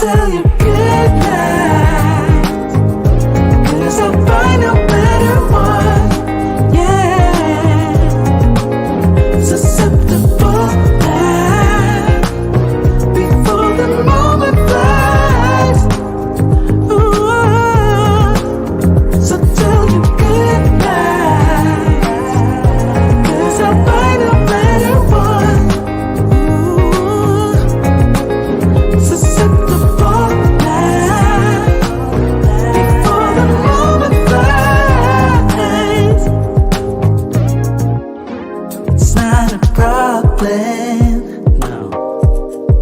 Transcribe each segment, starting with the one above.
tell you good night, 'cause I'll find a better one. Yeah, susceptible now before the moment flies. Ooh, so tell you good night, 'cause I'll find a better one. Ooh, susceptible now before the moment flies. It's not a problem, no,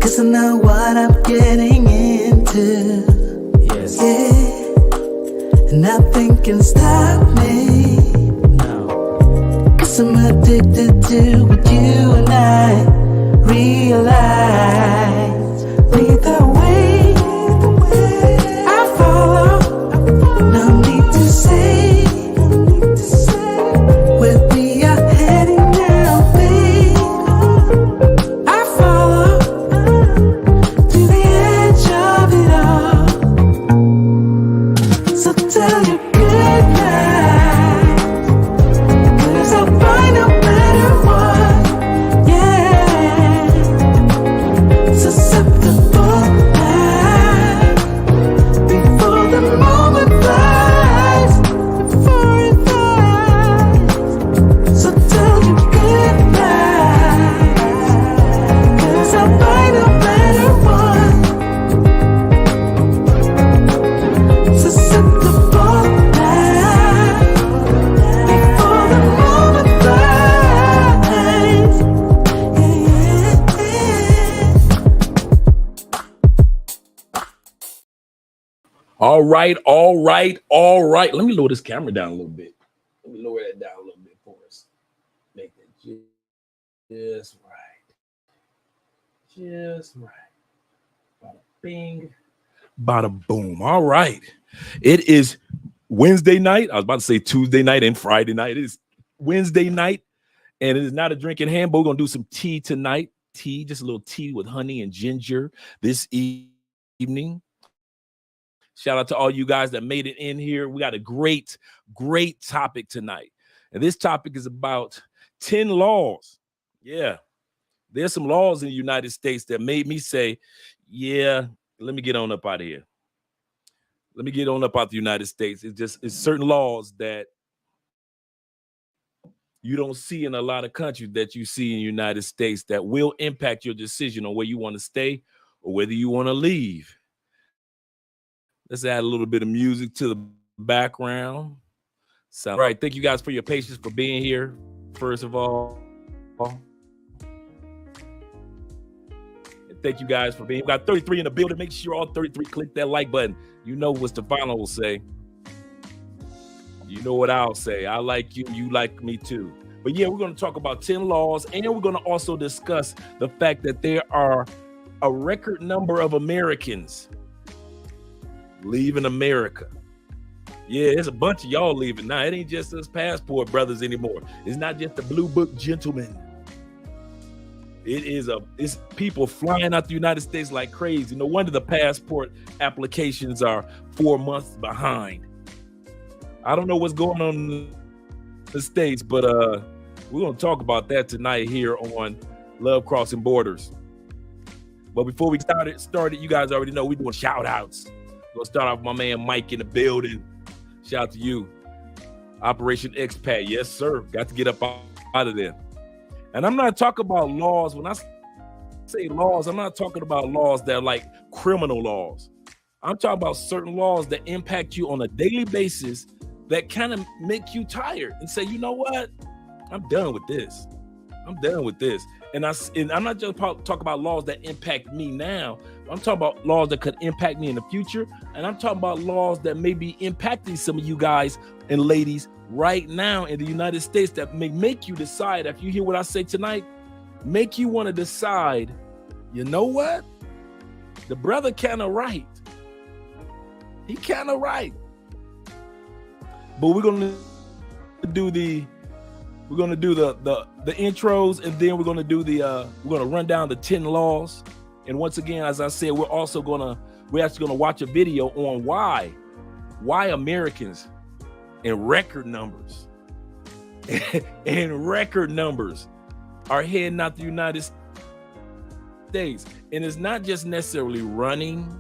'cause I know what I'm getting into. Yes. Yeah, and nothing can stop me. No, 'cause I'm addicted to what you and I realize. Lead the way, I follow. No need to say where we are heading now, babe. I follow to the edge of it all. So tell you good night, 'cause I'll find a better one. Yeah, susceptible now before the moment flies. Before it flies. So tell you good night, 'cause I'll find a better one. Susceptible now before the moment flies. All right, all right, all right. Let me lower this camera down a little bit. Let me lower that down a little bit for us. Make it just right. Just right. Bada bing, bada boom. All right. It is Wednesday night. I was about to say Tuesday night and Friday night. It is Wednesday night, and it is not a drinking hand, but we're going to do some tea tonight. Tea, just a little tea with honey and ginger this evening. Shout out to all you guys that made it in here. We got a great topic tonight. And this topic is about 10 laws. Yeah, there's some laws in the United States that made me say, yeah, let me get on up out of here. Let me get on up out the United States. It's certain laws that you don't see in a lot of countries that you see in the United States that will impact your decision on where you want to stay or whether you want to leave. Let's add a little bit of music to the background. So, all right, thank you guys for your patience for being here. First of all, and thank you guys for being. We got 33 in the building. Make sure all 33 click that like button. You know what Stefano will say. You know what I'll say. I like you. You like me too. But yeah, we're going to talk about 10 laws, and we're going to also discuss the fact that there are a record number of Americans leaving America. Yeah, there's a bunch of y'all leaving now. It ain't just us passport brothers anymore. It's not just the blue book gentlemen. It's people flying out the United States like crazy. No wonder the passport applications are 4 months behind. I don't know what's going on in the States, but we're going to talk about that tonight here on Love Crossing Borders. But before we started, you guys already know we're doing shout outs. We'll start off with my man Mike in the building. Shout out to you. Operation Expat. Yes, sir. Got to get up out of there. And I'm not talking about laws. When I say laws, I'm not talking about laws that are like criminal laws. I'm talking about certain laws that impact you on a daily basis that kind of make you tired and say, you know what? I'm done with this. I'm done with this. And I'm not just talking about laws that impact me now. I'm talking about laws that could impact me in the future. And I'm talking about laws that may be impacting some of you guys and ladies right now in the United States that may make you decide, if you hear what I say tonight, make you want to decide, you know what? The brother kind of right. He kind of right. But we're going to do the intros, and then we're going to do we're going to run down the 10 laws. And once again, as I said, we're also going to we're actually going to watch a video on why Americans in record numbers are heading out the United States. And it's not just necessarily running,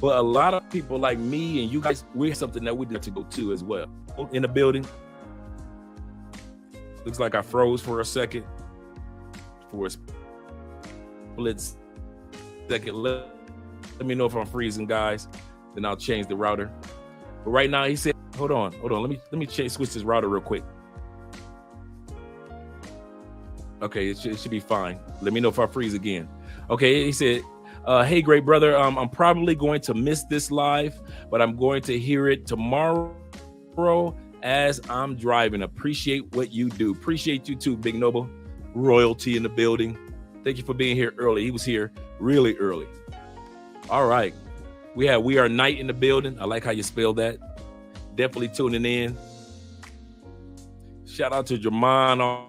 but a lot of people like me and you guys, we're something that we need to go to as well. In the building. Looks like I froze for a second. For a split second. Let me know if I'm freezing, guys. Then I'll change the router. But right now he said, hold on. Let me switch this router real quick. Okay, it should be fine. Let me know if I freeze again. Okay, he said, hey, great brother. I'm probably going to miss this live, but I'm going to hear it tomorrow as I'm driving. Appreciate what you do. Appreciate you too, Big Noble. Royalty in the building. Thank you for being here early. He was here really early. All right. We are Night in the building. I like how you spelled that. Definitely tuning in. Shout out to Jermon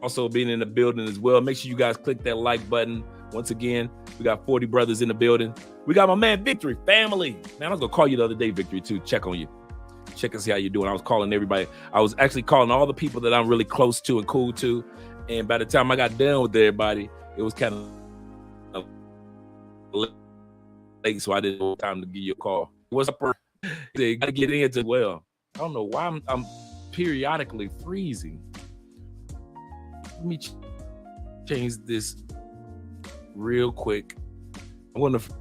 also being in the building as well. Make sure you guys click that like button. Once again, we got 40 brothers in the building. We got my man Victory family. Man, I was gonna call you the other day, Victory, too. Check on you. Check and see how you're doing. I was calling everybody. I was actually calling all the people that I'm really close to and cool to. And by the time I got done with everybody, it was kind of late, so I didn't have time to give you a call. What's up? They gotta get into as well. I don't know why I'm periodically freezing. Let me change this real quick.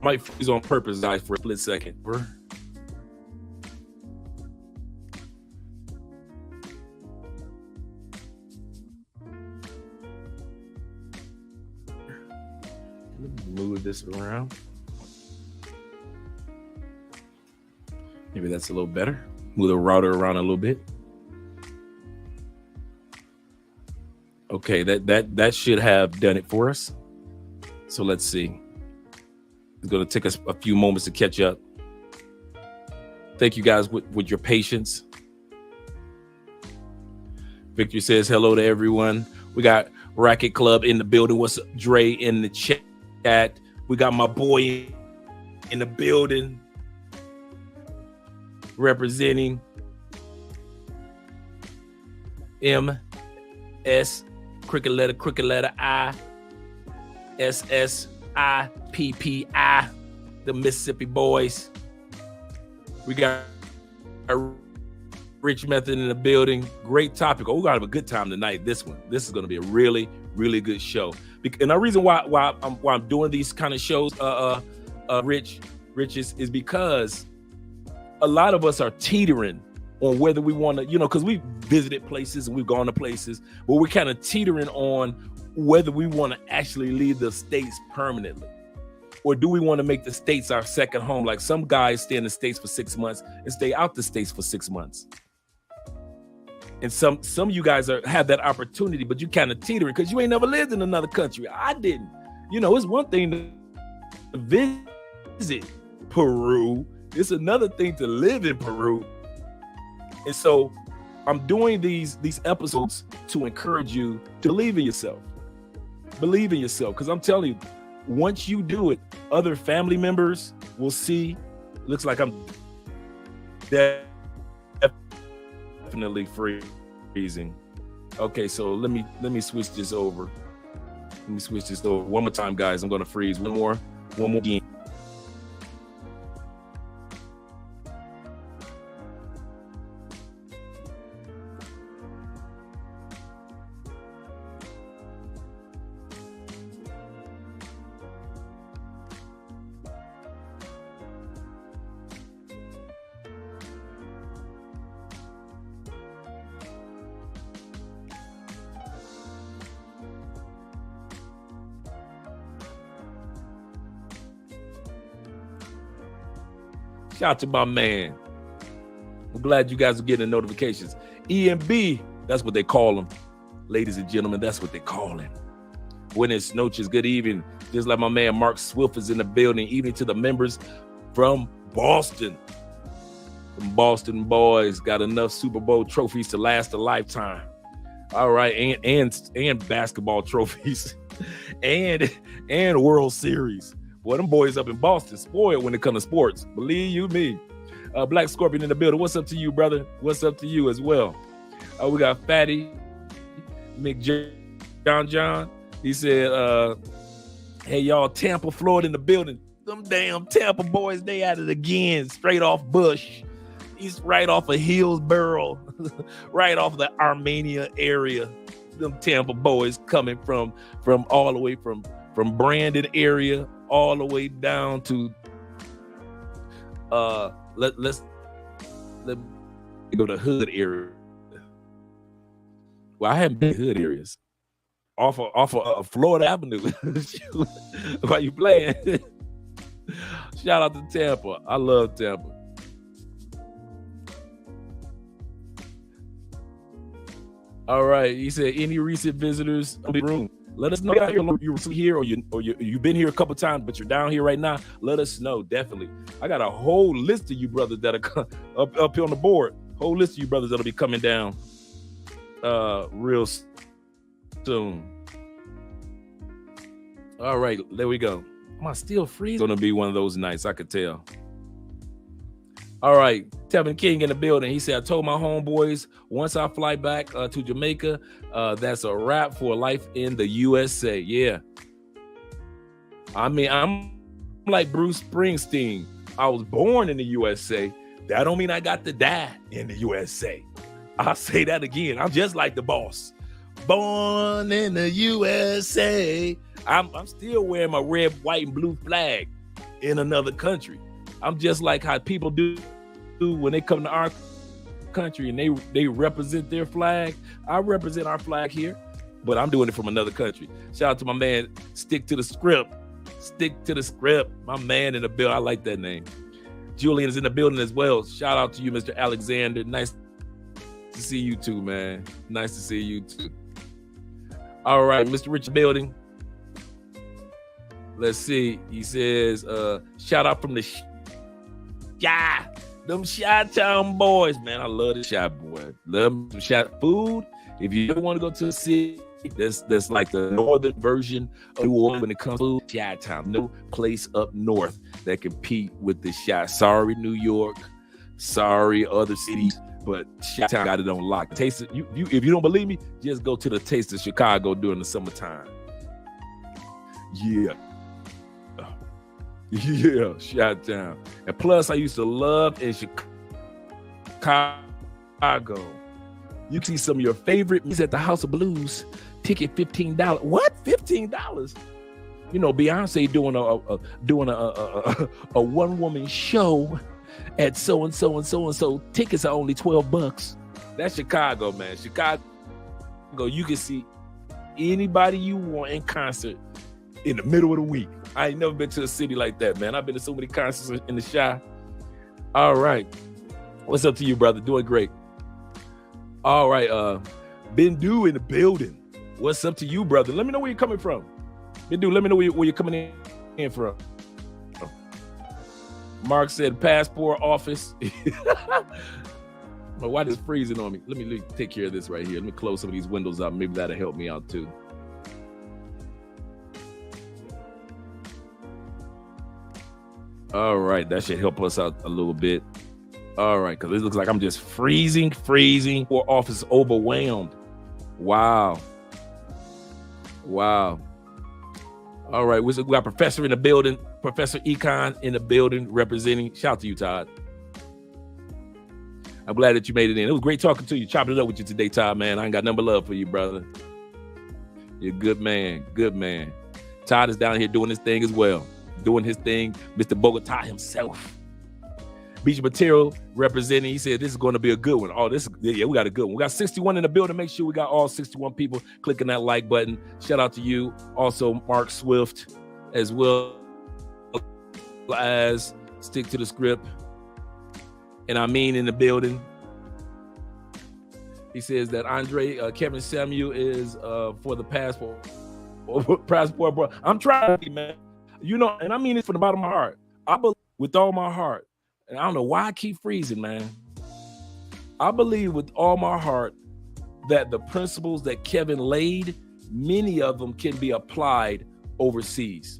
Might freeze on purpose, guys, for a split second. Let me move this around. Maybe that's a little better. Move the router around a little bit. Okay, that should have done it for us. So let's see. It's going to take us a few moments to catch up. Thank you guys with your patience. Victor says hello to everyone. We got Racket Club in the building. What's up, Dre in the chat? We got my boy in the building representing MS cricket letter I SSIPPI, the Mississippi boys. We got a Rich Method in the building. Great topic. Oh, we're gonna have a good time tonight. This is gonna be a really, really good show. And the reason why I'm doing these kind of shows, Rich is because a lot of us are teetering on whether we want to, because we've visited places and we've gone to places, but we're kind of teetering on whether we want to actually leave the States permanently, or do we want to make the States our second home? Like some guys stay in the States for 6 months and stay out the States for 6 months. And some of you guys have that opportunity, but you kind of teetering because you ain't never lived in another country. I didn't. It's one thing to visit Peru. It's another thing to live in Peru. And so I'm doing these episodes to encourage you to believe in yourself. Believe in yourself, because I'm telling you, once you do it, other family members will see. Looks like I'm definitely freezing. Okay, so let me switch this over. Let me switch this over one more time, guys. I'm gonna freeze one more again. Shout out to my man. I'm glad you guys are getting the notifications. EMB, that's what they call him. Ladies and gentlemen, that's what they call him. Buenas noches, good evening. Just like my man Mark Swift is in the building. Evening to the members from Boston. The Boston boys got enough Super Bowl trophies to last a lifetime. All right, and basketball trophies, and World Series. Boy, them boys up in Boston spoiled when it comes to sports. Believe you me. Black Scorpion in the building. What's up to you, brother? What's up to you as well? We got Fatty John. He said, hey, y'all, Tampa, Florida in the building. Them damn Tampa boys, they at it again. Straight off Bush. He's right off of Hillsboro, right off the Armenia area. Them Tampa boys coming from all the way from Brandon area all the way down to let me go to hood area. Well, I haven't been hood areas off of Florida Avenue. Why you playing? Shout out to Tampa. I love Tampa. All right, he said, any recent visitors in the room? Let us know you're here or you've been here a couple times, but you're down here right now. Let us know, definitely. I got a whole list of you brothers that are up here on the board. Whole list of you brothers that'll be coming down real soon. All right, there we go. Am I still free? It's gonna be one of those nights, I could tell. All right, Tevin King in the building. He said, I told my homeboys once I fly back to Jamaica, that's a wrap for life in the USA. Yeah. I mean, I'm like Bruce Springsteen. I was born in the USA. That don't mean I got to die in the USA. I'll say that again. I'm just like the boss. Born in the USA. I'm still wearing my red, white, and blue flag in another country. I'm just like how people do when they come to our country and they represent their flag. I represent our flag here, but I'm doing it from another country. Shout out to my man, Stick to the Script. Stick to the Script. My man in the building. I like that name. Julian is in the building as well. Shout out to you, Mr. Alexander. Nice to see you too, man. Nice to see you too. All right, Mr. Richard Building. Let's see. He says, shout out from the them Chi-Town boys, man. I love the Chi boy. Love them Chi food. If you ever want to go to a city, that's like the northern version of New Orleans when it comes to Chi-Town. No place up north that compete with the Chi. Sorry, New York. Sorry, other cities. But Chi-Town got it on lock. Taste it. If you don't believe me, just go to the Taste of Chicago during the summertime. Yeah. Yeah, Chi-Town. And plus, I used to love in Chicago. You can see some of your favorite music at the House of Blues. Ticket $15. What? $15? You know, Beyonce doing a one-woman show at so and so and so and so. Tickets are only $12. That's Chicago, man. Chicago, you can see anybody you want in concert in the middle of the week. I ain't never been to a city like that, man. I've been to so many concerts in the Chi. All right. What's up to you, brother? Doing great. All right. Bendu in the building. What's up to you, brother? Let me know where you're coming from. Bendu, let me know where you're coming in from. Mark said passport office. My wife is freezing on me. Let me take care of this right here. Let me close some of these windows out. Maybe that'll help me out too. All right, that should help us out a little bit. All right, because it looks like I'm just freezing. Or office overwhelmed. Wow. All right, we got Professor in the building. Professor Econ in the building representing. Shout out to you, Todd. I'm glad that you made it in. It was great talking to you, chopping it up with you today, Todd, man. I ain't got nothing but love for you, brother. You're a good man. Todd is down here doing his thing as well. Doing his thing, Mr. Bogota himself. Beach Material representing. He said this is going to be a good one. Oh, we got a good one. We got 61 in the building. Make sure we got all 61 people clicking that like button. Shout out to you. Also, Mark Swift, as well as Stick to the Script. And I mean in the building. He says that Andre Kevin Samuel is for the passport. Passport, bro. I'm trying to be, man. You know, and I mean it from the bottom of my heart. I believe with all my heart, and I don't know why I keep freezing, man. I believe with all my heart that the principles that Kevin laid, many of them can be applied overseas.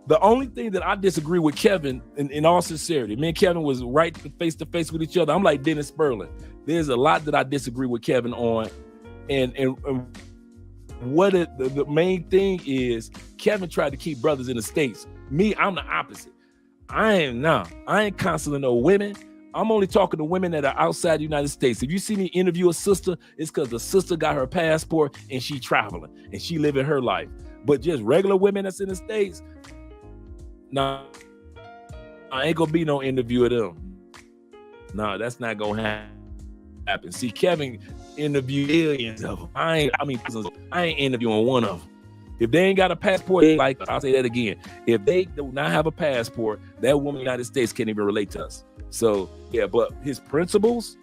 The only thing that I disagree with Kevin, in all sincerity, me and Kevin was right face to face with each other. I'm like Dennis Sperling. There's a lot that I disagree with Kevin on. And what the main thing is, Kevin tried to keep brothers in the States. Me, I'm the opposite. I ain't counseling no women. I'm only talking to women that are outside the United States. If you see me interview a sister, it's because the sister got her passport and she traveling and she living her life. But just regular women that's in the States, nah, I ain't gonna be no interview of them. No, that's not gonna happen. See, Kevin interviewed millions of them. I ain't interviewing one of them. If they ain't got a passport, like I'll say that again. If they do not have a passport, that woman in the United States can't even relate to us. So yeah, but his principles,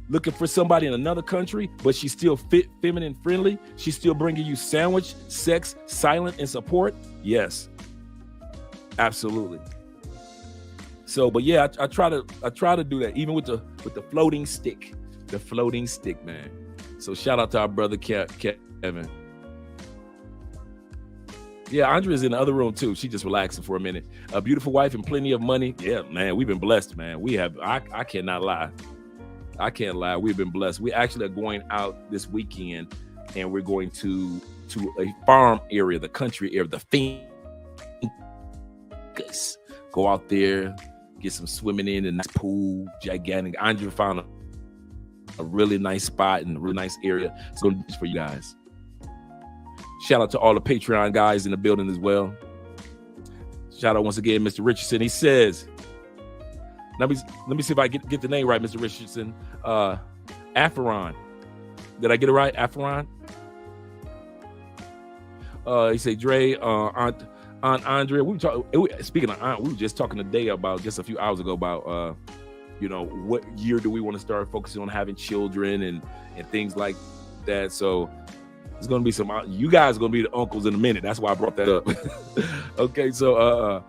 looking for somebody in another country, but she's still fit, feminine, friendly. She's still bringing you sandwich, sex, silent, and support. Yes, absolutely. So, but yeah, I try to do that, even with the floating stick, man. So shout out to our brother Kevin. Yeah, Andrea's in the other room too. She just relaxing for a minute. A beautiful wife and plenty of money. Yeah, man, we've been blessed, man. We have. I cannot lie. I can't lie. We've been blessed. We actually are going out this weekend, and we're going to a farm area, the country area, the Fincas. Go out there, get some swimming in a nice pool, gigantic. Andrea found a really nice spot in a really nice area. It's going to be for you guys. Shout out to all the Patreon guys in the building as well. Shout out once again, Mr. Richardson. He says, let me see if I get the name right, Mr. Richardson. Afferon. Did I get it right? Afferon? He said, Dre, Aunt Andrea. Speaking of Aunt, we were just talking today about, just a few hours ago, about what year do we want to start focusing on having children and things like that. So it's going to be you guys are going to be the uncles in a minute. That's why I brought that up. Okay, so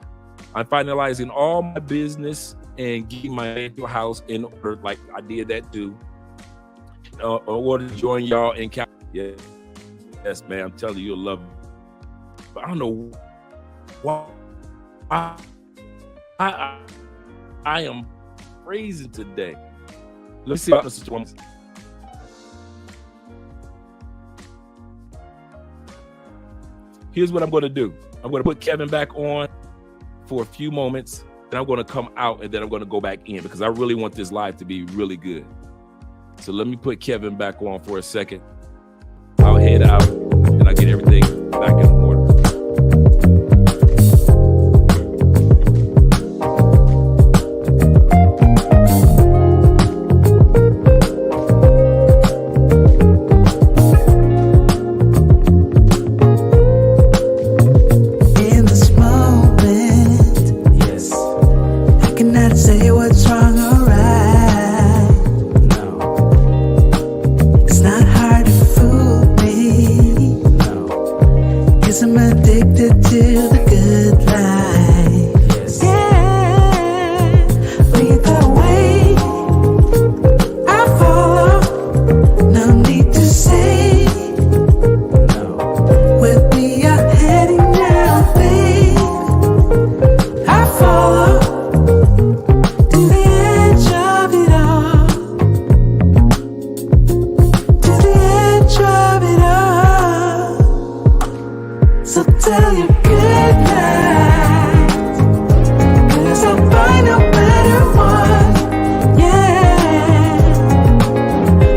I'm finalizing all my business and getting my actual house in order, like I did that too. In order to join y'all in California. Yes, man, I'm telling you, you'll love it. But I don't know why I am crazy today. Let's see about the situation. Here's what I'm going to do. I'm going to put Kevin back on for a few moments, and I'm going to come out, and then I'm going to go back in because I really want this live to be really good. So let me put Kevin back on for a second. I'll head out, and I'll get everything back in order.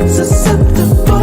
Susceptible.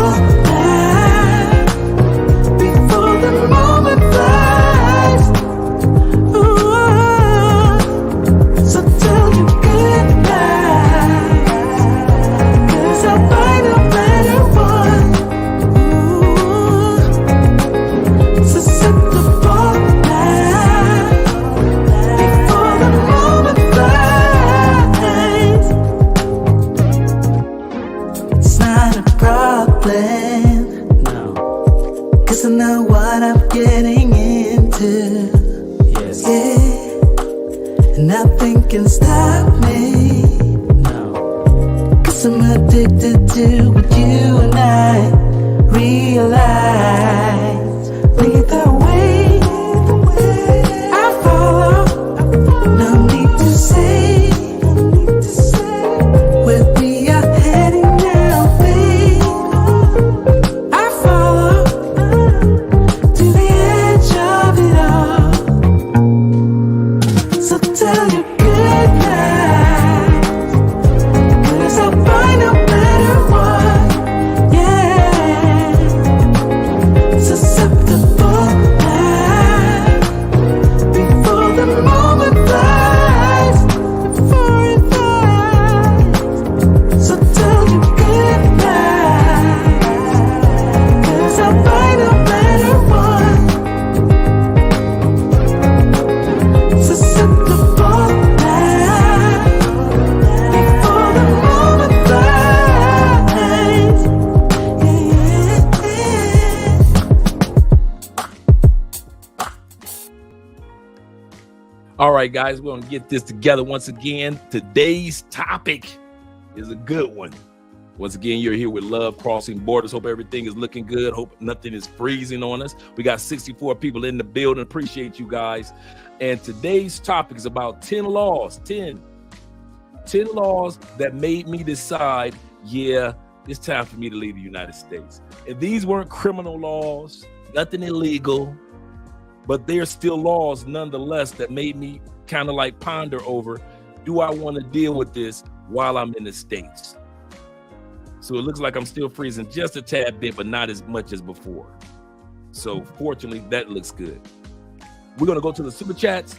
All right, guys, we're going to get this together once again. Today's topic is a good one. Once again, you're here with Love Crossing Borders. Hope everything is looking good. Hope nothing is freezing on us. We got 64 people in the building. Appreciate you guys. And today's topic is about 10 laws, 10 laws that made me decide, yeah, it's time for me to leave the United States. And these weren't criminal laws, nothing illegal, but they're still laws nonetheless that made me kind of like ponder over, do I want to deal with this while I'm in the States? So it looks like I'm still freezing just a tad bit, but not as much as before. So fortunately, that looks good. We're going to go to the super chats.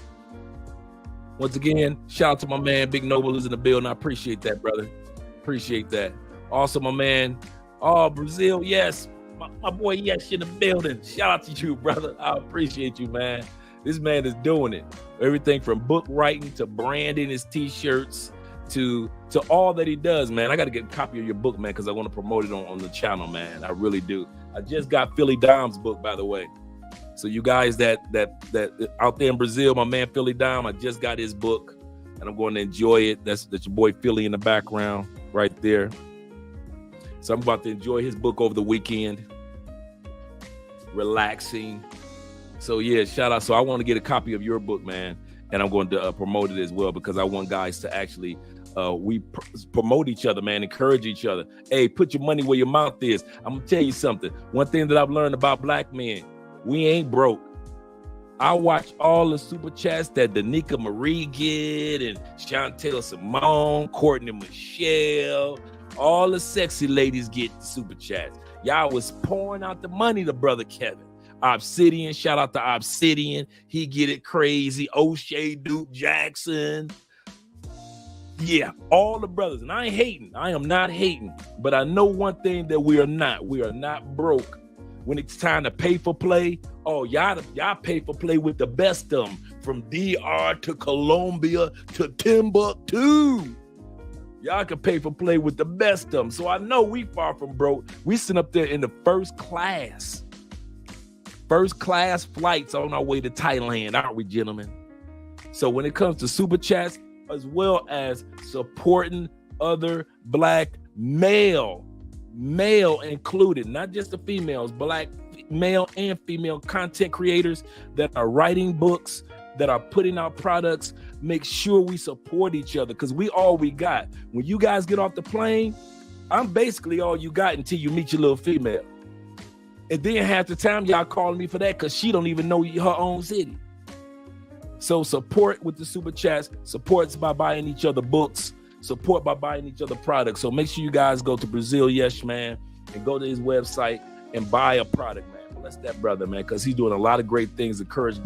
Once again, shout out to my man, Big Noble, who's in the building. I appreciate that, brother. Appreciate that. Also, my man, Brazil, yes. My boy, yes, in the building. Shout out to you, brother. I appreciate you, man. This man is doing it. Everything from book writing to branding his T-shirts to all that he does, man. I got to get a copy of your book, man, because I want to promote it on the channel, man. I really do. I just got Philly Dom's book, by the way. So you guys that out there in Brazil, my man Philly Dom, I just got his book, and I'm going to enjoy it. That's your boy Philly in the background right there. So I'm about to enjoy his book over the weekend. Relaxing. So yeah, shout out. So I want to get a copy of your book, man, and I'm going to promote it as well, because I want guys to actually promote each other, man, encourage each other. Hey, put your money where your mouth is. I'm gonna tell you something. One thing that I've learned about black men, we ain't broke. I watch all the super chats that Danica Marie get, and Chantel Simone, Courtney Michelle, all the sexy ladies get the super chats. Y'all was pouring out the money to brother Kevin. Obsidian, shout out to Obsidian. He get it crazy. O'Shea, Duke Jackson. Yeah, all the brothers. And I ain't hating. I am not hating. But I know one thing that we are not. We are not broke. When it's time to pay for play, oh, y'all pay for play with the best of them. From DR to Colombia to Timbuktu. Y'all can pay for play with the best of them. So I know we far from broke. We sit up there in the first class flights on our way to Thailand, aren't we, gentlemen? So when it comes to super chats, as well as supporting other black male included, not just the females, black male and female content creators that are writing books, that are putting out products, make sure we support each other, because we all we got. When you guys get off the plane, I'm basically all you got until you meet your little female. And then half the time y'all calling me for that because she don't even know her own city. So support with the super chats, supports by buying each other books, support by buying each other products. So make sure you guys go to Brazil Yes Man and go to his website and buy a product, man. Bless that brother, man, because he's doing a lot of great things, encouraging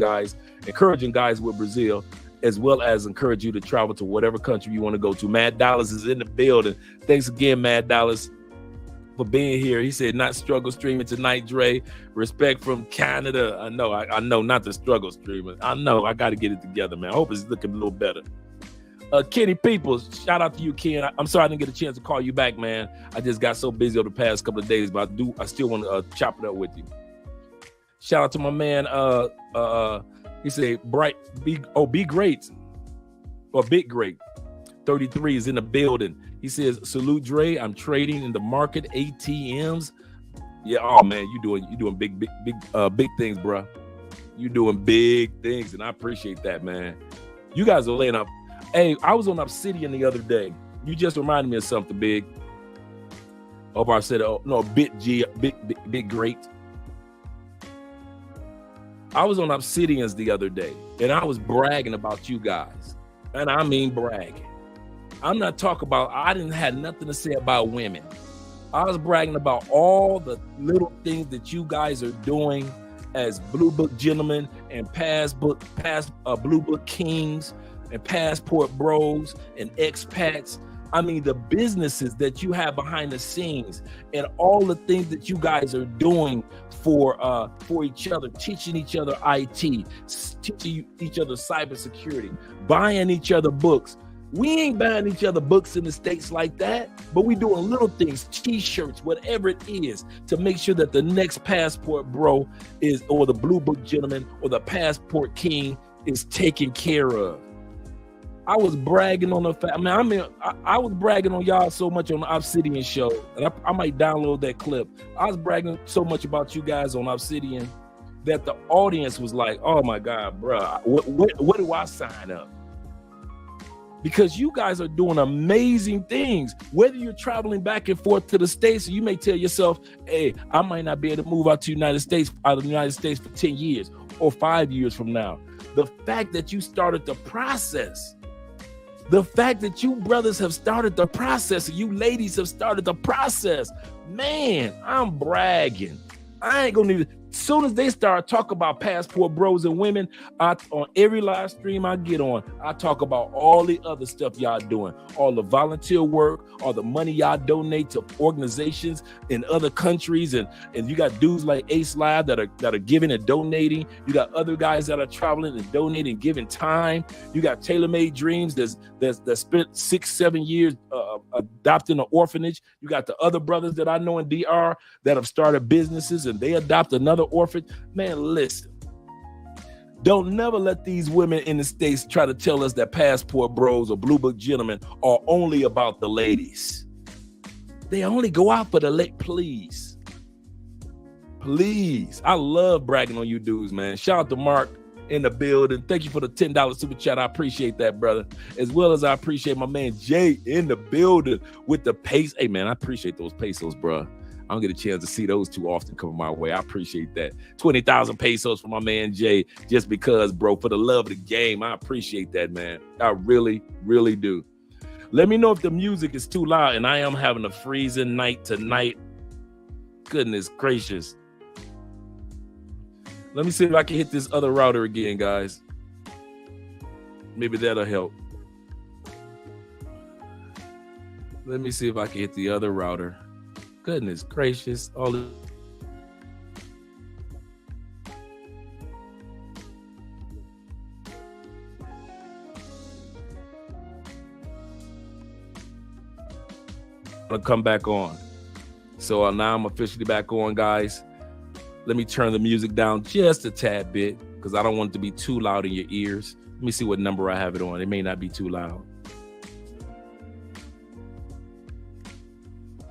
guys with Brazil, as well as encourage you to travel to whatever country you want to go to. Mad Dollars is in the building. Thanks again, Mad Dollars, for being here. He said, not struggle streaming tonight, Dre. Respect from Canada. I know, not the struggle streaming. I know, I got to get it together, man. I hope it's looking a little better. Kenny Peoples, shout out to you, Ken. I'm sorry I didn't get a chance to call you back, man. I just got so busy over the past couple of days, but I still want to chop it up with you. Shout out to my man. He said, be great, or big great. 33 is in the building. He says, salute Dre. I'm trading in the market ATMs. Yeah, oh man, you doing big things, bro. You doing big things, and I appreciate that, man. You guys are laying up. Hey, I was on Obsidian the other day. You just reminded me of something, Big. Hope I said, oh no, big great. I was on Obsidians the other day, and I was bragging about you guys, and I mean bragging. I'm not talking about, I didn't have nothing to say about women. I was bragging about all the little things that you guys are doing as Blue Book gentlemen and past Blue Book kings and passport bros and expats. I mean, the businesses that you have behind the scenes and all the things that you guys are doing for each other, teaching each other IT, teaching each other cybersecurity, buying each other books. We ain't buying each other books in the States like that, but we doing little things, t-shirts, whatever it is, to make sure that the next passport bro is, or the Blue Book gentleman or the passport king is taken care of. I was bragging on the fact, I was bragging on y'all so much on the Obsidian show, and I might download that clip. I was bragging so much about you guys on Obsidian that the audience was like, oh my God, bro, what do I sign up? Because you guys are doing amazing things. Whether you're traveling back and forth to the States, you may tell yourself, hey, I might not be able to move out of the United States for 10 years or 5 years from now. The fact that you started the process, the fact that you brothers have started the process, and you ladies have started the process, man, I'm bragging. I ain't gonna even, as soon as they start talking about Passport Bros and women, on every live stream I get on, I talk about all the other stuff y'all doing, all the volunteer work, all the money y'all donate to organizations in other countries, and you got dudes like Ace Live that are giving and donating. You got other guys that are traveling and donating, giving time. You got Tailor Made Dreams that spent 6-7 years adopting an orphanage. You got the other brothers that I know in DR that have started businesses and they adopt another orphan. Man, listen, don't never let these women in the States try to tell us that Passport Bros or Blue Book Gentlemen are only about the ladies. They only go out for the please. I love bragging on you dudes, man. Shout out to Mark in the building. Thank you for the $10 super chat. I appreciate that, brother. As well as I appreciate my man Jay in the building with the pace. Hey, man, I appreciate those pesos, bro. I don't get a chance to see those too often come my way. I appreciate that. 20,000 pesos for my man Jay, just because, bro, for the love of the game. I appreciate that, man. I really, really do. Let me know if the music is too loud, and I am having a freezing night tonight. Goodness gracious. Let me see if I can hit this other router again, guys. Maybe that'll help. Let me see if I can hit the other router. Goodness gracious. All the I'll come back on. So now I'm officially back on, guys. Let me turn the music down just a tad bit because I don't want it to be too loud in your ears. Let me see what number I have it on. It may not be too loud.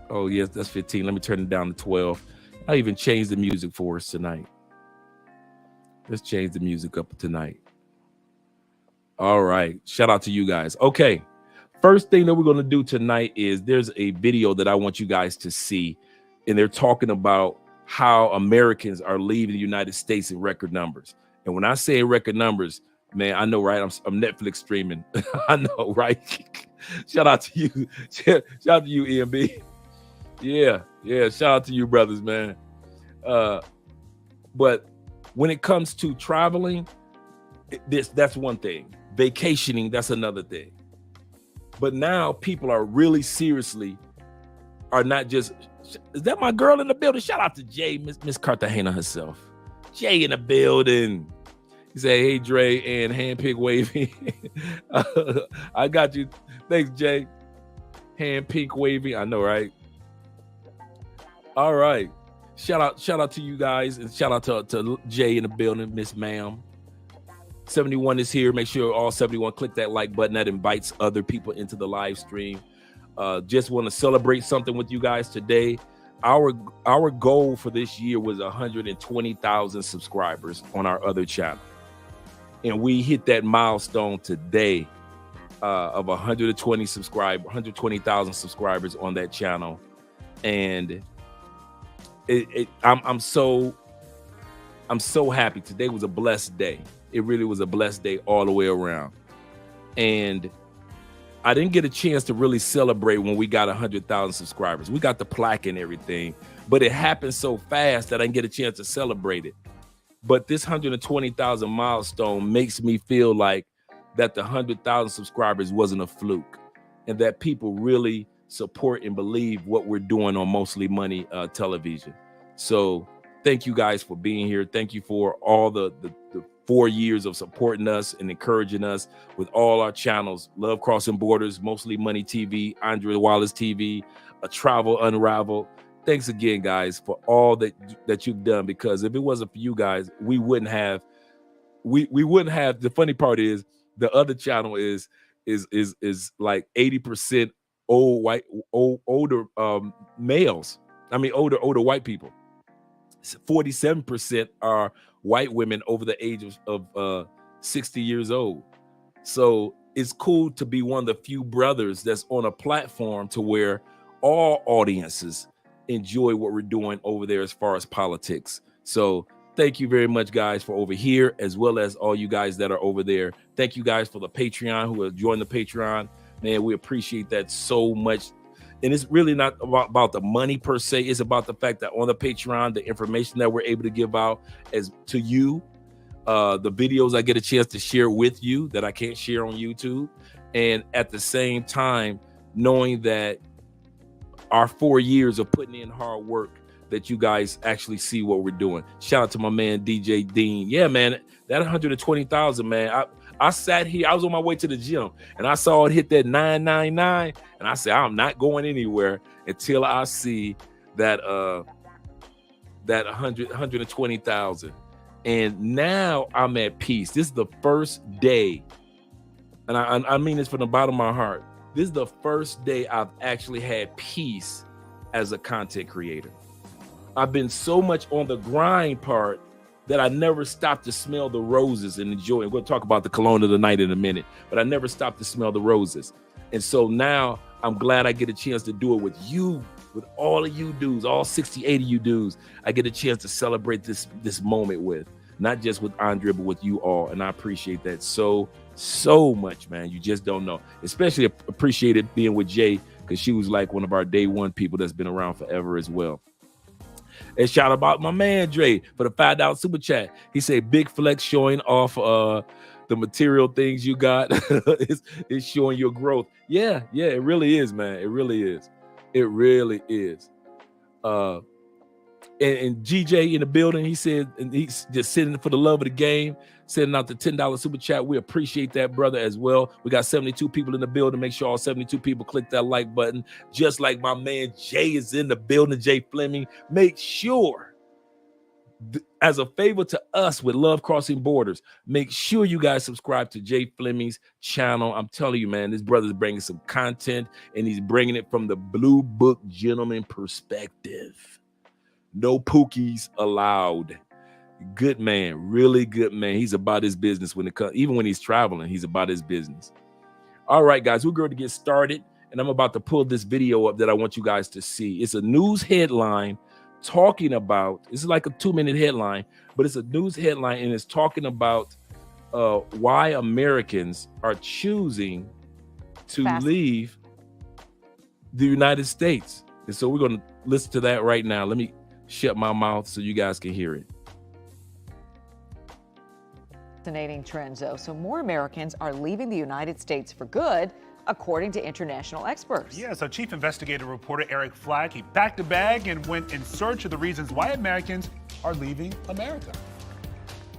Oh, yes, that's 15. Let me turn it down to 12. I even changed the music for us tonight. Let's change the music up tonight. All right. Shout out to you guys. Okay. First thing that we're going to do tonight is there's a video that I want you guys to see. And they're talking about how Americans are leaving the United States in record numbers. And when I say record numbers, man, I know, right? I'm Netflix streaming. I know, right? Shout out to you. Shout out to you, EMB. Yeah. Shout out to you, brothers, man. But when it comes to traveling, that's one thing. Vacationing, that's another thing. But now people are really seriously are not just. Is that my girl in the building? Shout out to Jay, Miss Cartagena herself. Jay in the building. He said, hey, Dre, and handpick wavy. I got you. Thanks, Jay. Handpick wavy. I know, right? All right. Shout out to you guys, and shout out to Jay in the building, Miss Ma'am. 71 is here. Make sure all 71 click that like button. That invites other people into the live stream. Just want to celebrate something with you guys today. Our goal for this year was 120,000 subscribers on our other channel, and we hit that milestone today of 120,000 subscribers on that channel, and I'm so happy. Today was a blessed day. It really was a blessed day all the way around, and I didn't get a chance to really celebrate when we got 100,000 subscribers. We got the plaque and everything, but it happened so fast that I didn't get a chance to celebrate it. But this 120,000 milestone makes me feel like that the 100,000 subscribers wasn't a fluke, and that people really support and believe what we're doing on Mostly Money television. So thank you guys for being here. Thank you for all the 4 years of supporting us and encouraging us with all our channels. Love Crossing Borders, Mostly Money TV, Andre Wallace TV, Travel Unraveled. Thanks again, guys, for all that you've done, because if it wasn't for you guys, we wouldn't have we wouldn't have. The funny part is the other channel is like 80% older males. I mean older white people. 47% are white women over the age of 60 years old. So it's cool to be one of the few brothers that's on a platform to where all audiences enjoy what we're doing over there as far as politics. So thank you very much, guys, for over here, as well as all you guys that are over there. Thank you guys for the Patreon who have joined the Patreon. Man, we appreciate that so much. And it's really not about the money per se. It's about the fact that on the Patreon, the information that we're able to give out as to you, the videos I get a chance to share with you that I can't share on YouTube. And at the same time, knowing that our 4 years of putting in hard work, that you guys actually see what we're doing. Shout out to my man, DJ Dean. Yeah, man, that 120,000, man. I sat here, I was on my way to the gym and I saw it hit that 999 and I said, I'm not going anywhere until I see that 120,000. And now I'm at peace. This is the first day, and I mean this from the bottom of my heart. This is the first day I've actually had peace as a content creator. I've been so much on the grind part that I never stopped to smell the roses and enjoy it. We'll talk about the cologne of the night in a minute, but I never stopped to smell the roses. And so now I'm glad I get a chance to do it with you, with all of you dudes, all 68 of you dudes. I get a chance to celebrate this moment with, not just with Andre, but with you all. And I appreciate that so much, man. You just don't know. Especially appreciated being with Jay, because she was like one of our day one people that's been around forever as well. And shout out my man Dre for the $5 super chat. He said big flex showing off the material things you got. It's showing your growth. Yeah, it really is, man. It really is. It really is. And GJ in the building, he said, and he's just sitting for the love of the game, sending out the $10 super chat. We appreciate that, brother, as well. We got 72 people in the building. Make sure all 72 people click that like button. Just like my man Jay is in the building, Jay Fleming. Make sure, as a favor to us with Love Crossing Borders, make sure you guys subscribe to Jay Fleming's channel. I'm telling you, man, this brother's bringing some content, and he's bringing it from the Blue Book gentleman perspective. No pookies allowed. Good man, really good man. He's about his business when it comes, even when he's traveling, he's about his business. All right, guys, we're going to get started, and I'm about to pull this video up that I want you guys to see. It's a news headline talking about, this is like a 2-minute headline, but it's a news headline, and it's talking about why Americans are choosing to leave the United States. And so we're going to listen to that right now. Let me shut my mouth so you guys can hear it. Fascinating trends, though. So more Americans are leaving the United States for good, according to international experts. Yeah, so Chief Investigative Reporter Eric Flagg, he packed a bag and went in search of the reasons why Americans are leaving America.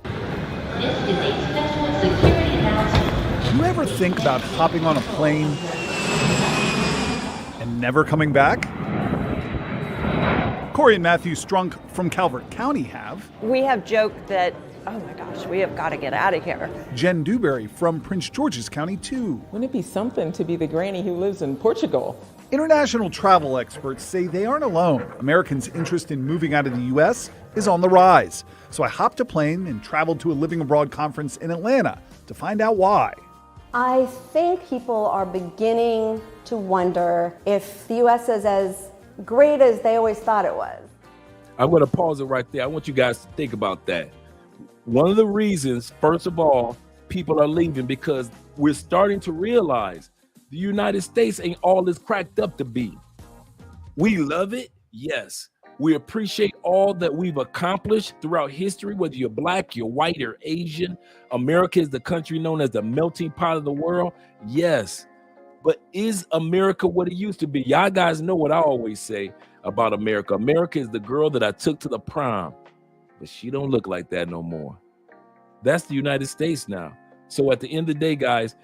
This is a special security announcement. Do you ever think about hopping on a plane and never coming back? Corey and Matthew Strunk from Calvert County have. We have joked that, oh my gosh, we have got to get out of here. Jen Dewberry from Prince George's County, too. Wouldn't it be something to be the granny who lives in Portugal? International travel experts say they aren't alone. Americans' interest in moving out of the U.S. is on the rise. So I hopped a plane and traveled to a Living Abroad conference in Atlanta to find out why. I think people are beginning to wonder if the U.S. is as great as they always thought it was. I'm going to pause it right there. I want you guys to think about that. One of the reasons, first of all, people are leaving because we're starting to realize the United States ain't all it's cracked up to be. We love it, yes. We appreciate all that we've accomplished throughout history, whether you're black, you're white, or Asian. America is the country known as the melting pot of the world, yes. But is America what it used to be? Y'all guys know what I always say about America. America is the girl that I took to the prom, but she don't look like that no more. That's the United States now. So at the end of the day, guys,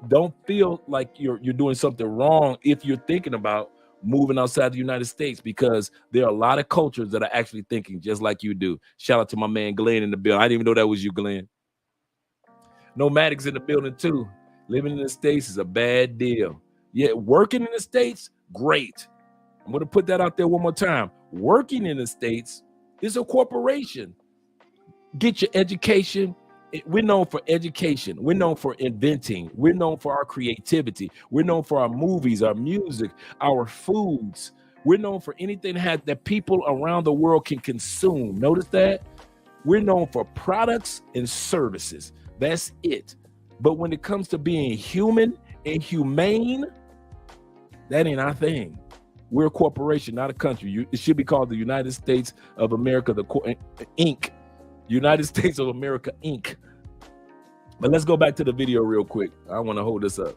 don't feel like you're doing something wrong if you're thinking about moving outside the United States, because there are a lot of cultures that are actually thinking just like you do. Shout out to my man Glenn in the building. I didn't even know that was you, Glenn. Nomadics in the building too. Living in the States is a bad deal. Yeah, working in the States, great. I'm going to put that out there one more time. Working in the States is a corporation. Get your education. We're known for education. We're known for inventing. We're known for our creativity. We're known for our movies, our music, our foods. We're known for anything that people around the world can consume. Notice that? We're known for products and services. That's it. But when it comes to being human and humane, that ain't our thing. We're a corporation, not a country. It should be called the United States of America, Inc. United States of America, Inc. But let's go back to the video real quick. I want to hold this up.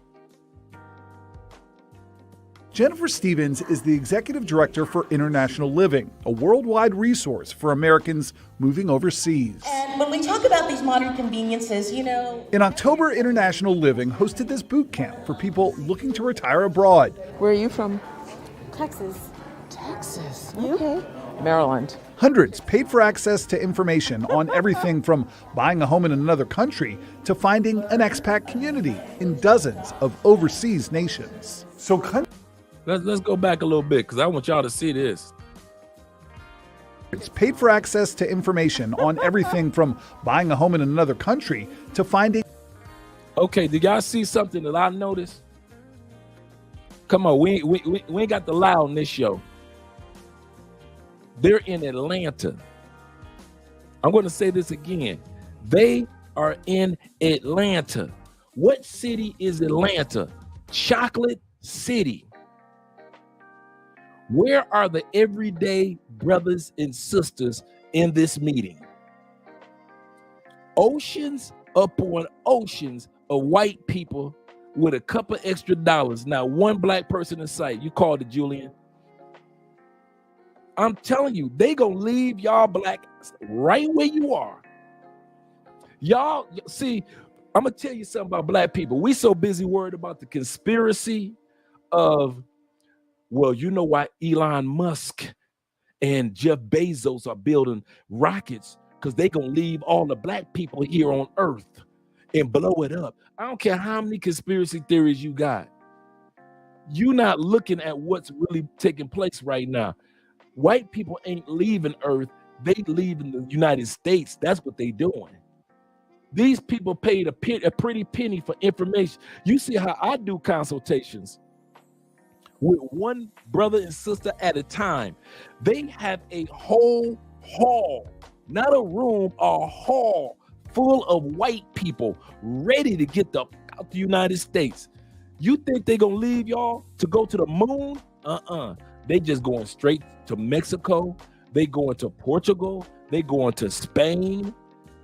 Jennifer Stevens is the executive director for International Living, a worldwide resource for Americans moving overseas. And when we talk about these modern conveniences, you know... In October, International Living hosted this boot camp for people looking to retire abroad. Where are you from? Texas. Texas. You? Okay. Maryland. Hundreds paid for access to information on everything from buying a home in another country to finding an expat community in dozens of overseas nations. Let's go back a little bit because I want y'all to see this. It's paid for access to information on everything from buying a home in another country to finding. Okay, did y'all see something that I noticed? Come on, we ain't got the lie on this show. They're in Atlanta. I'm going to say this again. They are in Atlanta. What city is Atlanta? Chocolate City. Where are the everyday brothers and sisters in this meeting? Oceans upon oceans of white people with a couple extra dollars. Now, one black person in sight. You called it, Julian. I'm telling you, they gonna leave y'all black right where you are. Y'all, see, I'm gonna tell you something about black people. We so busy worried about the conspiracy of, well, you know why Elon Musk and Jeff Bezos are building rockets? Because they gonna leave all the black people here on Earth and blow it up. I don't care how many conspiracy theories you got. You're not looking at what's really taking place right now. White people ain't leaving Earth. They leaving the United States. That's what they doing. These people paid a pretty penny for information. You see how I do consultations with one brother and sister at a time. They have a whole hall, not a room, a hall full of white people ready to get out the United States. You think they're gonna leave y'all to go to the moon? They just going straight to Mexico. They going to Portugal. They going to Spain.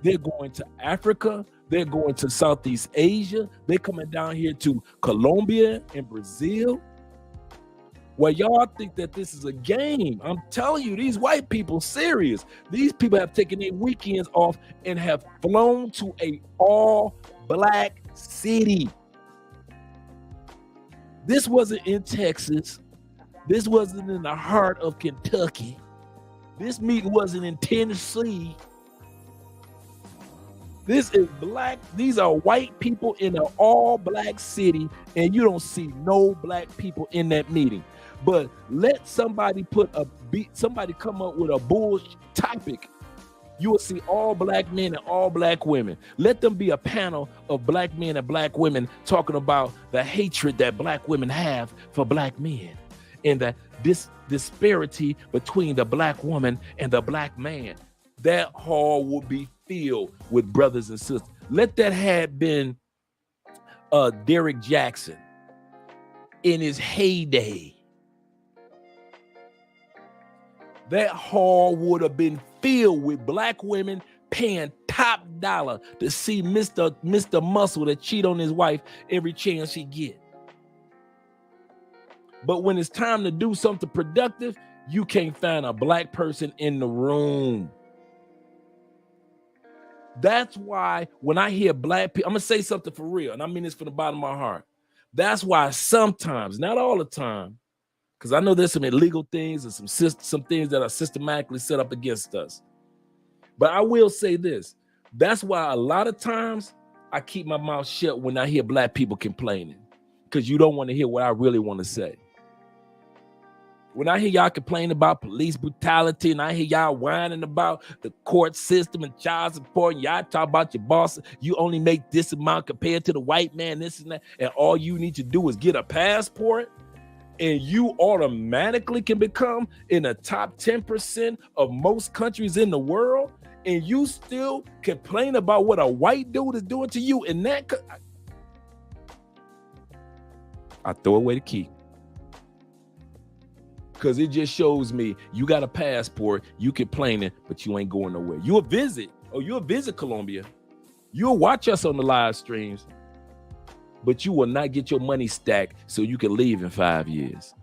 They're going to Africa. They're going to Southeast Asia. They're coming down here to Colombia and Brazil. Well, y'all think that this is a game. I'm telling you, these white people serious. These people have taken their weekends off and have flown to a all-black city. This wasn't in Texas. This wasn't in the heart of Kentucky. This meeting wasn't in Tennessee. This is black. These are white people in an all-black city, and you don't see no black people in that meeting. But let somebody somebody come up with a bullshit topic. You will see all black men and all black women. Let them be a panel of black men and black women talking about the hatred that black women have for black men and the disparity between the black woman and the black man. That hall will be filled with brothers and sisters. Let that have been Derek Jackson in his heyday. That hall would have been filled with black women paying top dollar to see Mr. Muscle that cheat on his wife every chance he get. But when it's time to do something productive, you can't find a black person in the room. That's why when I hear black people, I'm gonna say something for real, and I mean this from the bottom of my heart. That's why sometimes, not all the time, because I know there's some illegal things and some things that are systematically set up against us. But I will say this. That's why a lot of times I keep my mouth shut when I hear black people complaining, because you don't want to hear what I really want to say. When I hear y'all complain about police brutality, and I hear y'all whining about the court system and child support, and y'all talk about your boss, you only make this amount compared to the white man, this and that, and all you need to do is get a passport, and you automatically can become in the top 10% of most countries in the world, and you still complain about what a white dude is doing to you in that I throw away the key. Because it just shows me you got a passport, you complaining, but you ain't going nowhere. You'll visit Colombia. You'll watch us on the live streams, but you will not get your money stacked so you can leave in 5 years.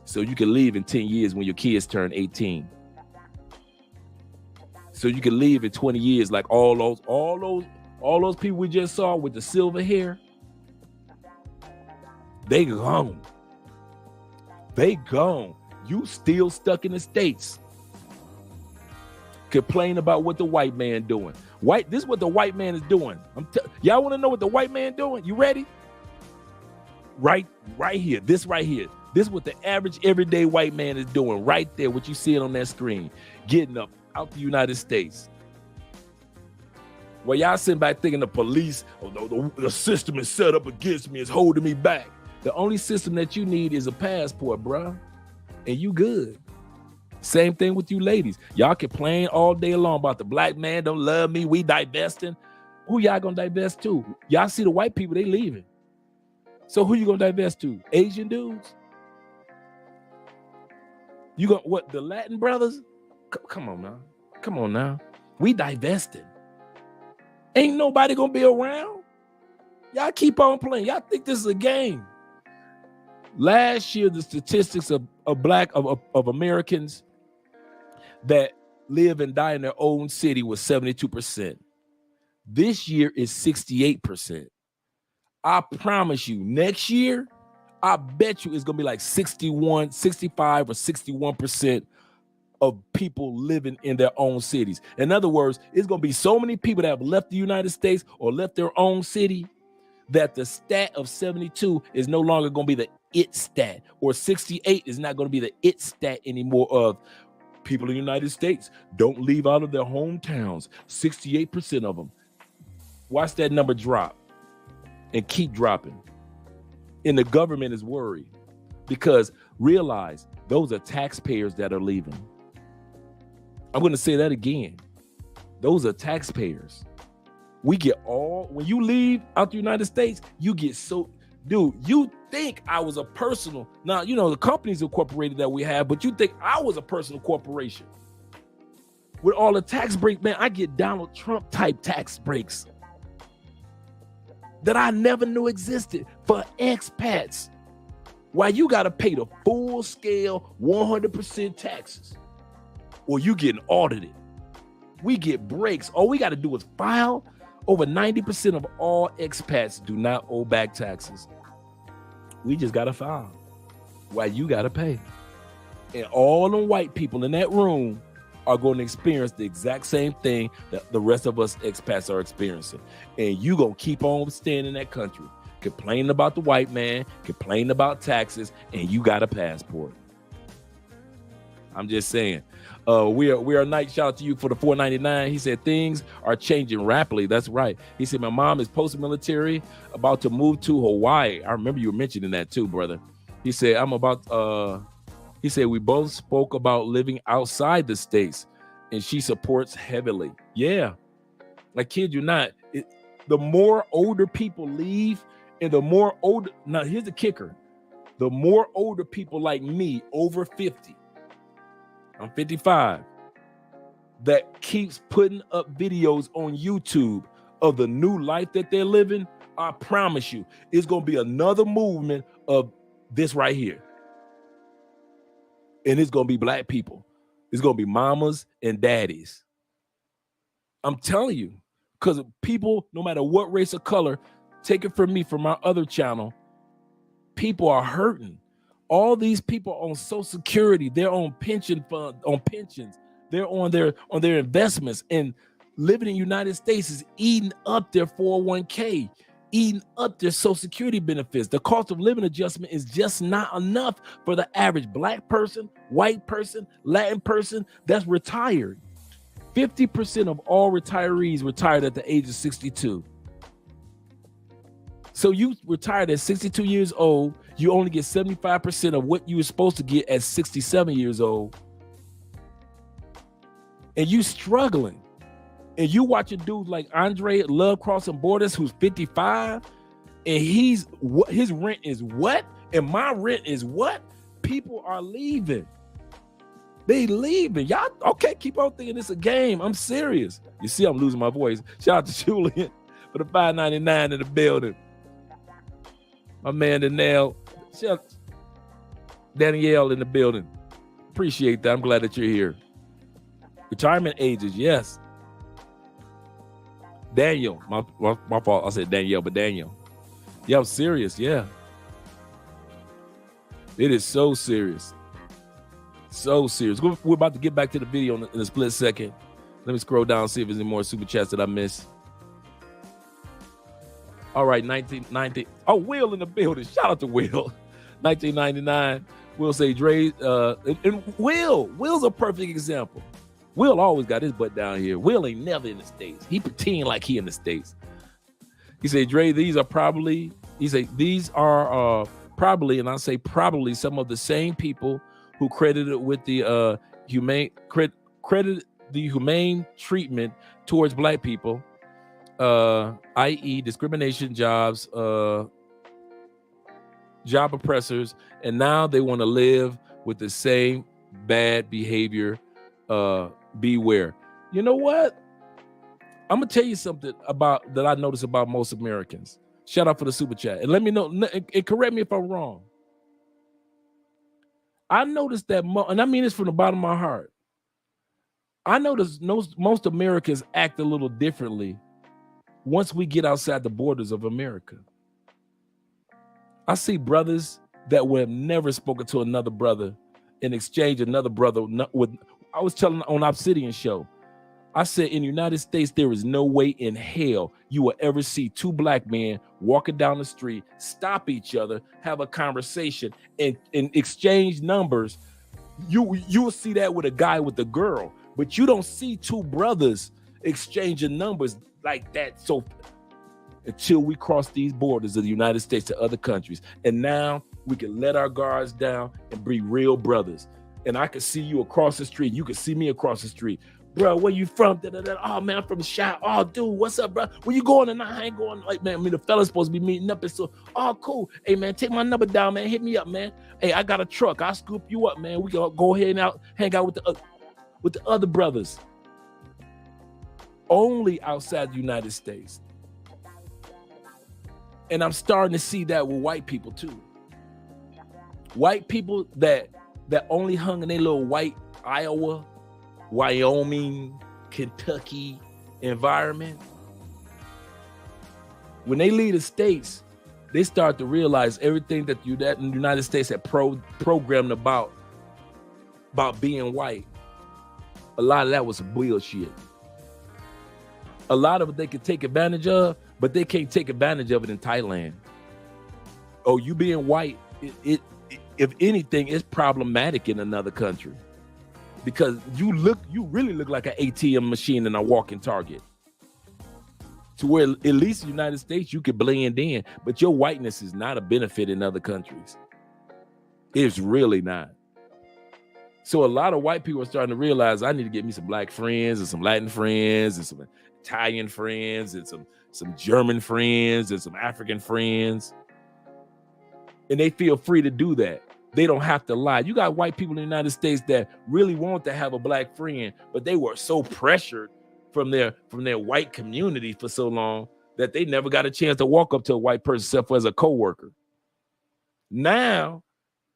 So you can leave in 10 years when your kids turn 18. So you can leave in 20 years like all those people we just saw with the silver hair. They gone. They gone. You still stuck in the States. Complain about what the white man doing. This is what the white man is doing. Y'all want to know what the white man doing? You ready? Right here. This right here. This is what the average everyday white man is doing right there. What you see it on that screen. Getting up out the United States. Well, y'all sitting back thinking the police, the system is set up against me, it's holding me back. The only system that you need is a passport, bro, and you good. Same thing with you ladies. Y'all complain all day long about the black man don't love me, we divesting. Who y'all gonna divest to? Y'all see the white people, they leaving. So who you gonna divest to? Asian dudes? You got what, the Latin brothers? Come on now. We divesting. Ain't nobody gonna be around. Y'all keep on playing. Y'all think this is a game. Last year, the statistics of Americans that live and die in their own city was 72%. This year is 68%. I promise you, next year, I bet you it's gonna be like 61, 65, or 61% of people living in their own cities. In other words, it's gonna be so many people that have left the United States or left their own city that the stat of 72 is no longer gonna be the it stat, or 68 is not gonna be the it stat anymore of people in the United States don't leave out of their hometowns. 68% of them. Watch that number drop and keep dropping. And the government is worried because realize those are taxpayers that are leaving. I'm going to say that again. Those are taxpayers. We get when you leave out the United States, you get dude, you think I was a personal, now, the companies incorporated that we have, but you think I was a personal corporation. With all the tax breaks, man, I get Donald Trump type tax breaks that I never knew existed for expats. Why you got to pay the full scale 100% taxes, or you getting audited. We get breaks. All we got to do is file. Over 90% of all expats do not owe back taxes. We just got to file. Why you got to pay. And all them white people in that room are going to experience the exact same thing that the rest of us expats are experiencing. And you going to keep on staying in that country, complaining about the white man, complaining about taxes, and you got a passport. I'm just saying. We are Night. Shout out to you for the $4.99. He said things are changing rapidly. That's right. He said my mom is post-military, about to move to Hawaii. I remember you were mentioning that too, brother. He said he said we both spoke about living outside the States, and she supports heavily. Yeah, I kid you not. The more older people leave, and the more older. Now here's the kicker: the more older people like me, over 50. I'm 55, that keeps putting up videos on YouTube of the new life that they're living. I promise you, it's going to be another movement of this right here. And it's going to be black people. It's going to be mamas and daddies. I'm telling you, because people, no matter what race or color, take it from me, from my other channel, people are hurting. All these people on Social Security, they're on pension fund, on pensions, they're on their investments. And living in the United States is eating up their 401k, eating up their Social Security benefits. The cost of living adjustment is just not enough for the average Black person, white person, Latin person that's retired. 50% of all retirees retired at the age of 62. So you retired at 62 years old, you only get 75% of what you were supposed to get at 67 years old. And you struggling. And you watching dudes like Andre Love Crossing Borders, who's 55, and his rent is what? And my rent is what? People are leaving. They leaving. Y'all, okay, keep on thinking it's a game. I'm serious. You see, I'm losing my voice. Shout out to Julian for the $5.99 in the building. My man Danielle. Shout out Danielle in the building. Appreciate that. I'm glad that you're here. Retirement ages, yes. Daniel, my fault. I said Danielle, but Daniel. Yeah, I'm serious. Yeah. It is so serious. So serious. We're about to get back to the video in a split second. Let me scroll down and see if there's any more super chats that I missed. All right, 1990. Oh, Will in the building. Shout out to Will. 1999. Will say Dre. And Will's a perfect example. Will always got his butt down here. Will ain't never in the States. He pretend like he in the States. He said, Dre, these are probably, and I say probably some of the same people who credited with the humane treatment towards Black people, i.e. discrimination, jobs, job oppressors, and now they want to live with the same bad behavior. Beware. You know what? I'm gonna tell you something about that I notice about most Americans. Shout out for the super chat and let me know and correct me if I'm wrong. I noticed that, and I mean this from the bottom of my heart. I notice most Americans act a little differently once we get outside the borders of America. I see brothers that would have never spoken to another brother in exchange another brother with. I was telling on Obsidian show, I said in the United States, there is no way in hell you will ever see two Black men walking down the street, stop each other, have a conversation, and exchange numbers. You will see that with a guy with a girl, but you don't see two brothers exchanging numbers like that. So until we cross these borders of the United States to other countries, and now we can let our guards down and be real brothers. And I could see you across the street. You could see me across the street. Bro, where you from? Da-da-da. Oh, man, I'm from the shop. Oh, dude, what's up, bro? Where you going tonight? I ain't going. Like, man, I mean, the fella's supposed to be meeting up. And so, oh, cool. Hey, man, take my number down, man. Hit me up, man. Hey, I got a truck. I'll scoop you up, man. We can go ahead and hang out with the other brothers. Only outside the United States. And I'm starting to see that with white people, too. White people that only hung in their little white Iowa, Wyoming, Kentucky environment. When they leave the States, they start to realize everything that in the United States had programmed about being white. A lot of that was bullshit. A lot of it they could take advantage of, but they can't take advantage of it in Thailand. Oh, you being white, if anything, it's problematic in another country because you really look like an ATM machine in a walking Target. To where at least in the United States you could blend in, but your whiteness is not a benefit in other countries. It's really not. So a lot of white people are starting to realize I need to get me some Black friends and some Latin friends and some Italian friends and some German friends and some African friends. And they feel free to do that. They don't have to lie. You got white people in the United States that really want to have a Black friend, but they were so pressured from their white community for so long that they never got a chance to walk up to a white person except for as a coworker. Now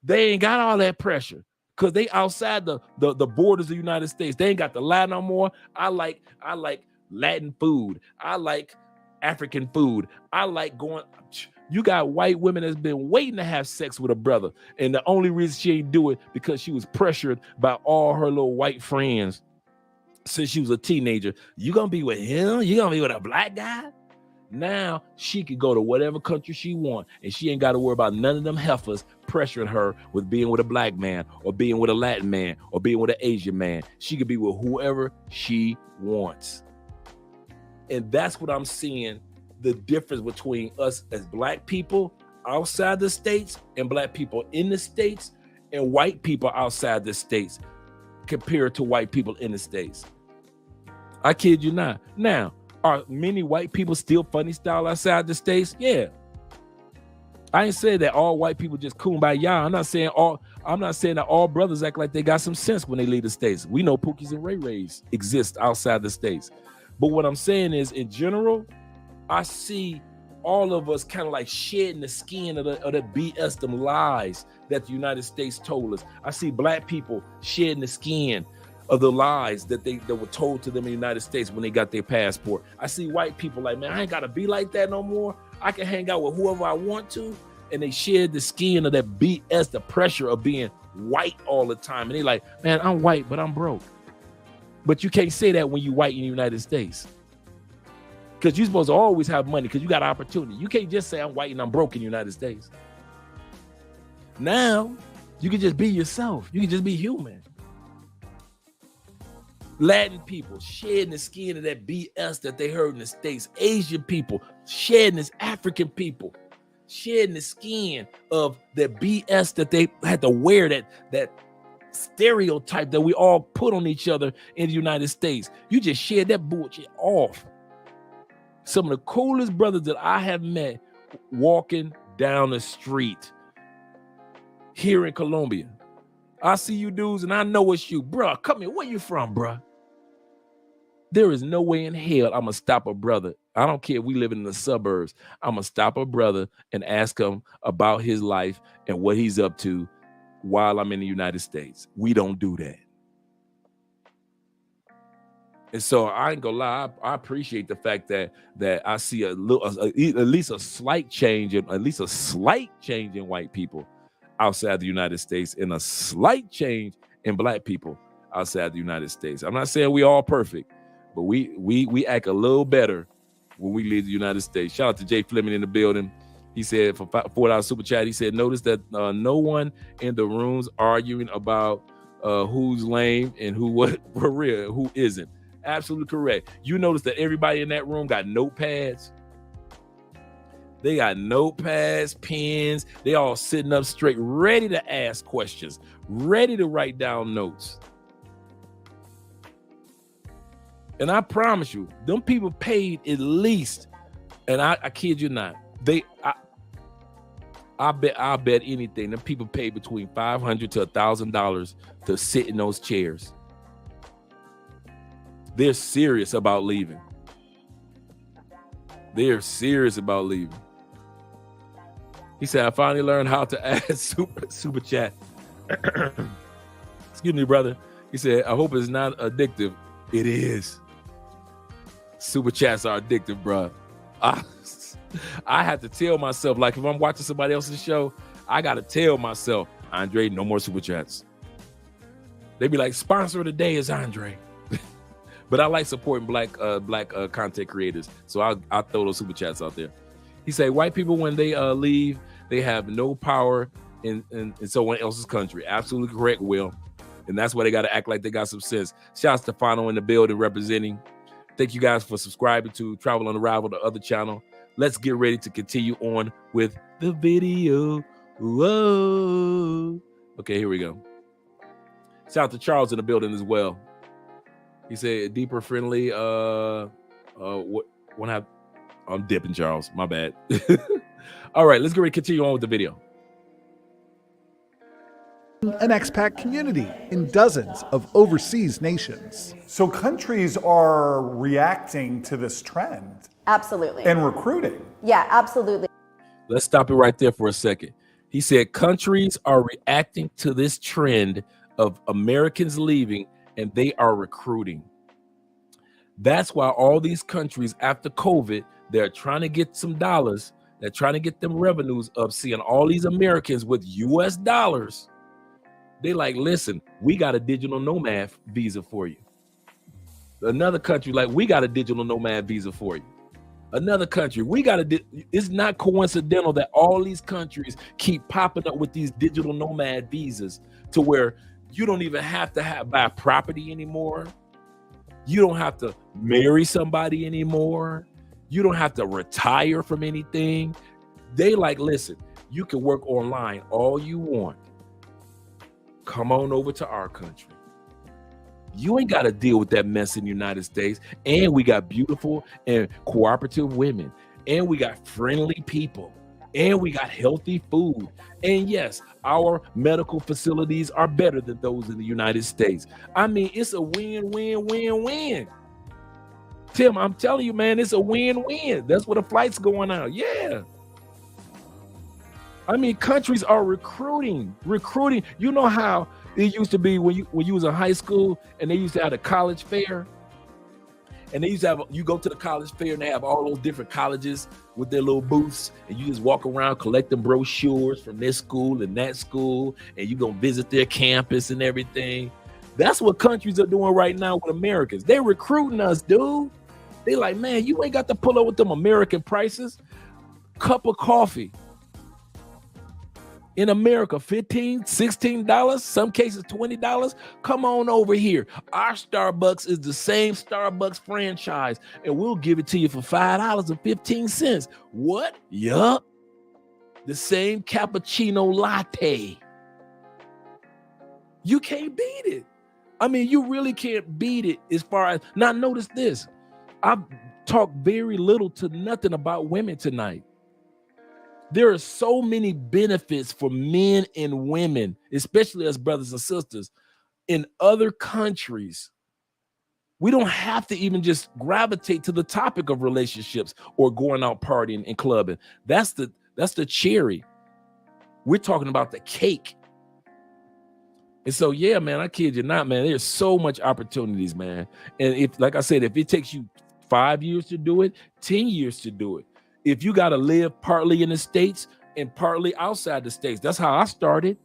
they ain't got all that pressure because they outside the borders of the United States. They ain't got to lie no more. I like Latin food. I like African food. I like going. You got white women that's been waiting to have sex with a brother. And the only reason she ain't do it because she was pressured by all her little white friends since she was a teenager. You gonna be with him? You gonna be with a black guy? Now she could go to whatever country she want, and she ain't got to worry about none of them heifers pressuring her with being with a black man or being with a Latin man or being with an Asian man. She could be with whoever she wants. And that's what I'm seeing, the difference between us as black people outside the states and black people in the states and white people outside the states compared to white people in the states. I kid you not. Now, are many white people still funny style outside the states? Yeah. I ain't saying that all white people just kumbaya. I'm not saying that all brothers act like they got some sense when they leave the states. We know Pookies and Ray Rays exist outside the states. But what I'm saying is, in general, I see all of us kind of like shedding the skin of the BS, them lies that the United States told us. I see black people shedding the skin of the lies that were told to them in the United States when they got their passport. I see white people like, man, I ain't gotta be like that no more. I can hang out with whoever I want to. And they shed the skin of that BS, the pressure of being white all the time. And they like, man, I'm white, but I'm broke. But you can't say that when you white in the United States. Because you're supposed to always have money because you got opportunity. You can't just say I'm white and I'm broke in the United States. Now, you can just be yourself. You can just be human. Latin people shedding the skin of that BS that they heard in the States. Asian people shedding this, African people shedding the skin of the BS that they had to wear, that stereotype that we all put on each other in the United States. You just shed that bullshit off. Some of the coolest brothers that I have met walking down the street here in Colombia. I see you dudes and I know it's you. Bruh, come here. Where you from, bruh? There is no way in hell I'm going to stop a brother. I don't care if we live in the suburbs. I'm going to stop a brother and ask him about his life and what he's up to while I'm in the United States. We don't do that. And so I ain't gonna lie, I appreciate the fact that I see at least a slight change in white people outside the United States and a slight change in black people outside the United States. I'm not saying we all perfect, but we act a little better when we leave the United States. Shout out to Jay Fleming in the building. He said for $4 super chat, he said, notice that no one in the rooms arguing about who's lame and who for real, who isn't. Absolutely correct. You notice that everybody in that room got notepads. They got notepads, pens. They all sitting up straight, ready to ask questions, ready to write down notes. And I promise you, them people paid at least, and I kid you not, I bet anything, them people paid between $500 to $1,000 to sit in those chairs. They're serious about leaving. They're serious about leaving. He said, I finally learned how to add super chat. Excuse me, brother. He said, I hope it's not addictive. It is. Super chats are addictive, bro. I have to tell myself, like if I'm watching somebody else's show, I got to tell myself, Andre, no more super chats. They be like, sponsor of the day is Andre. But I like supporting black content creators. So I'll throw those super chats out there. He said, white people, when they leave, they have no power in someone else's country. Absolutely correct, Will. And that's why they got to act like they got some sense. Shout out to Stefano in the building representing. Thank you guys for subscribing to Travel Unraveled, the other channel. Let's get ready to continue on with the video. Whoa. Okay, here we go. Shout out to Charles in the building as well. He said, deeper friendly. I'm dipping, Charles. My bad. All right, let's get ready to continue on with the video. An expat community in dozens of overseas nations. So countries are reacting to this trend. Absolutely. And recruiting. Yeah, absolutely. Let's stop it right there for a second. He said countries are reacting to this trend of Americans leaving and they are recruiting. That's why all these countries after COVID, they're trying to get some dollars. They're trying to get them revenues of seeing all these Americans with US dollars. They like, listen, we got a digital nomad visa for you. Another country, like, we got a digital nomad visa for you. Another country, it's not coincidental that all these countries keep popping up with these digital nomad visas to where you don't even have to buy property anymore. You don't have to marry somebody anymore. You don't have to retire from anything. They like, listen, you can work online all you want. Come on over to our country. You ain't got to deal with that mess in the United States. And we got beautiful and cooperative women. And we got friendly people. And we got healthy food. And yes, our medical facilities are better than those in the United States. I mean, it's a win, win, win, win. Tim, I'm telling you, man, it's a win-win. That's where the flight's going out. Yeah. I mean, countries are recruiting. You know how it used to be when you was in high school and they used to have a college fair, and they used to have, you go to the college fair and they have all those different colleges with their little booths, and you just walk around collecting brochures from this school and that school, and you gonna visit their campus and everything. That's what countries are doing right now with Americans. They're recruiting us, dude. They like, man, you ain't got to pull up with them American prices. Cup of coffee in America, $15, $16, some cases $20. Come on over here. Our Starbucks is the same Starbucks franchise, and we'll give it to you for $5.15. What? Yup. The same cappuccino latte. You can't beat it. I mean, you really can't beat it as far as, now notice this. I've talked very little to nothing about women tonight. There are so many benefits for men and women, especially as brothers and sisters, in other countries. We don't have to even just gravitate to the topic of relationships or going out partying and clubbing. That's the cherry. We're talking about the cake. And so, yeah, man, I kid you not, man, there's so much opportunities, man. And if, like I said, if it takes you 5 years to do it, 10 years to do it, if you got to live partly in the States and partly outside the States, that's how I started.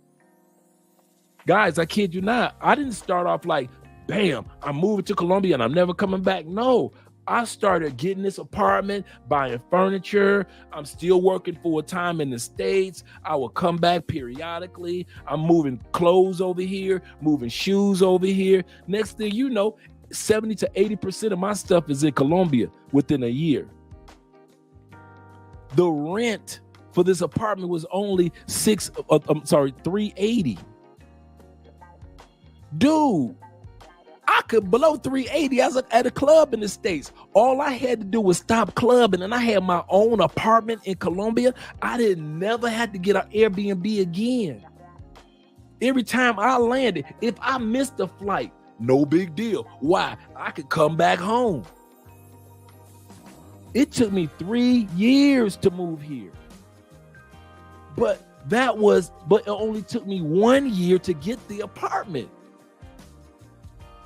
Guys, I kid you not, I didn't start off like, bam, I'm moving to Colombia and I'm never coming back. No, I started getting this apartment, buying furniture. I'm still working full time in the States. I will come back periodically. I'm moving clothes over here, moving shoes over here. Next thing you know, 70 to 80% of my stuff is in Colombia within a year. The rent for this apartment was only $380. Dude, I could blow $380 at a club in the States. All I had to do was stop clubbing, and I had my own apartment in Colombia. I never had to get an Airbnb again. Every time I landed, if I missed a flight, no big deal. Why? I could come back home. It took me 3 years to move here. But it only took me 1 year to get the apartment.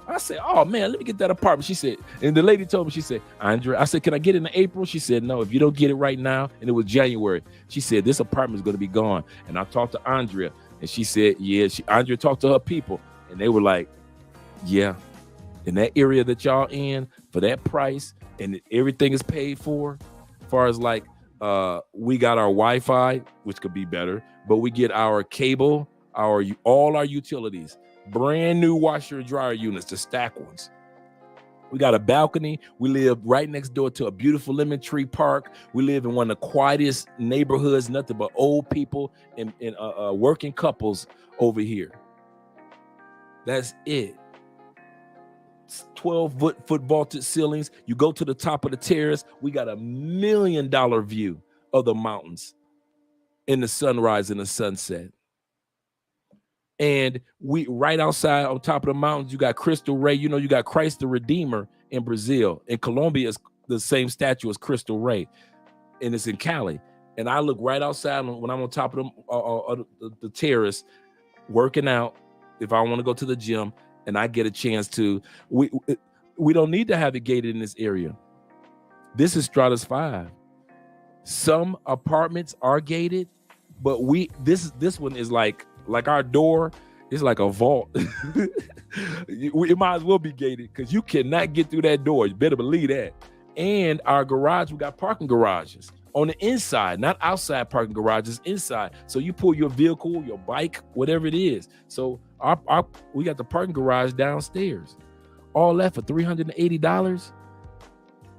I said, oh man, let me get that apartment. She said, and the lady told me, she said, Andrea, I said, can I get it in April? She said, no, if you don't get it right now, and it was January. She said, this apartment is going to be gone. And I talked to Andrea, and she said, yeah, Andrea talked to her people, and they were like, yeah, in that area that y'all in, for that price, and everything is paid for, as far as like, we got our Wi-Fi, which could be better, but we get our cable, all our utilities, brand new washer and dryer units, the stack ones. We got a balcony. We live right next door to a beautiful lemon tree park. We live in one of the quietest neighborhoods, nothing but old people and working couples over here. That's it. 12-foot vaulted ceilings. You go to the top of the terrace. We got $1 million view of the mountains in the sunrise and the sunset. And we right outside on top of the mountains, you got Cristo Rey. You know, you got Christ the Redeemer in Brazil. In Colombia, is the same statue as Cristo Rey, and it's in Cali. And I look right outside when I'm on top of the terrace, working out. If I want to go to the gym, and I get a chance to, we don't need to have it gated in this area. This is Stratus 5. Some apartments are gated, but this one is like our door It's like a vault. It might as well be gated because you cannot get through that door. You better believe that. And our garage, we got parking garages on the inside, not outside parking garages, inside. So you pull your vehicle, your bike, whatever it is. So we got the parking garage downstairs. All that for $380.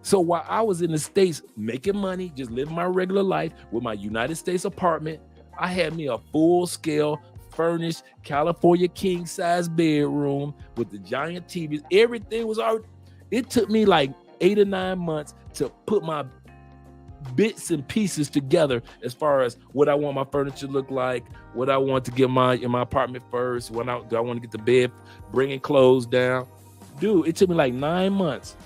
So while I was in the States making money, just living my regular life with my United States apartment, I had me a full-scale furnished California king-size bedroom with the giant TVs. Everything was already. It took me like 8 or 9 months to put my bits and pieces together as far as what I want my furniture to look like, what I want to get in my apartment first, do I want to get the bed, bringing clothes down. Dude, it took me like 9 months.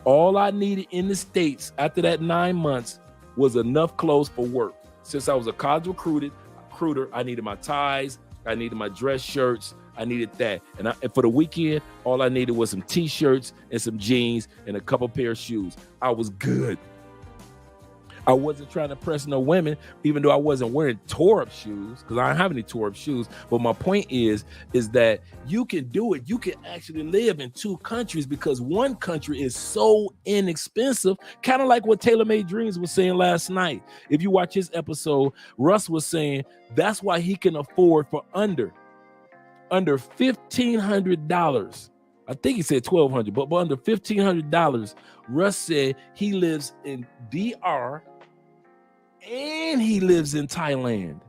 All I needed in the States after that 9 months was enough clothes for work. Since I was a college recruiter, I needed my ties, I needed my dress shirts, I needed that. And for the weekend, all I needed was some t-shirts and some jeans and a couple pair of shoes. I was good. I wasn't trying to press no women, even though I wasn't wearing tore-up shoes, because I don't have any tore-up shoes. But my point is that you can do it. You can actually live in 2 countries because one country is so inexpensive, kind of like what Taylor Made Dreams was saying last night. If you watch his episode, Russ was saying that's why he can afford for under $1,500. I think he said $1,200, but under $1,500, Russ said he lives in DR and he lives in Thailand.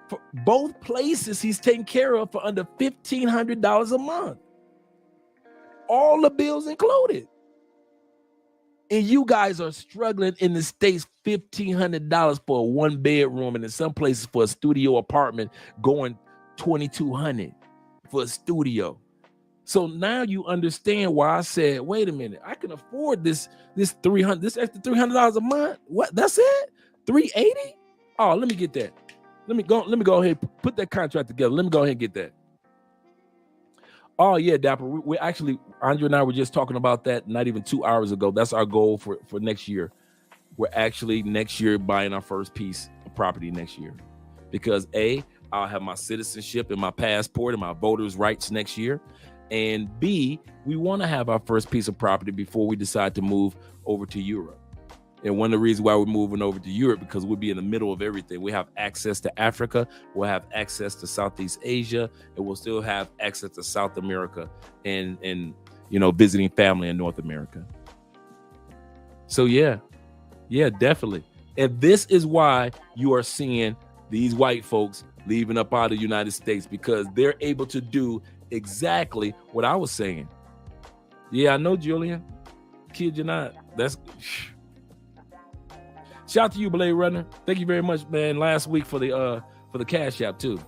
For both places he's taken care of for under $1,500 a month. All the bills included. And you guys are struggling in the States, $1,500 for a 1-bedroom, and in some places for a studio apartment going $2,200 for a studio. So now you understand why I said, wait a minute, I can afford this extra $300 a month. What? That's it? $380? Oh, let me get that. Let me go ahead and put that contract together. Let me go ahead and get that. Oh yeah, Dapper. We actually, Andre and I were just talking about that not even 2 hours ago. That's our goal for next year. We're actually next year buying our first piece of property next year. Because A, I'll have my citizenship and my passport and my voters' rights next year. And B, we want to have our first piece of property before we decide to move over to Europe. And one of the reasons why we're moving over to Europe, because we'll be in the middle of everything. We have access to Africa, we'll have access to Southeast Asia, and we'll still have access to South America and visiting family in North America. So yeah, definitely. And this is why you are seeing these white folks leaving up out of the United States, because they're able to do exactly what I was saying. Yeah, I know, Julian. Kid you not. That's shout out to you, Blade Runner. Thank you very much, man. Last week for the Cash App too.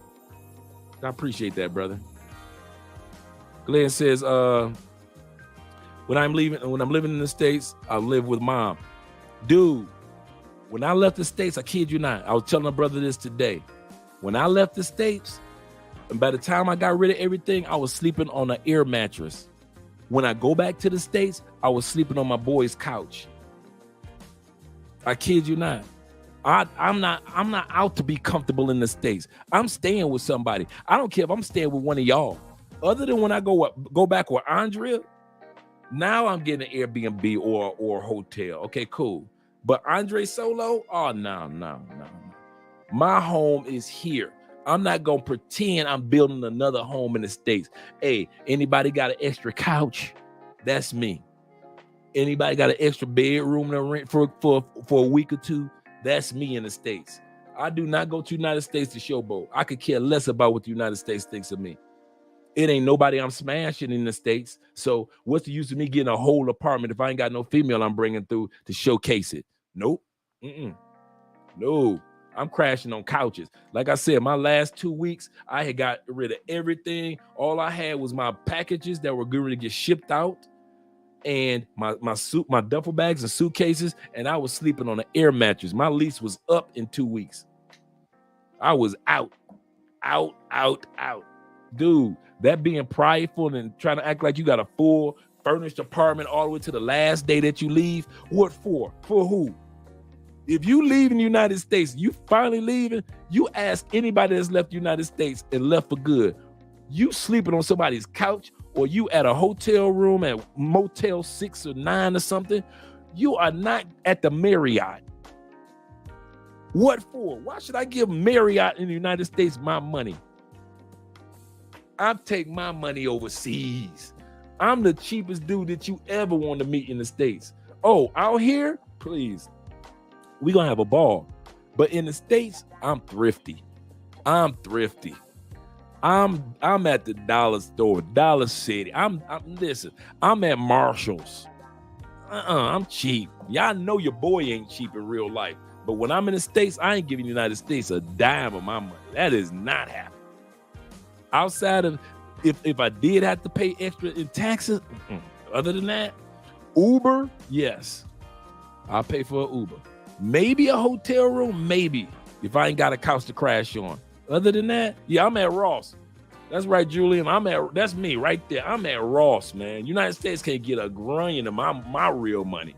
I appreciate that, brother. Glenn says, when I'm living in the States, I live with mom. Dude, when I left the States, I kid you not, I was telling my brother this today. When I left the States, and by the time I got rid of everything, I was sleeping on an air mattress. When I go back to the States, I was sleeping on my boy's couch. I kid you not. I'm not out to be comfortable in the States. I'm staying with somebody. I don't care if I'm staying with one of y'all. Other than when I go back with Andrea, now I'm getting an Airbnb or a hotel. Okay, cool. But Andre solo? Oh, no. My home is here. I'm not going to pretend I'm building another home in the States. Hey, anybody got an extra couch? That's me. Anybody got an extra bedroom to rent for a week or two? That's me in the States. I do not go to the United States to showboat. I could care less about what the United States thinks of me. It ain't nobody I'm smashing in the States. So what's the use of me getting a whole apartment if I ain't got no female I'm bringing through to showcase it? Nope. No. I'm crashing on couches. Like I said, my last 2 weeks, I had got rid of everything. All I had was my packages that were going to get shipped out and my duffel bags and suitcases, and I was sleeping on an air mattress. My lease was up in 2 weeks. I was out. Dude, that being prideful and trying to act like you got a full furnished apartment all the way to the last day that you leave, what for? For who? If you leave in the United States, you finally leaving, you ask anybody that's left the United States and left for good, You sleeping on somebody's couch, or you at a hotel room at Motel 6 or 9 or something, you are not at the Marriott. What for? Why should I give Marriott in the United States my money? I take my money overseas. I'm the cheapest dude that you ever want to meet in the States. Oh, out here, please. We're going to have a ball. But in the States, I'm thrifty. I'm at the dollar store, Dollar City. Listen, I'm at Marshall's. I'm cheap. Y'all know your boy ain't cheap in real life. But when I'm in the States, I ain't giving the United States a dime of my money. That is not happening. Outside of, if I did have to pay extra in taxes, other than that, Uber, yes. I'll pay for an Uber. Maybe a hotel room, maybe, if I ain't got a couch to crash on. Other than that, yeah, I'm at Ross. That's right, Julian. That's me right there. I'm at Ross, man. United States can't get a grunion of my real money.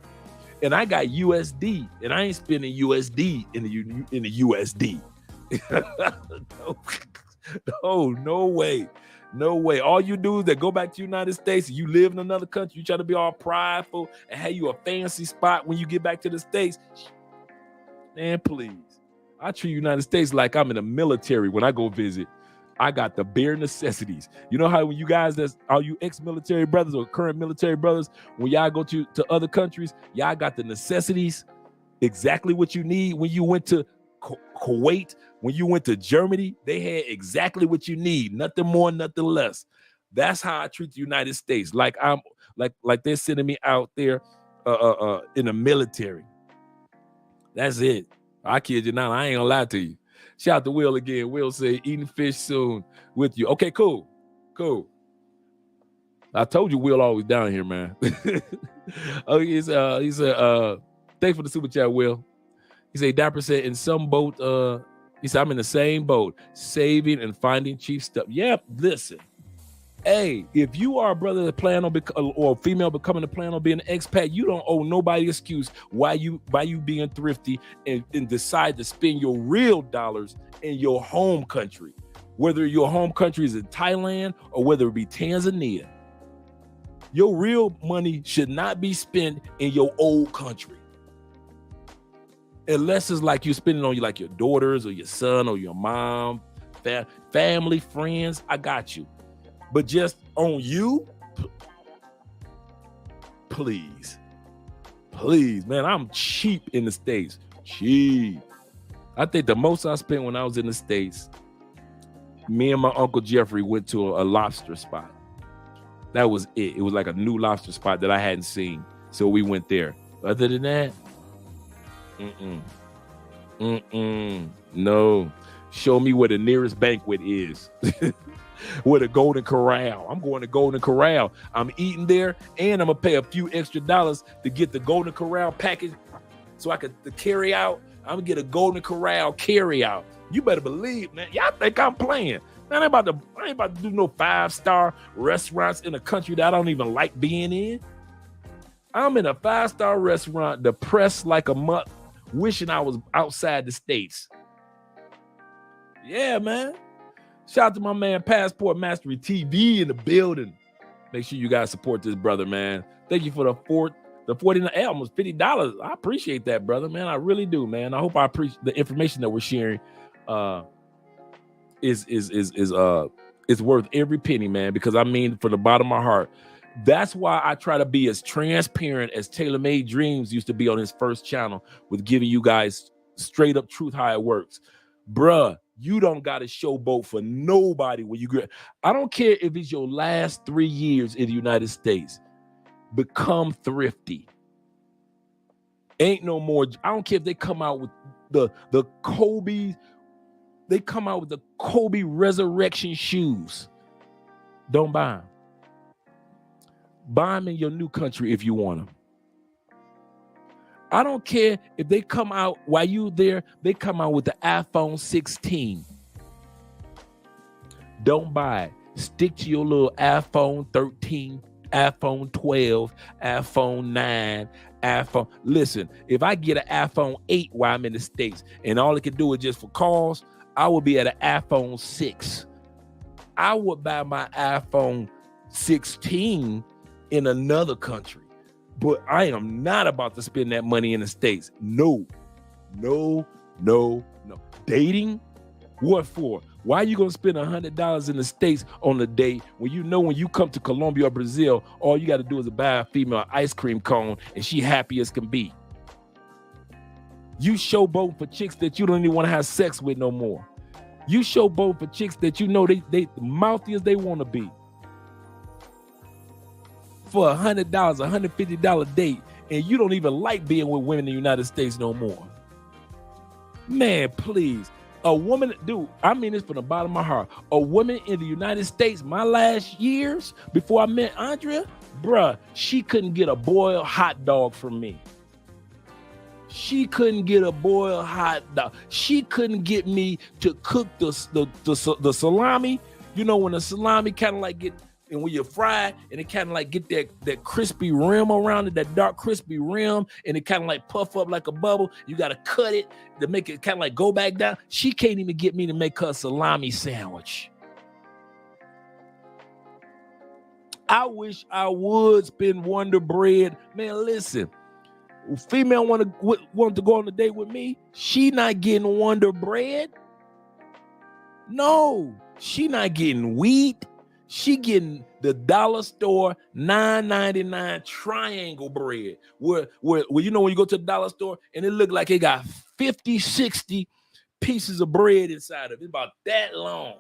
And I got USD, and I ain't spending USD in the USD. No way. No way. All you do is that go back to the United States, you live in another country, you try to be all prideful and have you a fancy spot when you get back to the States. Man, please. I treat the United States like I'm in the military when I go visit. I got the bare necessities. You know how when you guys, are you ex-military brothers or current military brothers, when y'all go to other countries, y'all got the necessities, exactly what you need. When you went to Kuwait, when you went to Germany, they had exactly what you need, nothing more, nothing less. That's how I treat the United States. Like I'm like they're sending me out there in the military. That's it. I kid you not. I ain't gonna lie to you. Shout out to Will again. Will say eating fish soon with you. Okay, cool. I told you Will always down here, man. Oh, he said, thanks for the super chat, Will. He said, Dapper said, in some boat, he said, I'm in the same boat, saving and finding cheap stuff. Yeah, listen. Hey, if you are a brother that plan on or a female becoming a plan on being an expat, you don't owe nobody excuse why you being thrifty and decide to spend your real dollars in your home country, whether your home country is in Thailand or whether it be Tanzania. Your real money should not be spent in your old country. Unless it's like you're spending on like your daughters or your son or your mom, family, friends, I got you. But just on you, please, man, I'm cheap in the States. Cheap. I think the most I spent when I was in the States, me and my Uncle Jeffrey went to a lobster spot. That was it. It was like a new lobster spot that I hadn't seen. So we went there. Other than that, no. Show me where the nearest banquet is. Where the Golden Corral. I'm going to Golden Corral. I'm eating there, and I'm gonna pay a few extra dollars to get the Golden Corral package so I could carry out. I'm gonna get a Golden Corral carry out. You better believe, man. Y'all think I'm playing. Man, I ain't about to do no 5-star restaurants in a country that I don't even like being in. I'm in a 5-star restaurant, depressed like a mutt, wishing I was outside the States. Yeah, man. Shout out to my man Passport Mastery TV in the building. Make sure you guys support this brother, man. Thank you for the 49, almost $50. I appreciate that, brother, man. I really do, man. I hope I appreciate the information that we're sharing. Is worth every penny, man. Because I mean, from the bottom of my heart, that's why I try to be as transparent as Taylor Made Dreams used to be on his first channel, with giving you guys straight up truth how it works, bruh. You don't got to showboat for nobody when you get. I don't care if it's your last 3 years in the United States. Become thrifty. Ain't no more. I don't care if they come out with the Kobe. They come out with the Kobe Resurrection shoes. Don't buy them. Buy them in your new country if you want them. I don't care if they come out while you there, they come out with the iPhone 16. Don't buy it. Stick to your little iPhone 13, iPhone 12, iPhone 9, iPhone. Listen, if I get an iPhone 8 while I'm in the States and all it can do is just for calls, I will be at an iPhone 6. I would buy my iPhone 16 in another country, but I am not about to spend that money in the States. No. Dating? What for? Why are you gonna spend $100 in the States on a date when you know when you come to Colombia or Brazil, all you got to do is buy a female ice cream cone and she happy as can be? You showboat for chicks that you don't even want to have sex with no more. You showboat for chicks that you know they mouthy as they want to be. For $100, $150 date, and you don't even like being with women in the United States no more. Man, please. A woman, dude, I mean this from the bottom of my heart. A woman in the United States, my last years before I met Andrea, bruh, she couldn't get a boiled hot dog from me. She couldn't get a boiled hot dog. She couldn't get me to cook the salami. You know, when the salami kind of like get, and when you fry it, and it kind of like get that crispy rim around it, that dark crispy rim, and it kind of like puff up like a bubble. You got to cut it to make it kind of like go back down. She can't even get me to make her a salami sandwich. I wish I would spend Wonder Bread. Man, listen, female want to go on a date with me. She not getting Wonder Bread. No, she not getting wheat. She getting the dollar store $9.99 triangle bread. Where you know when you go to the dollar store and it look like it got 50, 60 pieces of bread inside of it. It's about that long.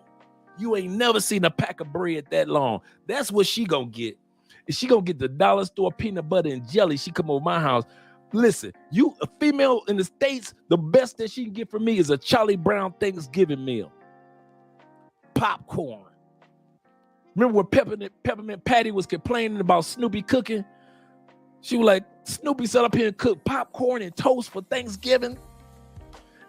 You ain't never seen a pack of bread that long. That's what she gonna get. If she gonna get the dollar store peanut butter and jelly, she come over my house. Listen, you a female in the States, the best that she can get from me is a Charlie Brown Thanksgiving meal. Popcorn. Remember when Peppermint Patty was complaining about Snoopy cooking? She was like, Snoopy sat up here and cooked popcorn and toast for Thanksgiving.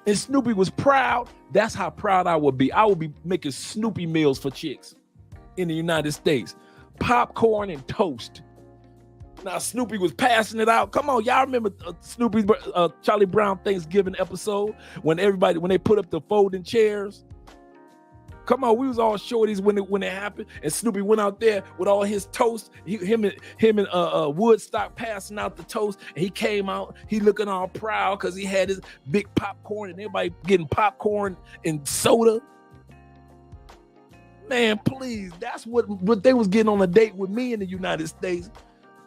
And Snoopy was proud. That's how proud I would be. I would be making Snoopy meals for chicks in the United States. Popcorn and toast. Now Snoopy was passing it out. Come on, y'all remember Snoopy's Charlie Brown Thanksgiving episode when they put up the folding chairs? Come on, we was all shorties when it happened, and Snoopy went out there with all his toast. Him and Woodstock passing out the toast, and he came out. He looking all proud because he had his big popcorn, and everybody getting popcorn and soda. Man, please, that's what they was getting on a date with me in the United States.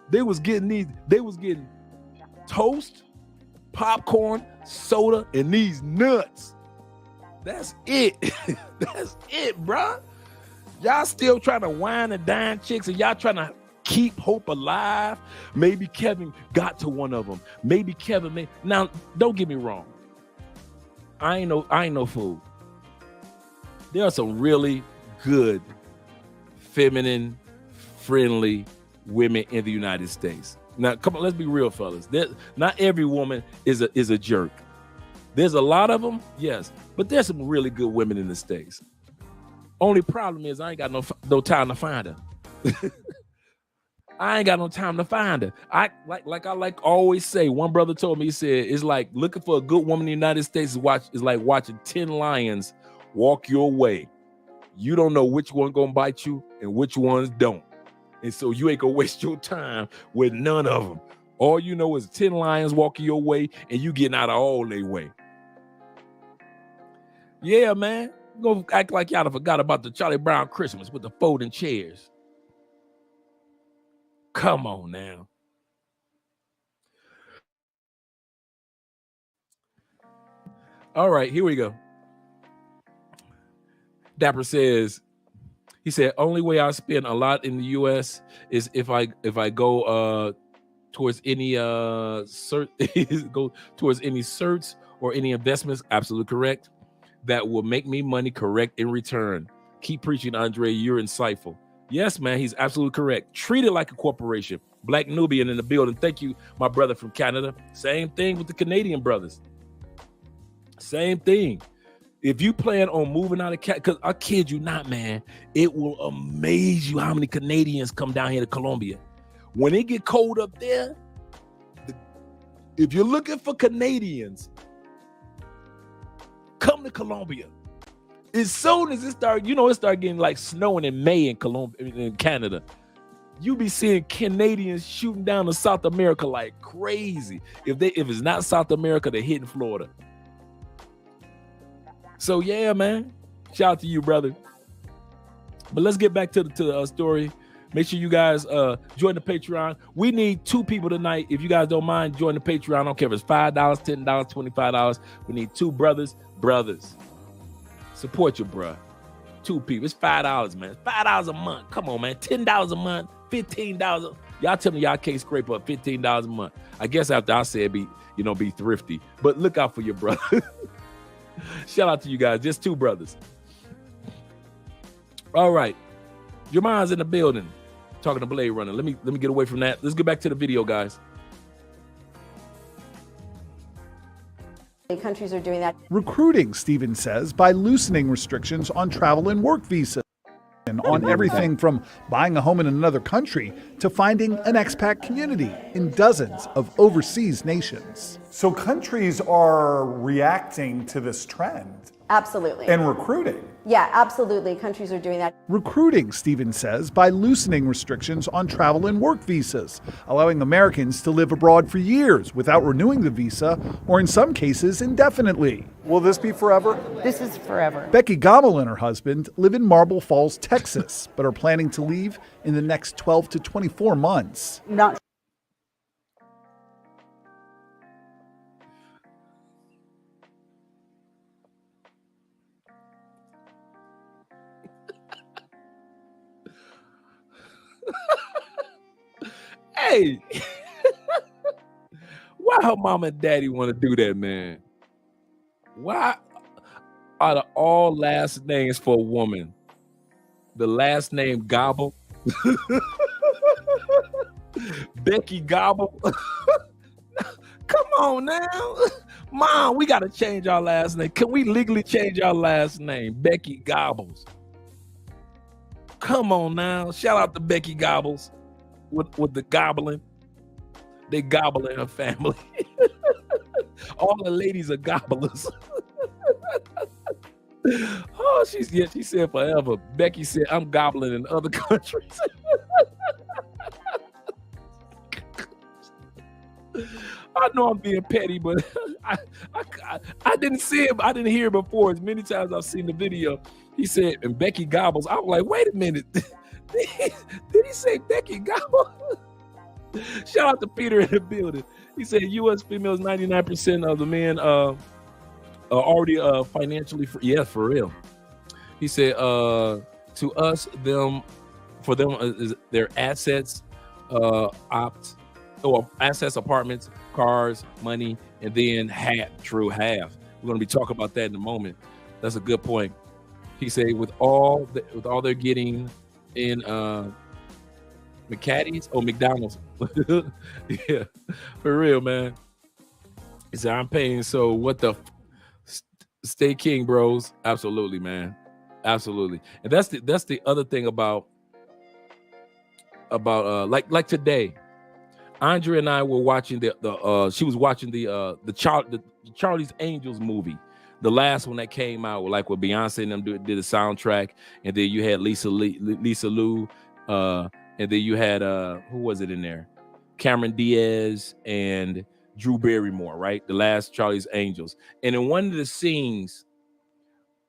They was getting toast, popcorn, soda, and these nuts. That's it. That's it, bruh. Y'all still trying to wine and dine chicks, and y'all trying to keep hope alive. Maybe Kevin got to one of them. Maybe Kevin may. Now, don't get me wrong. I ain't no fool. There are some really good, feminine, friendly women in the United States. Now, come on, let's be real, fellas. Not every woman is a jerk. There's a lot of them, yes, but there's some really good women in the States. Only problem is I ain't got no time to find her. I ain't got no time to find her. I always say, one brother told me, he said, it's like looking for a good woman in the United States is like watching 10 lions walk your way. You don't know which one gonna bite you and which ones don't. And so you ain't gonna waste your time with none of them. All you know is 10 lions walking your way and you getting out of all their way. Yeah, man. Go act like y'all forgot about the Charlie Brown Christmas with the folding chairs. Come on now. All right, here we go. Dapper says, he said, only way I spend a lot in the U.S. is if I go towards any go towards any certs or any investments. Absolutely correct. That will make me money correct in return. Keep preaching, Andre. You're insightful. Yes, man, he's absolutely correct. Treat it like a corporation. Black Nubian in the building. Thank you, my brother from Canada. Same thing with the Canadian brothers. Same thing. If you plan on moving out of because I kid you not, man, it will amaze you how many Canadians come down here to Colombia. When it get cold up there, if you're looking for Canadians, come to Colombia. As soon as it started, it started getting like snowing in May in Canada. You be seeing Canadians shooting down to South America like crazy. If it's not South America, they're hitting Florida. So yeah, man. Shout out to you, brother. But let's get back to the story. Make sure you guys join the Patreon. We need 2 people tonight. If you guys don't mind, join the Patreon. I don't care if it's $5, $10, $25. We need 2 brothers. Support your bruh. 2 people. It's $5, man. It's $5 a month. Come on, man. $10 a month. $15. Y'all tell me y'all can't scrape up $15 a month. I guess after I said be thrifty. But look out for your brother. Shout out to you guys. Just 2 brothers. All right. Jermine's in the building. Talking to Blade Runner. Let me get away from that. Let's get back to the video, guys. Countries are doing that. Recruiting, Stevens says, by loosening restrictions on travel and work visas, and on everything from buying a home in another country to finding an expat community in dozens of overseas nations. So countries are reacting to this trend. Absolutely. And recruiting. Yeah, absolutely. Countries are doing that. Recruiting, Stevens says, by loosening restrictions on travel and work visas, allowing Americans to live abroad for years without renewing the visa, or in some cases, indefinitely. Will this be forever? This is forever. Becky Gobble and her husband live in Marble Falls, Texas, but are planning to leave in the next 12 to 24 months. Not Hey, why her mom and daddy want to do that, man? Why out of all last names for a woman, the last name Gobble? Becky Gobble? Come on now. Mom, we got to change our last name. Can we legally change our last name? Becky Gobbles. Come on now. Shout out to Becky Gobbles. With the gobbling, they gobble in her family. All the ladies are gobblers. Oh, she said forever. Becky said, I'm gobbling in other countries. I know I'm being petty, but I didn't see it. I didn't hear it before. As many times I've seen the video, he said, and Becky gobbles. I was like, wait a minute. Did he say Becky Gobble? Shout out to Peter in the building. He said U.S. females, 99% of the men are already financially free. Yeah, for real. He said to us, for them is their assets, assets, apartments, cars, money, and then half. We're going to be talking about that in a moment. That's a good point. He said with all they're getting in McDonald's. Yeah, for real, man. He said, I'm paying, so what the stay king, bros. Absolutely, man. Absolutely. And that's the other thing about like today, Andrea and I were watching she was watching the Charlie's Angels movie. The last one that came out, like with Beyonce and them did the soundtrack, and then you had Lisa Lou, and then you had who was it in there? Cameron Diaz and Drew Barrymore, right? The last Charlie's Angels. And in one of the scenes,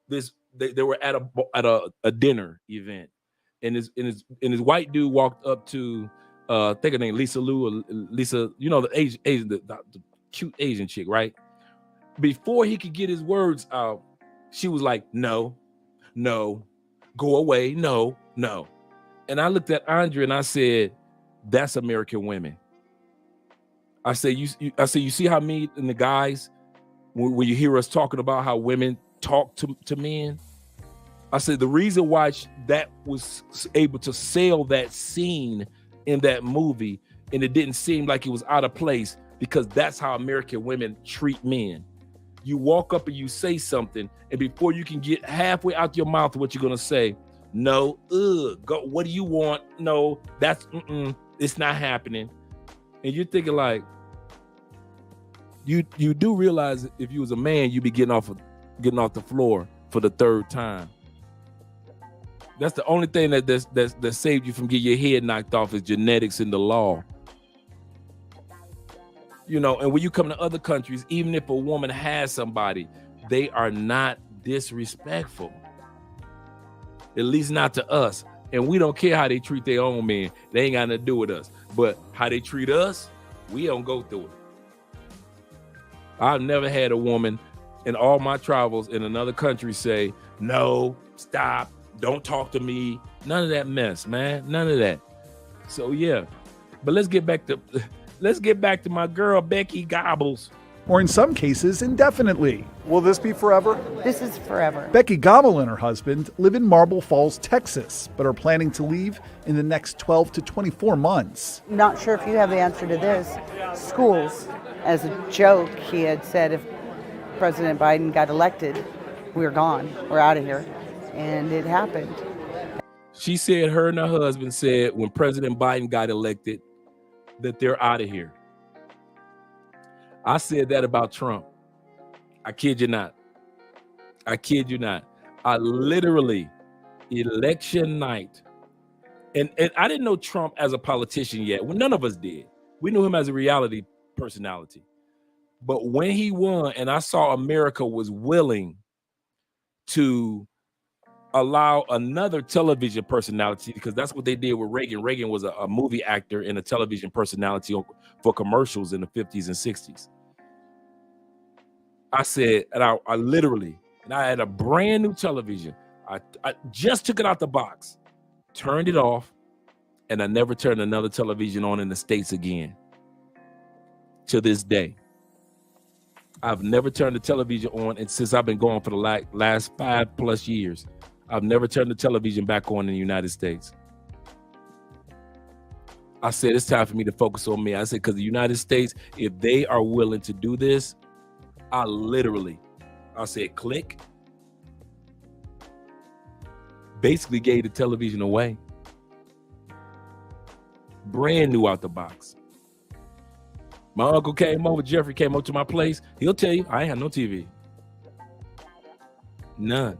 they were at a dinner event, and his white dude walked up to I think her name Lisa Lou or Lisa, the Asian the cute Asian chick, right? Before he could get his words out, she was like, no, go away, no. And I looked at Andrea and I said, that's American women. I said, you see how me and the guys, when you hear us talking about how women talk to men, I said, the reason why that was able to sell that scene in that movie, and it didn't seem like it was out of place, because that's how American women treat men. You walk up and you say something, and before you can get halfway out your mouth what you're gonna say, no, go. What do you want? No, that's it's not happening. And you're thinking like, you do realize if you was a man, you'd be getting off the floor for the third time. That's the only thing that saved you from getting your head knocked off is genetics and the law. You know, and when you come to other countries, even if a woman has somebody, they are not disrespectful. At least not to us. And we don't care how they treat their own men. They ain't got nothing to do with us. But how they treat us, we don't go through it. I've never had a woman in all my travels in another country say, no, stop, don't talk to me. None of that mess, man. None of that. So yeah. But let's get back to my girl, Becky Gobbles. Or in some cases, indefinitely. Will this be forever? This is forever. Becky Gobble and her husband live in Marble Falls, Texas, but are planning to leave in the next 12 to 24 months. Not sure if you have the answer to this. Schools, as a joke, he had said if President Biden got elected, we're gone, we're out of here. And it happened. She said her and her husband said when President Biden got elected that they're out of here. I said that about Trump. I kid you not. I kid you not. I literally, election night, and I didn't know Trump as a politician yet. Well, none of us did. We knew him as a reality personality. But when he won, and I saw America was willing to allow another television personality, because that's what they did with Reagan. Reagan was a movie actor and a television personality for commercials in the 50s and 60s. I said, and I literally, and I had a brand new television. I just took it out the box, turned it off, and I never turned another television on in the States again. To this day. I've never turned the television on, and since I've been going for the last 5+ years, I've never turned the television back on in the United States. I said, it's time for me to focus on me. I said, because the United States, if they are willing to do this, I said, click. Basically gave the television away. Brand new out the box. My uncle came over, Jeffrey came up to my place. He'll tell you, I ain't had no TV. None.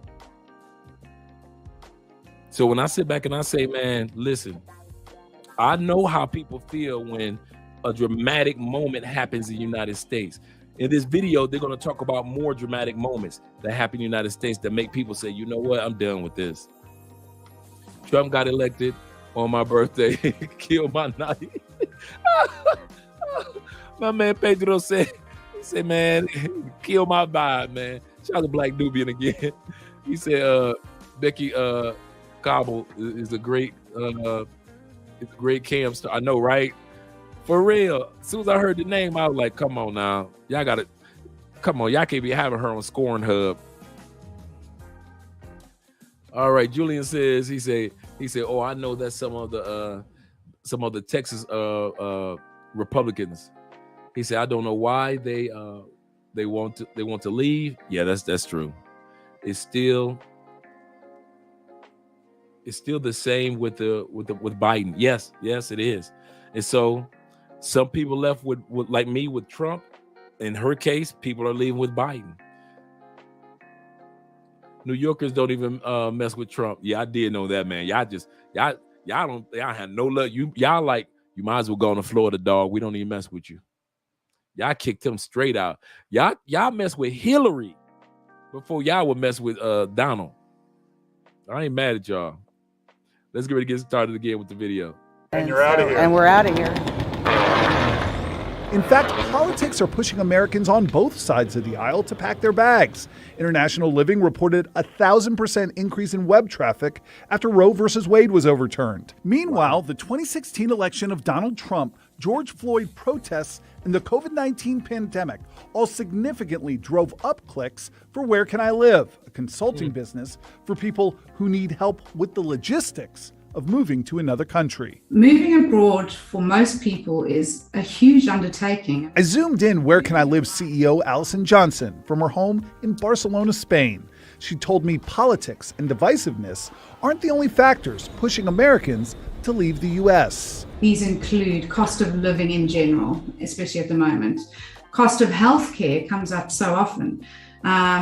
So when I sit back and I say, man, listen, I know how people feel when a dramatic moment happens in the United States. In this video, they're going to talk about more dramatic moments that happen in the United States that make people say, you know what, I'm done with this. Trump got elected on my birthday, killed my night. My man Pedro said, man, kill my vibe, man. Shout out to Black Nubian again. He said, Becky Gobble is a great cam star. I know, right? For real. As soon as I heard the name, I was like, come on now. Y'all got to, come on. Y'all can't be having her on Scoring Hub. All right. Julian says, he said, oh, I know that some of the Texas Republicans. He said, I don't know why they want to leave. Yeah, that's true. It's still the same with Biden. Yes, it is. And so some people left with like me with Trump. In her case, people are leaving with Biden. New Yorkers don't even mess with Trump. Yeah, I did know that, man. Y'all have no luck. Y'all like, you might as well go on to Florida, dog. We don't even mess with you. Y'all kicked him straight out. Y'all mess with Hillary before y'all would mess with Donald. I ain't mad at y'all. Let's get ready to get started again with the video. And you're out of here. And we're out of here. In fact, politics are pushing Americans on both sides of the aisle to pack their bags. International Living reported a 1,000% increase in web traffic after Roe versus Wade was overturned. Meanwhile, the 2016 election of Donald Trump, George Floyd protests, and the COVID-19 pandemic all significantly drove up clicks for Where Can I Live, a consulting business for people who need help with the logistics of moving to another country. Moving abroad for most people is a huge undertaking. I zoomed in Where Can I Live CEO Allison Johnson from her home in Barcelona, Spain. She told me politics and divisiveness aren't the only factors pushing Americans to leave the U.S. These include cost of living in general, especially at the moment. Cost of healthcare comes up so often.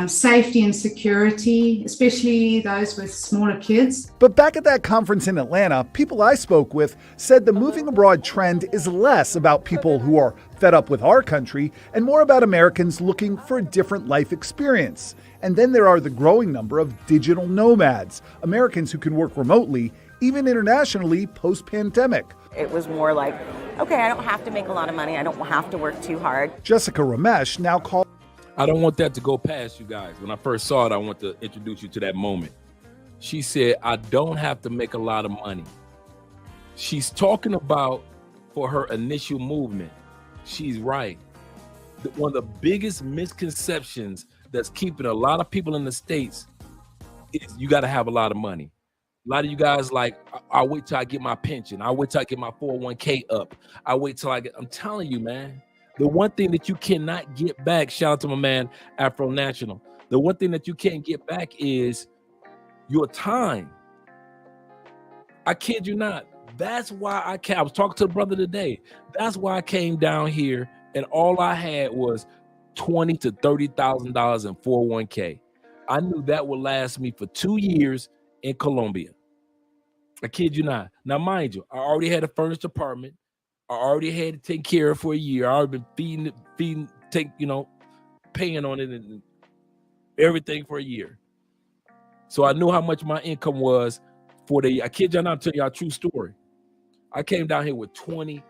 safety and security, especially those with smaller kids. But back at that conference in Atlanta, people I spoke with said the moving abroad trend is less about people who are fed up with our country and more about Americans looking for a different life experience. And then there are the growing number of digital nomads, Americans who can work remotely, even internationally post-pandemic. It was more like, okay, I don't have to make a lot of money. I don't have to work too hard. Jessica Ramesh now calls. I don't want that to go past you guys. When I first saw it, I want to introduce you to that moment. She said, I don't have to make a lot of money. She's talking about for her initial movement. She's right. One of the biggest misconceptions that's keeping a lot of people in the States is you got to have a lot of money. A lot of you guys like, I'll wait till I get my pension. I'll wait till I get my 401k up. I'll wait till I'm telling you, man, the one thing that you cannot get back, shout out to my man, Afro National. The one thing that you can't get back is your time. I kid you not. That's why I was talking to a brother today. That's why I came down here and all I had was $20,000 to $30,000 in 401k. I knew that would last me for 2 years in Colombia. I kid you not. Now, mind you, I already had a furnished apartment. I already had to take care of it for a year. I already been feeding, paying on it and everything for a year. So I knew how much my income was for the year. I kid you not, I'm telling you a true story. I came down here with $20,000.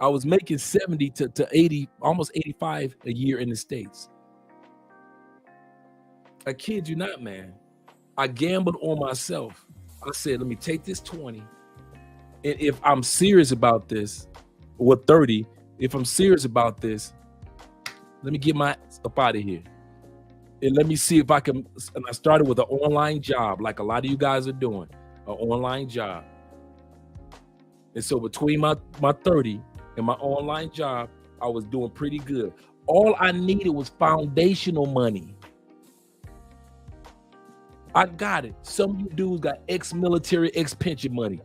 I was making 70 to 80, almost 85 a year in the States. I kid you not, man. I gambled on myself. I said, let me take this 20. And if I'm serious about this, or 30, if I'm serious about this, let me get my up out of here. And let me see if I can. And I started with an online job, like a lot of you guys are doing, an online job. And so between my 30 and my online job, I was doing pretty good. All I needed was foundational money. I got it. Some of you dudes got ex-military, ex-pension money,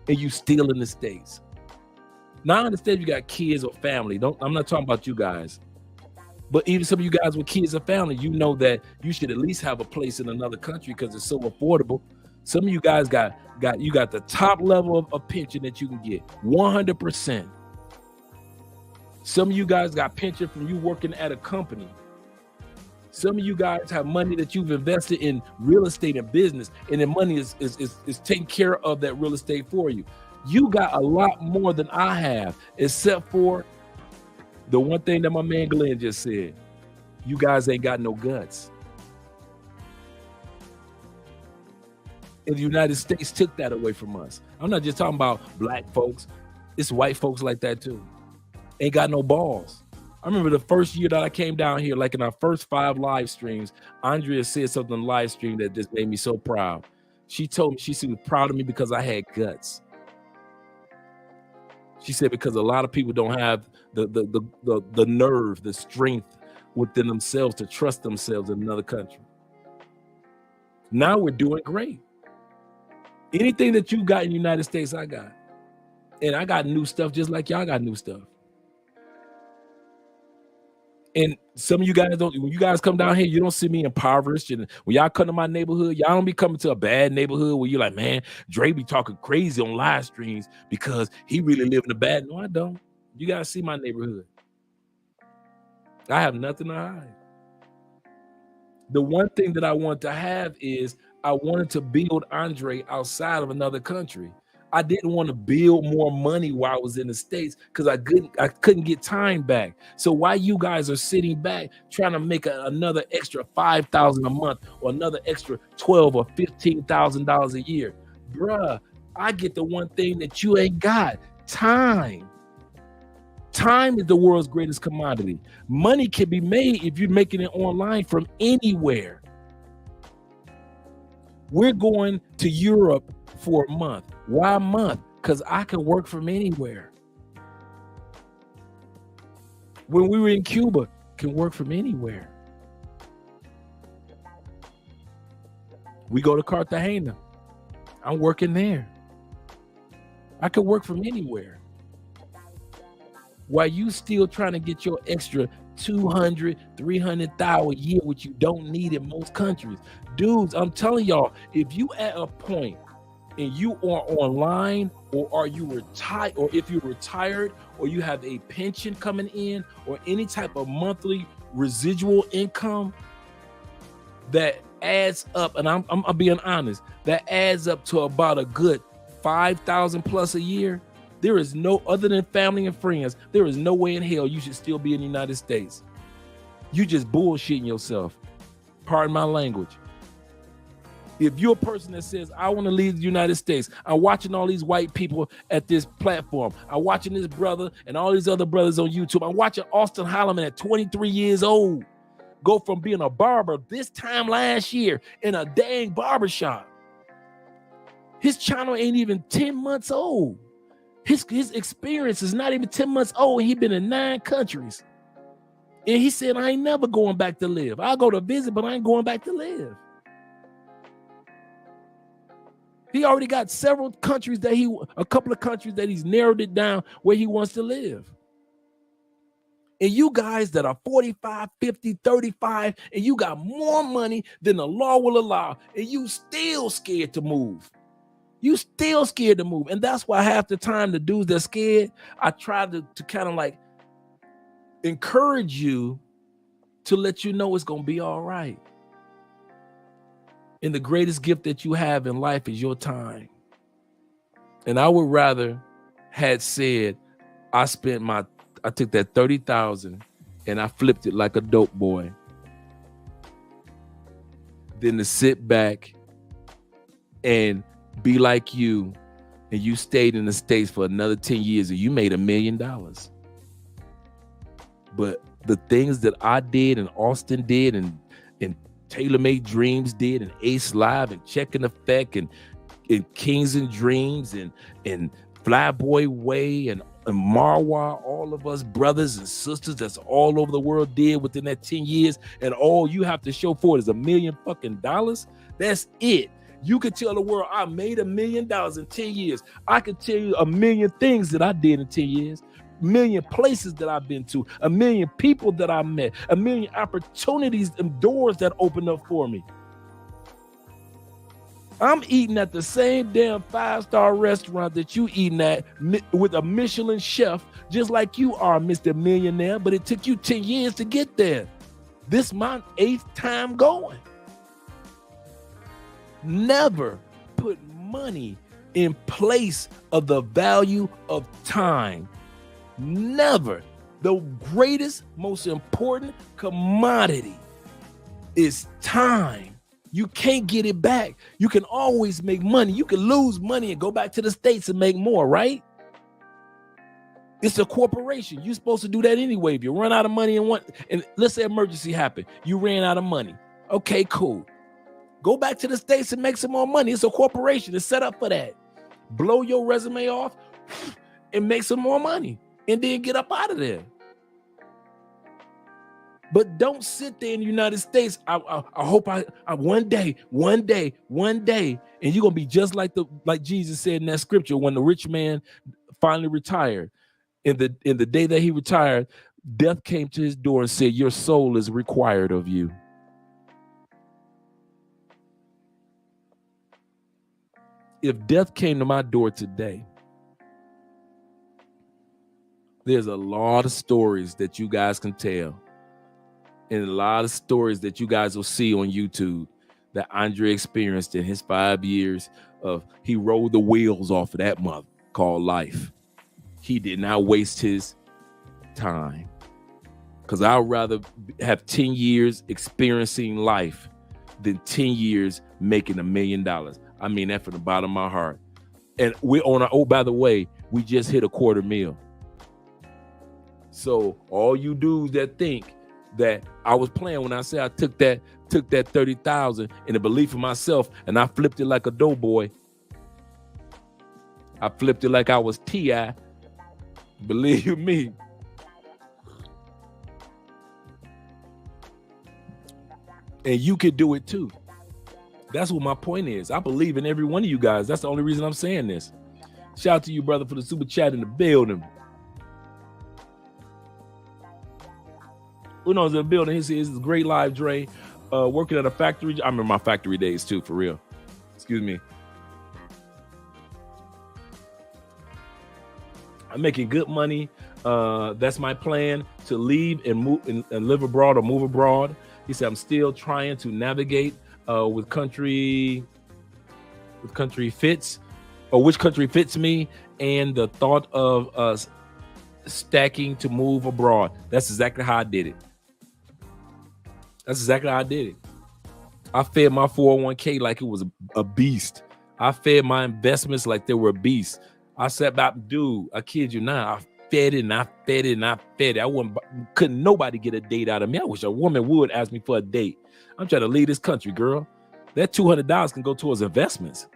and you still in the States. Now I understand you got kids or family. I'm not talking about you guys. But even some of you guys with kids and family, you know that you should at least have a place in another country because it's so affordable. Some of you guys got the top level of pension that you can get, 100%. Some of you guys got pension from you working at a company. Some of you guys have money that you've invested in real estate and business, and the money is taking care of that real estate for you. You got a lot more than I have, except for the one thing that my man Glenn just said. You guys ain't got no guts. And the United States took that away from us. I'm not just talking about black folks. It's white folks like that too. Ain't got no balls. I remember the first year that I came down here, like in our first 5 live streams, Andrea said something on the live stream that just made me so proud. She told me she was proud of me because I had guts. She said because a lot of people don't have the nerve, the strength within themselves to trust themselves in another country. Now we're doing great. Anything that you got in the United States, I got. And I got new stuff just like y'all got new stuff. And some of you guys don't, when you guys come down here, you don't see me impoverished. And when y'all come to my neighborhood, y'all don't be coming to a bad neighborhood where you're like, man, Dre be talking crazy on live streams because he really live in a bad. No, I don't. You guys see my neighborhood. I have nothing to hide. The one thing that I want to have is I wanted to build Andre outside of another country. I didn't want to build more money while I was in the States because I couldn't get time back. So while you guys are sitting back trying to make another extra $5,000 a month or another extra $12,000 or $15,000 a year, bruh, I get the one thing that you ain't got: time. Time is the world's greatest commodity. Money can be made if you're making it online from anywhere. We're going to Europe for a month. Why a month? Because I can work from anywhere. When we were in Cuba, can work from anywhere. We go to Cartagena. I'm working there. I can work from anywhere. While you still trying to get your extra 200, 300,000 a year, which you don't need in most countries. Dudes, I'm telling y'all, if you at a point and you are online, or are you retired, or if you're retired, or you have a pension coming in, or any type of monthly residual income that adds up, and I'm being honest, that adds up to about a good 5,000 plus a year, there is no, other than family and friends, there is no way in hell you should still be in the United States. You just bullshitting yourself. Pardon my language. If you're a person that says, I want to leave the United States, I'm watching all these white people at this platform, I'm watching this brother and all these other brothers on YouTube, I'm watching Austin Holloman at 23 years old go from being a barber this time last year in a dang barbershop. His channel ain't even 10 months old. His experience is not even 10 months old, and he's been in 9 countries. And he said, I ain't never going back to live. I'll go to visit, but I ain't going back to live. He already got several countries a couple of countries that he's narrowed it down where he wants to live. And you guys that are 45, 50, 35, and you got more money than the law will allow, and you still scared to move. You still scared to move. And that's why half the time the dudes that scared, I try to kind of like encourage you to let you know it's going to be all right. And the greatest gift that you have in life is your time. And I would rather had said, I took that 30,000 and I flipped it like a dope boy, than to sit back and be like you, and you stayed in the States for another 10 years and you made $1 million. But the things that I did and Austin did and Taylor Made Dreams did and Ace Live and Check in Effect and Kings and Dreams and Flyboy Way and Marwa, all of us brothers and sisters that's all over the world did within that 10 years, and all you have to show for it is $1 million fucking dollars. That's it. You could tell the world I made $1 million in 10 years. I could tell you 1 million things that I did in 10 years. 1 million places that I've been to, 1 million people that I met, 1 million opportunities and doors that opened up for me. I'm eating at the same damn 5-star restaurant that you eating at with a Michelin chef, just like you are, Mr. Millionaire, but it took you 10 years to get there. This is my 8th time going. Never put money in place of the value of time. Never. The greatest, most important commodity is time. You can't get it back. You can always make money. You can lose money and go back to the States and make more, right? It's a corporation. You're supposed to do that anyway. If you run out of money and let's say emergency happened, you ran out of money. Okay, cool. Go back to the States and make some more money. It's a corporation. It's set up for that. Blow your resume off and make some more money. And then get up out of there. But don't sit there in the United States. I hope I one day, and you're gonna be just like Jesus said in that scripture when the rich man finally retired. In the day that he retired, death came to his door and said, "Your soul is required of you." If death came to my door today, there's a lot of stories that you guys can tell, and a lot of stories that you guys will see on YouTube that Andre experienced in his 5 years of, he rolled the wheels off of that mother called life. He did not waste his time, because I'd rather have 10 years experiencing life than 10 years making $1 million. I mean that from the bottom of my heart. And we're on by the way, we just hit $250,000. So all you dudes that think that I was playing when I said I took that 30,000 in the belief in myself and I flipped it like a doughboy. I flipped it like I was T.I. Believe me. And you could do it too. That's what my point is. I believe in every one of you guys. That's the only reason I'm saying this. Shout out to you, brother, for the super chat in the building. Uno's in the building. He says, great live, Dre. Working at a factory. I remember my factory days too, for real. Excuse me. I'm making good money. That's my plan, to leave and move and live abroad or move abroad. He said, I'm still trying to navigate with country fits, or which country fits me, and the thought of us stacking to move abroad. That's exactly how I did it. I fed my 401k like it was a beast. I fed my investments like they were a beast. I sat back, dude, I kid you not, I fed it and I fed it and I fed it. Couldn't nobody get a date out of me. I wish a woman would ask me for a date. I'm trying to leave this country, girl. That $200 can go towards investments.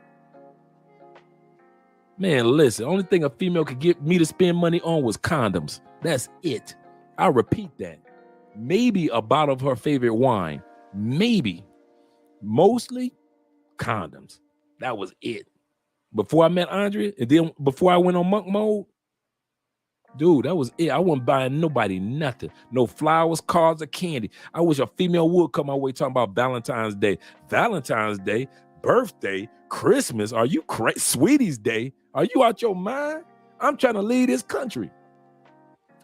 Man, listen, only thing a female could get me to spend money on was condoms. That's it. I repeat that. Maybe a bottle of her favorite wine. Maybe. Mostly condoms. That was it. Before I met Andrea, and then before I went on monk mode, dude, that was it. I wasn't buying nobody nothing. No flowers, cards, or candy. I wish a female would come my way talking about Valentine's Day. Valentine's Day, birthday, Christmas. Are you crazy? Sweetie's Day. Are you out your mind? I'm trying to leave this country.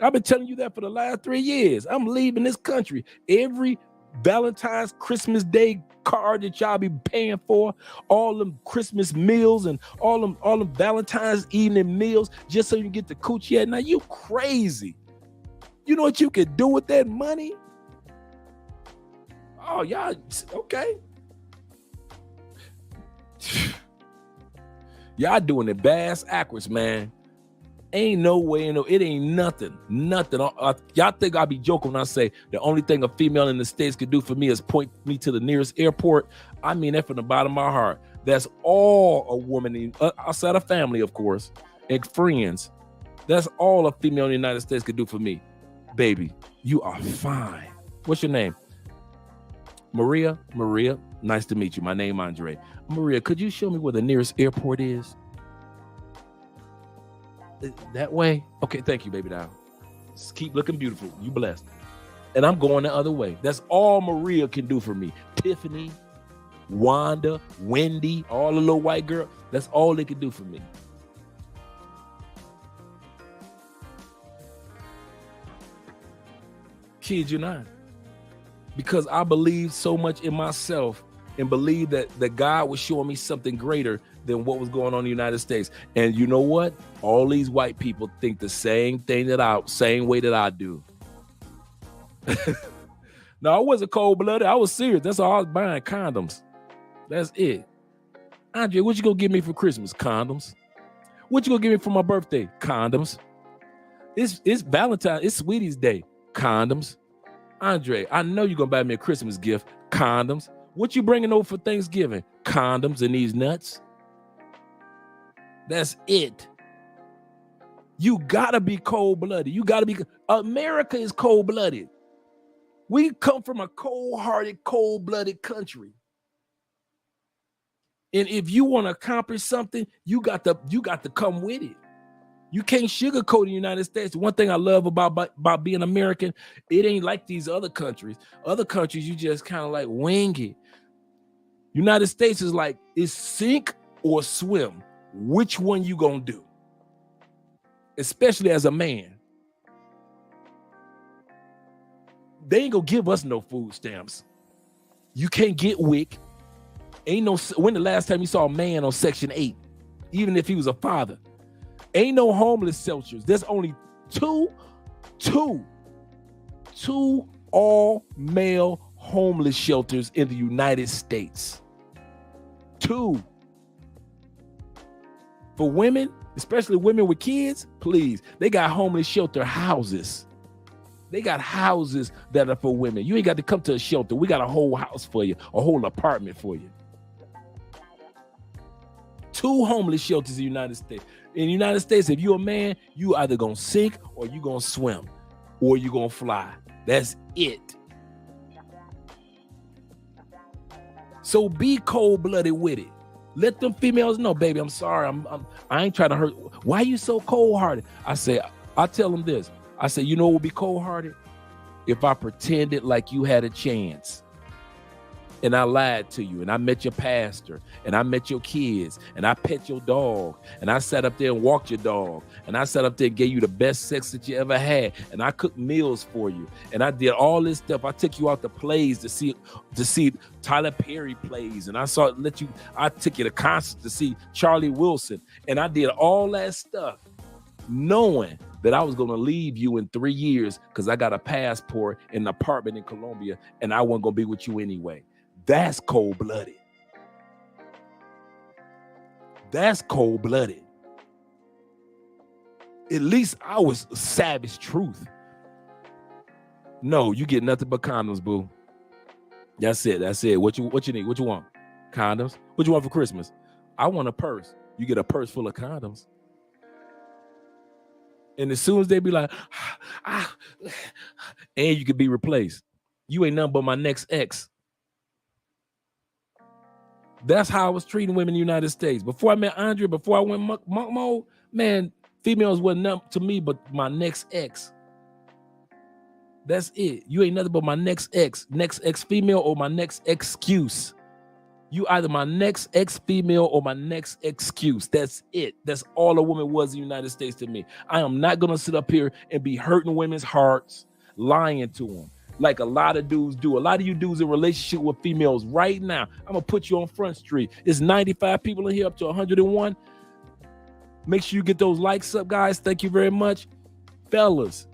I've been telling you that for the last 3 years. I'm leaving this country. Every Valentine's, Christmas Day card that y'all be paying for, all them Christmas meals and all them Valentine's evening meals, just so you get the coochie. Now you crazy. You know what you could do with that money? Oh, y'all, okay. Y'all doing it bass backwards, man. Ain't no way, it ain't nothing. Y'all think I be joking when I say the only thing a female in the States could do for me is point me to the nearest airport. I mean that from the bottom of my heart. That's all a woman, outside of family, of course, and friends. That's all a female in the United States could do for me. Baby, you are fine. What's your name? Maria, nice to meet you. My name Andre. Maria, could you show me where the nearest airport is? That way? Okay, thank you, baby doll. Just keep looking beautiful. You blessed. And I'm going the other way. That's all Maria can do for me. Tiffany, Wanda, Wendy, all the little white girl. That's all they can do for me. Kid you not. Because I believe so much in myself and believe that God was showing me something greater than what was going on in the United States. And you know what? All these white people think the same way that I do. No, I wasn't cold-blooded. I was serious. That's all I was buying, condoms. That's it. Andre, what you gonna give me for Christmas? Condoms. What you gonna give me for my birthday? Condoms. It's Valentine's. It's Sweetie's Day. Condoms. Andre, I know you're gonna buy me a Christmas gift. Condoms. What you bringing over for Thanksgiving? Condoms and these nuts. That's it. You gotta be cold-blooded. America is cold-blooded. We come from a cold-hearted, cold-blooded country. And if you want to accomplish something, you got to come with it. You can't sugarcoat the United States. One thing I love about being American, it ain't like these other countries. Other countries, you just kind of like wing it. United States is like, it's sink or swim. Which one you gonna do? Especially as a man. They ain't gonna give us no food stamps. You can't get WIC. When the last time you saw a man on Section 8, even if he was a father? Ain't no homeless shelters. There's only two all-male homeless shelters in the United States. 2. For women, especially women with kids, please, they got homeless shelter houses. They got houses that are for women. You ain't got to come to a shelter. We got a whole house for you, a whole apartment for you. 2 homeless shelters in the United States. In the United States, if you're a man, you either gonna sink or you gonna swim or you gonna fly. That's it. So be cold-blooded with it. Let them females know, baby, I'm sorry. I ain't trying to hurt. Why are you so cold-hearted? I tell them this. I say, you know what would be cold-hearted? if I pretended like you had a chance and I lied to you and I met your pastor and I met your kids and I pet your dog and I sat up there and walked your dog and I sat up there and gave you the best sex that you ever had and I cooked meals for you and I did all this stuff. I took you out to plays to see Tyler Perry plays and I took you to concerts to see Charlie Wilson and I did all that stuff knowing that I was going to leave you in 3 years because I got a passport and an apartment in Colombia and I wasn't going to be with you anyway. That's cold-blooded. That's cold-blooded. At least I was savage truth. No, you get nothing but condoms, boo. That's it. What you need? What you want? Condoms? What you want for Christmas? I want a purse. You get a purse full of condoms. And as soon as they be like, and you could be replaced. You ain't nothing but my next ex. That's how I was treating women in the United States. Before I met Andre, before I went monk mode, man, females wasn't nothing to me but my next ex. That's it. You ain't nothing but my next ex female or my next excuse. You either my next ex female or my next excuse. That's it. That's all a woman was in the United States to me. I am not going to sit up here and be hurting women's hearts, lying to them. Like a lot of dudes do. A lot of you dudes in relationship with females right now. I'm going to put you on Front Street. There's 95 people in here up to 101. Make sure you get those likes up, guys. Thank you very much. Fellas,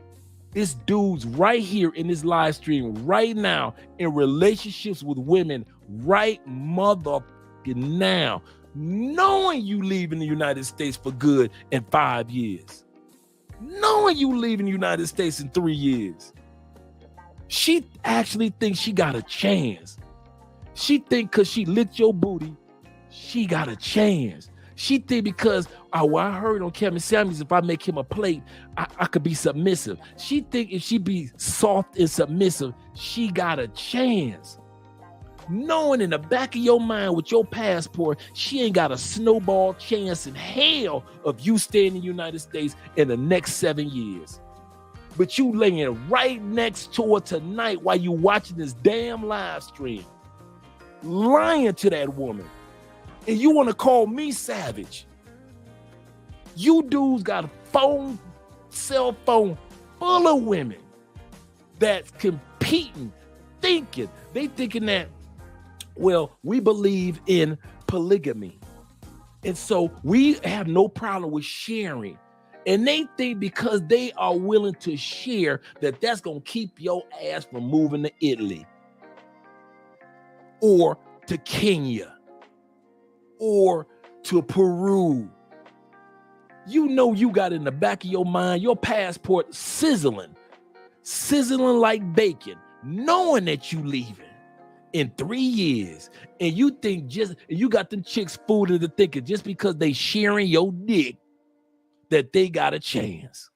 it's dudes right here in this live stream right now in relationships with women right motherfucking now, knowing you leaving the United States for good in 5 years. Knowing you leaving the United States in 3 years. She actually thinks she got a chance. She think because she licked your booty, she got a chance. She think because I heard on Kevin Samuels, if I make him a plate, I could be submissive. She think if she be soft and submissive, she got a chance. Knowing in the back of your mind with your passport, she ain't got a snowball chance in hell of you staying in the United States in the next 7 years. But you laying right next to her tonight while you watching this damn live stream, lying to that woman. And you want to call me savage. You dudes got a cell phone full of women that's competing, thinking. They thinking that, well, we believe in polygamy. And so we have no problem with sharing. And they think because they are willing to share that that's going to keep your ass from moving to Italy or to Kenya or to Peru. You know you got in the back of your mind, your passport sizzling like bacon, knowing that you leaving in 3 years. And you think you got them chicks fooled into thinking just because they sharing your dick that they got a chance.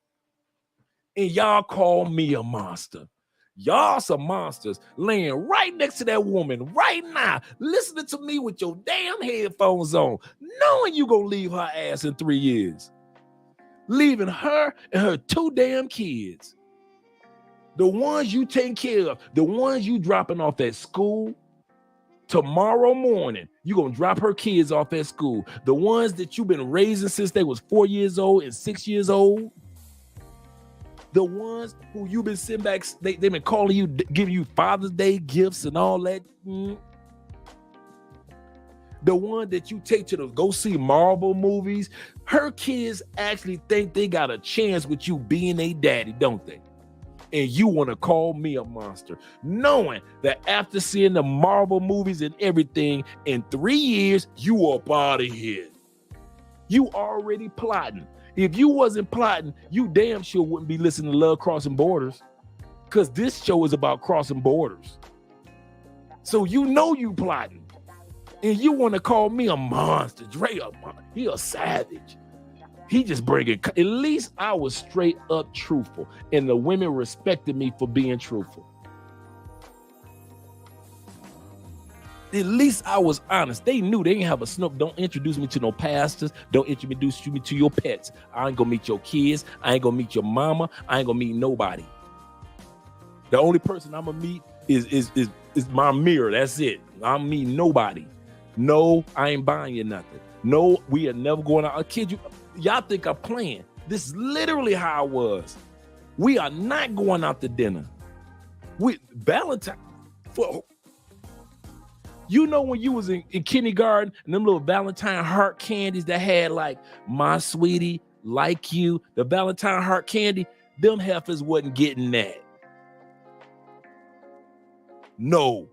And y'all call me a monster. Y'all some monsters laying right next to that woman right now, listening to me with your damn headphones on, knowing you gonna leave her ass in 3 years. Leaving her and her 2 damn kids. The ones you taking care of, the ones you dropping off at school. Tomorrow morning, you're going to drop her kids off at school. The ones that you've been raising since they was 4 years old and 6 years old. The ones who you've been sitting back, they've been calling you, giving you Father's Day gifts and all that. The one that you take to go see Marvel movies. Her kids actually think they got a chance with you being a daddy, don't they? And you want to call me a monster, knowing that after seeing the Marvel movies and everything, in 3 years, you up out of here. You already plotting. If you wasn't plotting, you damn sure wouldn't be listening to Love Crossing Borders, because this show is about crossing borders. So you know you plotting. And you want to call me a monster. Dre, he a savage. He just bringing, at least I was straight up truthful. And the women respected me for being truthful. At least I was honest. They knew they didn't have a snook. Don't introduce me to no pastors. Don't introduce me to your pets. I ain't gonna meet your kids. I ain't gonna meet your mama. I ain't gonna meet nobody. The only person I'm gonna meet is my mirror. That's it. I'm meeting nobody. No, I ain't buying you nothing. No, we are never going out. I kid you. Y'all think I'm playing. This is literally how I was. We are not going out to dinner. Valentine. You know when you was in kindergarten and them little Valentine heart candies that had like my sweetie, like you, the Valentine heart candy, them heifers wasn't getting that. No.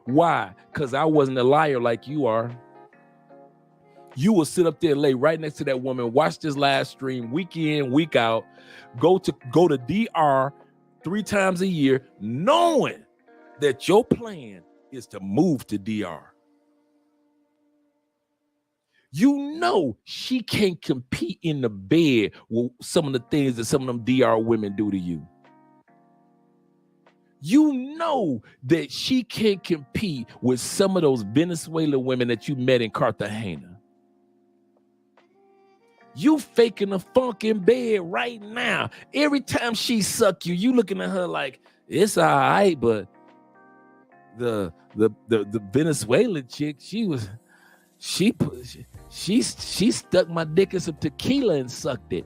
Why? Because I wasn't a liar like you are. You will sit up there, lay right next to that woman, watch this live stream week in, week out, go to DR 3 times a year, knowing that your plan is to move to DR. You know she can't compete in the bed with some of the things that some of them DR women do to you. You know that she can't compete with some of those Venezuelan women that you met in Cartagena. You faking the funk in bed right now. Every time she suck you, you looking at her like, it's all right, but the Venezuelan chick, she stuck my dick in some tequila and sucked it.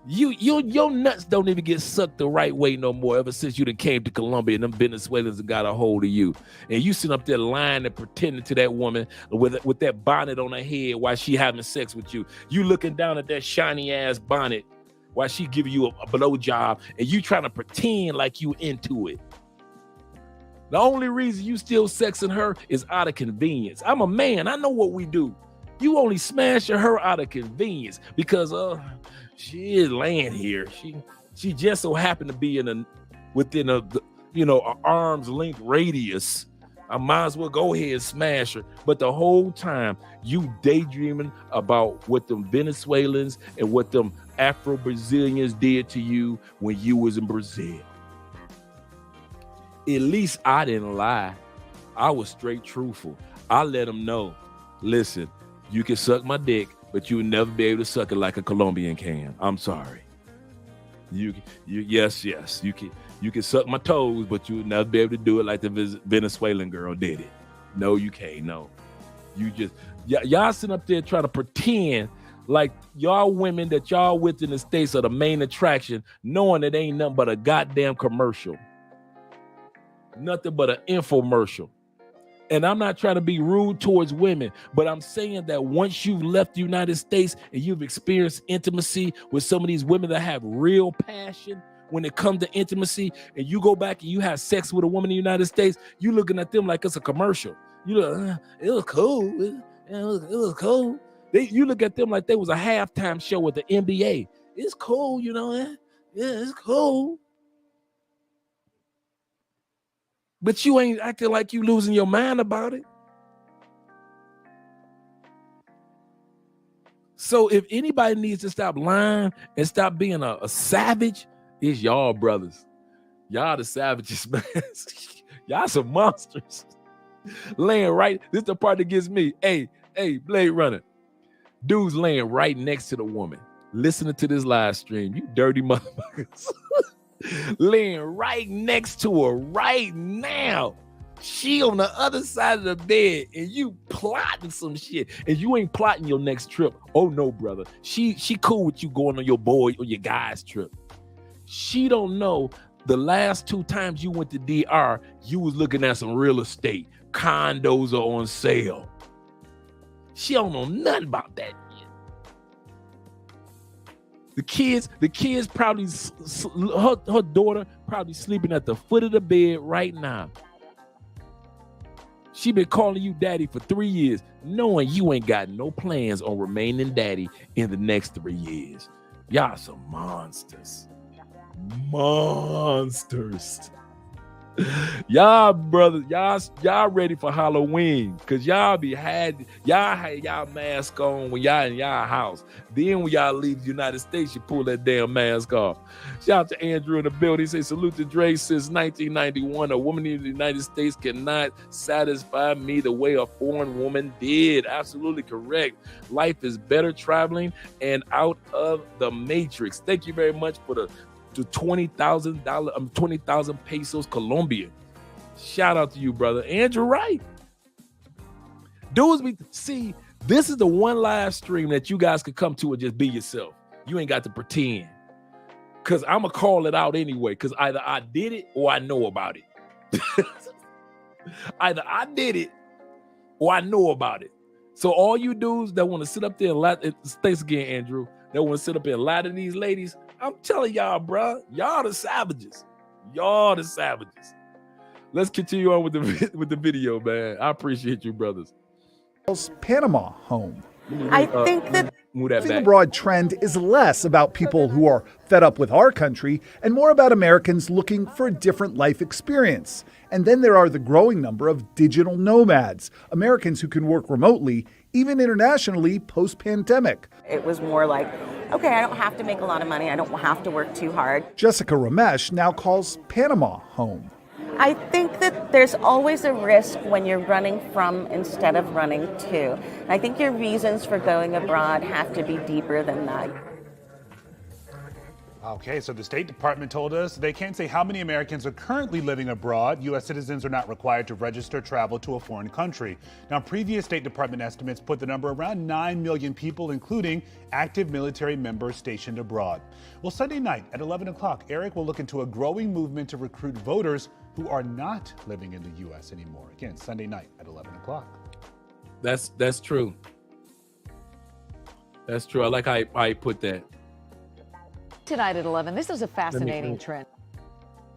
Your nuts don't even get sucked the right way no more ever since you done came to Colombia and them Venezuelans got a hold of you. And you sit up there lying and pretending to that woman with that bonnet on her head while she having sex with you. You looking down at that shiny ass bonnet while she giving you a blowjob and you trying to pretend like you into it. The only reason you still sexing her is out of convenience. I'm a man. I know what we do. You only smashing her out of convenience because she is laying here. She just so happened to be within an arm's length radius. I might as well go ahead and smash her. But the whole time you daydreaming about what them Venezuelans and what them Afro-Brazilians did to you when you was in Brazil. At least I didn't lie. I was straight truthful. I let them know, listen, you can suck my dick, but you will never be able to suck it like a Colombian can. I'm sorry. Yes. You can suck my toes, but you will never be able to do it like the Venezuelan girl did it. No, you can't. No. You just y'all sitting up there trying to pretend like y'all women that y'all with in the States are the main attraction, knowing it ain't nothing but a goddamn commercial. Nothing but an infomercial. And I'm not trying to be rude towards women, but I'm saying that once you've left the United States and you've experienced intimacy with some of these women that have real passion when it comes to intimacy, and you go back and you have sex with a woman in the United States, you looking at them like it's a commercial. You look, it was cool. It was cool. You look at them like they was a halftime show at the NBA. It's cool, Yeah, it's cool. But you ain't acting like you losing your mind about it. So if anybody needs to stop lying and stop being a savage, it's y'all brothers. Y'all the savages, man. Y'all some monsters. Laying right, this is the part that gets me. Hey, Blade Runner. Dude's laying right next to the woman, listening to this live stream. You dirty motherfuckers. Laying right next to her right now. She on the other side of the bed and you plotting some shit and you ain't plotting your next trip. Oh no, brother. She cool with you going on your boy or your guy's trip. She don't know the last 2 times you went to DR, you was looking at some real estate. Condos are on sale. She don't know nothing about that. The kids probably, her daughter probably sleeping at the foot of the bed right now. She been calling you daddy for 3 years, knowing you ain't got no plans on remaining daddy in the next 3 years. Y'all some monsters. Monsters. Y'all brothers, y'all ready for Halloween? Cause y'all had y'all mask on when y'all in y'all house. Then when y'all leave the United States, you pull that damn mask off. Shout out to Andrew in the building. He says, salute to Dre. Since 1991, a woman in the United States cannot satisfy me the way a foreign woman did. Absolutely correct. Life is better traveling and out of the matrix. Thank you very much for the $20,000, 20,000 pesos Colombian. Shout out to you, brother. Andrew Wright. Dudes, see, this is the one live stream that you guys could come to and just be yourself. You ain't got to pretend. Because I'm going to call it out anyway, because either I did it or I know about it. Either I did it or I know about it. So all you dudes that want to sit up there and lie, thanks again, Andrew, that want to sit up there and lie to these ladies, I'm telling y'all, bro, y'all the savages. Y'all the savages. Let's continue on with the video, man. I appreciate you, brothers. Panama home. I think that The abroad trend is less about people who are fed up with our country and more about Americans looking for a different life experience. And then there are the growing number of digital nomads, Americans who can work remotely, even internationally post-pandemic. It was more like, okay, I don't have to make a lot of money. I don't have to work too hard. Jessica Ramesh now calls Panama home. I think that there's always a risk when you're running from instead of running to. And I think your reasons for going abroad have to be deeper than that. Okay, so the State Department told us they can't say how many Americans are currently living abroad. U.S. citizens are not required to register travel to a foreign country. Now, previous State Department estimates put the number around 9 million people, including active military members stationed abroad. Well, Sunday night at 11 o'clock, Eric will look into a growing movement to recruit voters who are not living in the U.S. anymore. Again, Sunday night at 11 o'clock. That's true. That's true. I like how you put that. Tonight at 11, this is a fascinating trend.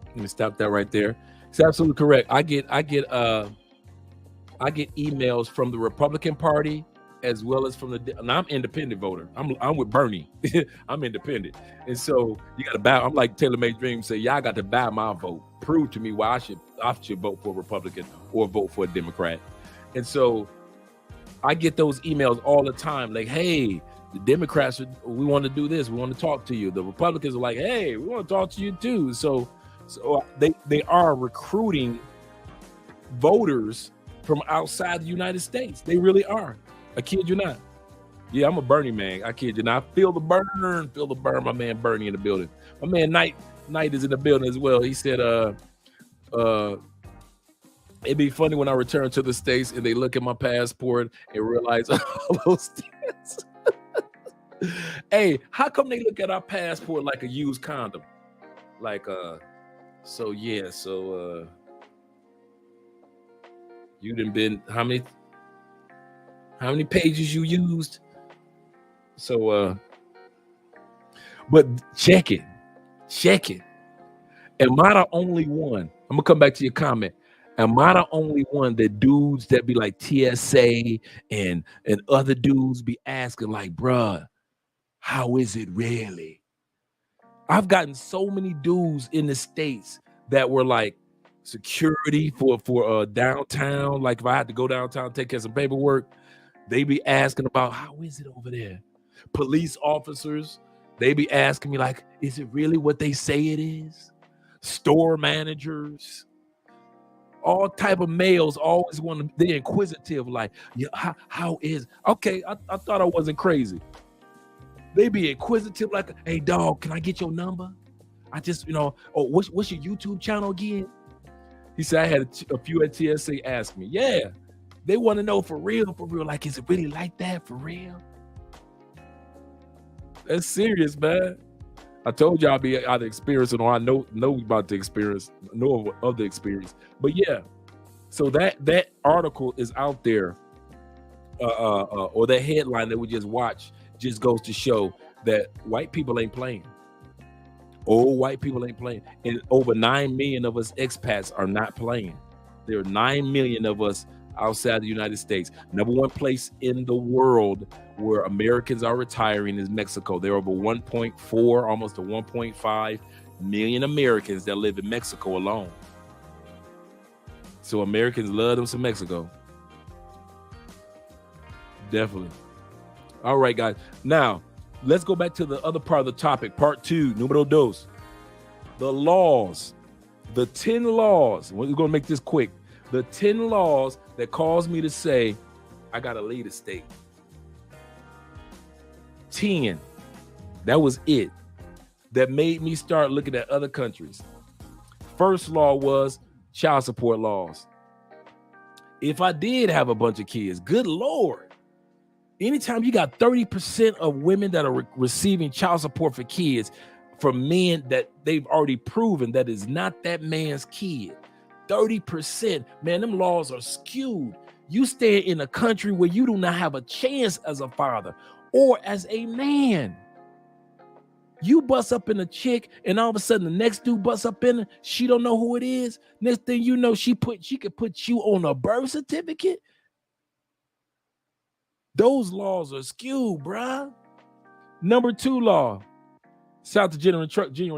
Let me stop that right there. It's absolutely correct. I get emails from the Republican Party as well as from and I'm independent voter. I'm with Bernie. I'm independent. And so you got to buy. I'm like Taylor May Dream say, y'all got to buy my vote. Prove to me why I should vote for a Republican or vote for a Democrat. And so I get those emails all the time like, hey, the Democrats, we want to do this. We want to talk to you. The Republicans are like, hey, we want to talk to you too. So they are recruiting voters from outside the United States. They really are. I kid you not. Yeah, I'm a Bernie man. I kid you not. Feel the burn. My man Bernie in the building. My man Knight is in the building as well. He said, it'd be funny when I return to the States and they look at my passport and realize all those things. Hey, how come they look at our passport like a used condom? Like, you done been, how many pages you used? So, but check it. Am I the only one? I'm gonna come back to your comment. Am I the only one that dudes that be like TSA and other dudes be asking like, bruh, how is it really? I've gotten so many dudes in the States that were like security for downtown. Like if I had to go downtown, take care of some paperwork, they be asking about how is it over there? Police officers, they be asking me like, is it really what they say it is? Store managers, all type of males always want to, they're inquisitive like, yeah, how is, okay, I thought I wasn't crazy. They be inquisitive like, hey dog, can I get your number? I just, what's your YouTube channel again? He said I had a few at TSA ask me. Yeah, they want to know for real, like, is it really like that for real? That's serious, man. I told you I'll be either experiencing or I know about the experience, know of the experience. But yeah, so that article is out there, or that headline that we just watched just goes to show that white people ain't playing. Old white people ain't playing. And over 9 million of us expats are not playing. There are 9 million of us outside the United States. Number one place in the world where Americans are retiring is Mexico. There are over 1.4, almost to 1.5 million Americans that live in Mexico alone. So Americans love them some Mexico. Definitely. All right, guys. Now, let's go back to the other part of the topic, part 2, numero dos. The laws, the 10 laws. We're going to make this quick. The 10 laws that caused me to say, I got to leave the state. 10. That was it. That made me start looking at other countries. First law was child support laws. If I did have a bunch of kids, good Lord. Anytime you got 30% of women that are receiving child support for kids from men that they've already proven that is not that man's kid, 30%, man, them laws are skewed. You stay in a country where you do not have a chance as a father or as a man. You bust up in a chick and all of a sudden the next dude busts up in her. She don't know who it is. Next thing you know, she could put you on a birth certificate. Those laws are skewed, bruh. Number 2 law. Shout out to genuine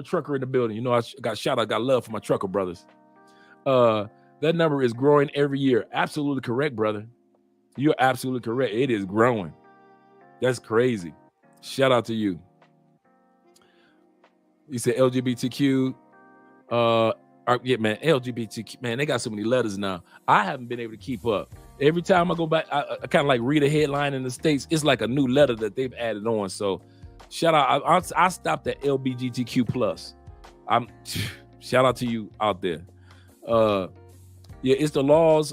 trucker in the building. You know, I got love for my trucker brothers. That number is growing every year. Absolutely correct, brother. You're absolutely correct. It is growing. That's crazy. Shout out to you. You said LGBTQ. Yeah, man, LGBTQ. Man, they got so many letters now. I haven't been able to keep up. Every time I go back, I kind of like read a headline in the States. It's like a new letter that they've added on. So shout out. I stopped at LGBTQ+. Shout out to you out there. Yeah, it's the laws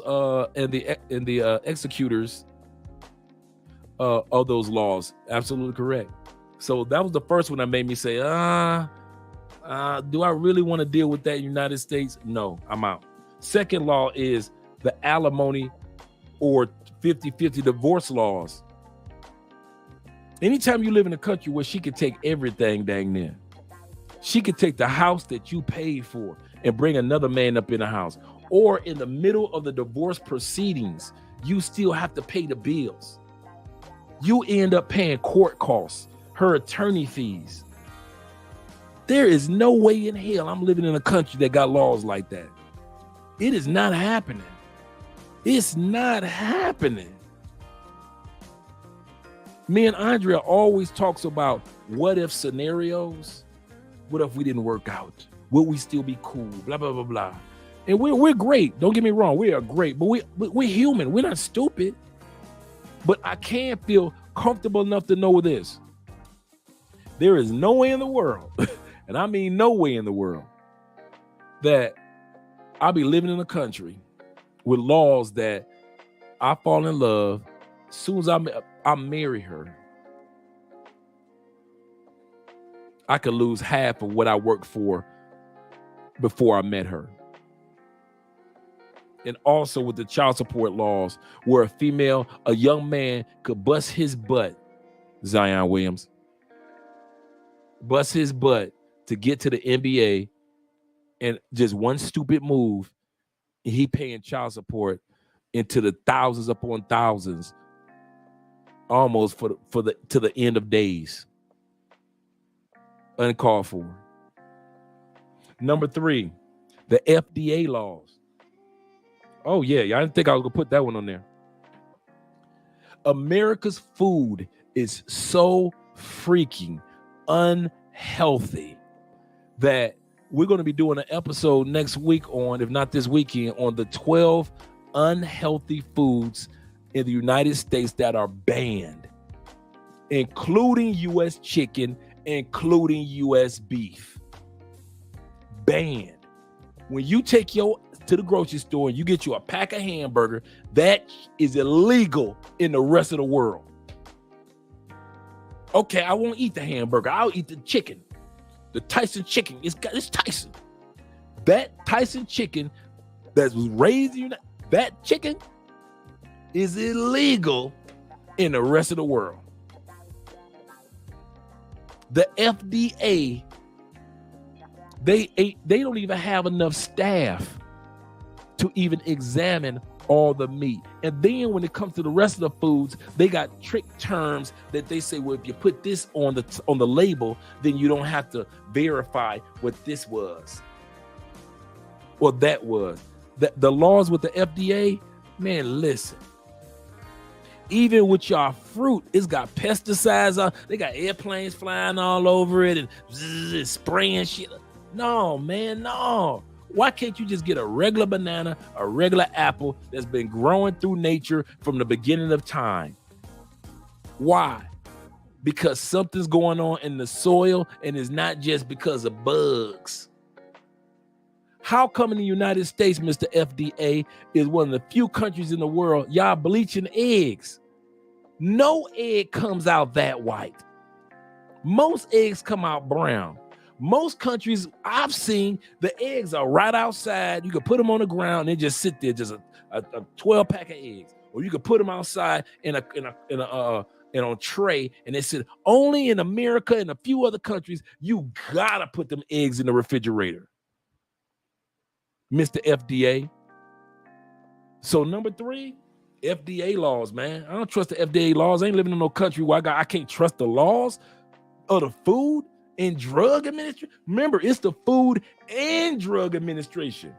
and the executors of those laws. Absolutely correct. So that was the first one that made me say, do I really want to deal with that in the United States? No, I'm out. Second law is the alimony or 50-50 divorce laws. Anytime you live in a country where she could take everything dang near, she could take the house that you paid for and bring another man up in the house, or in the middle of the divorce proceedings, you still have to pay the bills. You end up paying court costs, her attorney fees. There is no way in hell I'm living in a country that got laws like that. It is not happening. It's not happening. Me and Andrea always talks about what if scenarios. What if we didn't work out? Would we still be cool? Blah, blah, blah, blah. And we're great. Don't get me wrong. We are great, but we're human. We're not stupid. But I can't feel comfortable enough to know this. There is no way in the world, and I mean no way in the world, that I'll be living in a country with laws that I fall in love. As soon as I marry her, I could lose half of what I worked for before I met her. And also with the child support laws, where a young man could bust his butt, Zion Williams, bust his butt to get to the NBA, and just one stupid move, and he paying child support into the thousands upon thousands, almost to the end of days. Uncalled for. Number 3, the FDA laws. Oh, yeah. I didn't think I was going to put that one on there. America's food is so freaking unhealthy that we're going to be doing an episode next week on, if not this weekend, on the 12 unhealthy foods in the United States that are banned, including U.S. chicken, including U.S. beef. Banned. When you take to the grocery store and you get you a pack of hamburger, that is illegal in the rest of the world. Okay, I won't eat the hamburger. I'll eat the chicken. The Tyson chicken. It's Tyson. That Tyson chicken that was raised in that chicken is illegal in the rest of the world. The FDA, they don't even have enough staff to even examine all the meat. And then when it comes to the rest of the foods, they got trick terms that they say, well, if you put this on the label, then you don't have to verify what this was or that was. the laws with the FDA, man, listen. Even with y'all fruit, it's got pesticides on. They got airplanes flying all over it and zzz, spraying shit. No, man, no. Why can't you just get a regular banana, a regular apple that's been growing through nature from the beginning of time? Why? Because something's going on in the soil, and it's not just because of bugs. How come in the United States, Mr. FDA, is one of the few countries in the world y'all bleaching eggs? No egg comes out that white. Most eggs come out brown. Most countries I've seen, the eggs are right outside. You can put them on the ground and just sit there, just a 12 pack of eggs. Or you could put them outside in a tray, and they said only in America and a few other countries you gotta put them eggs in the refrigerator. Mr. FDA. So number 3, FDA laws, man. I don't trust the FDA laws. I ain't living in no country where I can't trust the laws of the Food and Drug Administration. Remember, it's the Food and Drug Administration.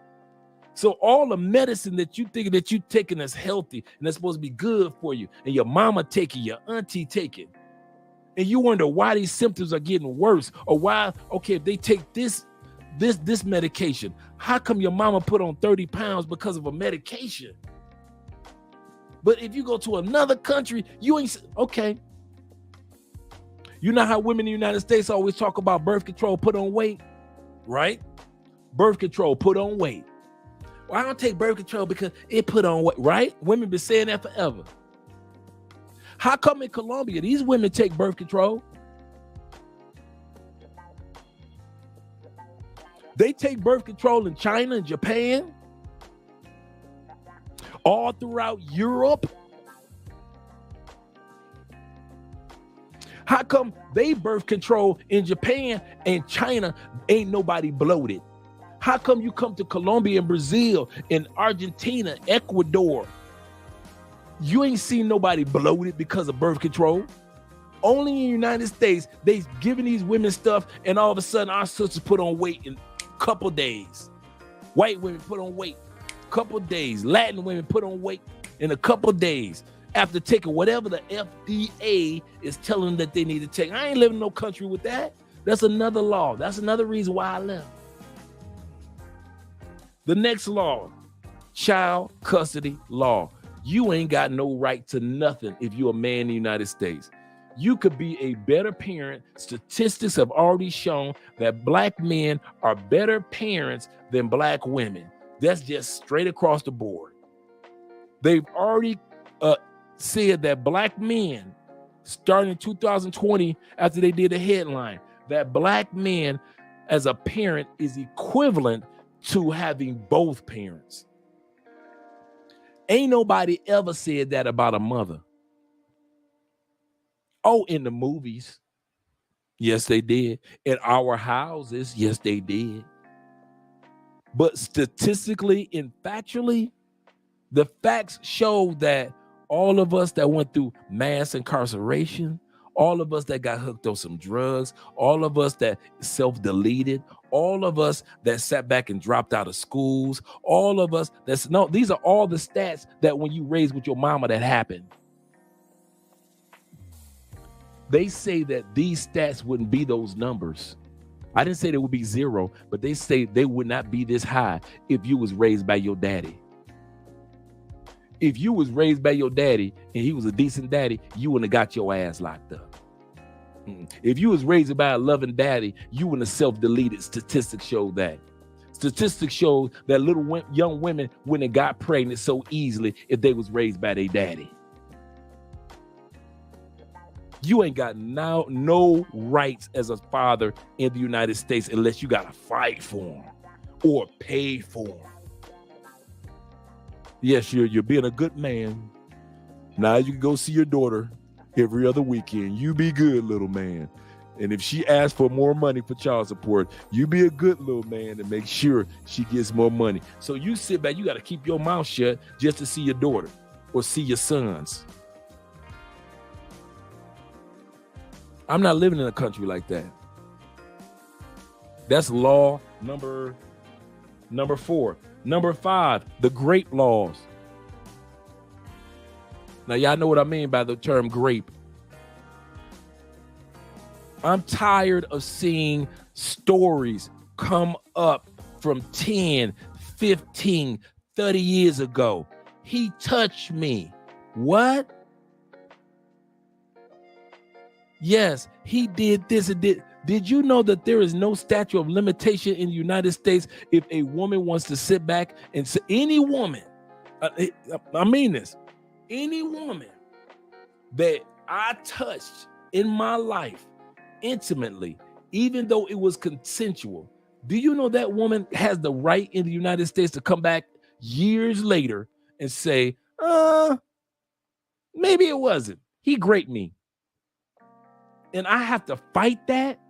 So all the medicine that you think that you taking that's healthy and that's supposed to be good for you, and your mama taking, your auntie taking, and you wonder why these symptoms are getting worse, or why, okay, if they take this medication, how come your mama put on 30 pounds because of a medication? But if you go to another country, you ain't, okay. You know how women in the United States always talk about birth control, put on weight, right? Birth control, put on weight. Well, I don't take birth control because it put on weight, right? Women been saying that forever. How come in Colombia, these women take birth control? They take birth control in China and Japan, all throughout Europe. How come they birth control in Japan and China ain't nobody bloated? How come you come to Colombia and Brazil and Argentina, Ecuador, you ain't seen nobody bloated because of birth control? Only in the United States, they giving these women stuff, and all of a sudden our sisters put on weight in a couple days. White women put on weight a couple days. Latin women put on weight in a couple days after taking whatever the FDA is telling them that they need to take. I ain't living in no country with that. That's another law. That's another reason why I left. The next law, child custody law. You ain't got no right to nothing if you're a man in the United States. You could be a better parent. Statistics have already shown that black men are better parents than black women. That's just straight across the board. They've already said that black men, starting in 2020, after they did a headline, that black men as a parent is equivalent to having both parents. Ain't nobody ever said that about a mother. Oh, in the movies, yes, they did. In our houses, yes, they did. But statistically and factually, the facts show that all of us that went through mass incarceration, all of us that got hooked on some drugs, all of us that self-deleted, all of us that sat back and dropped out of schools, all of us these are all the stats that when you raised with your mama that happened. They say that these stats wouldn't be those numbers. I didn't say they would be zero, but they say they would not be this high if you was raised by your daddy. If you was raised by your daddy and he was a decent daddy, you wouldn't have got your ass locked up. If you was raised by a loving daddy, you wouldn't have self-deleted. Statistics show that. Statistics show that young women wouldn't have got pregnant so easily if they was raised by their daddy. You ain't got no rights as a father in the United States unless you got to fight for them or pay for them. Yes, you're being a good man. Now you can go see your daughter every other weekend. You be good, little man. And if she asks for more money for child support, you be a good little man and make sure she gets more money. So you sit back, you got to keep your mouth shut just to see your daughter or see your sons. I'm not living in a country like that. That's law number 4. Number 5, the grape laws. Now, y'all know what I mean by the term grape. I'm tired of seeing stories come up from 10, 15, 30 years ago. He touched me. What? Yes, he did this and did. Did you know that there is no statute of limitation in the United States if a woman wants to sit back and say, any woman, I mean this, any woman that I touched in my life intimately, even though it was consensual, do you know that woman has the right in the United States to come back years later and say, maybe it wasn't. He raped me. And I have to fight that?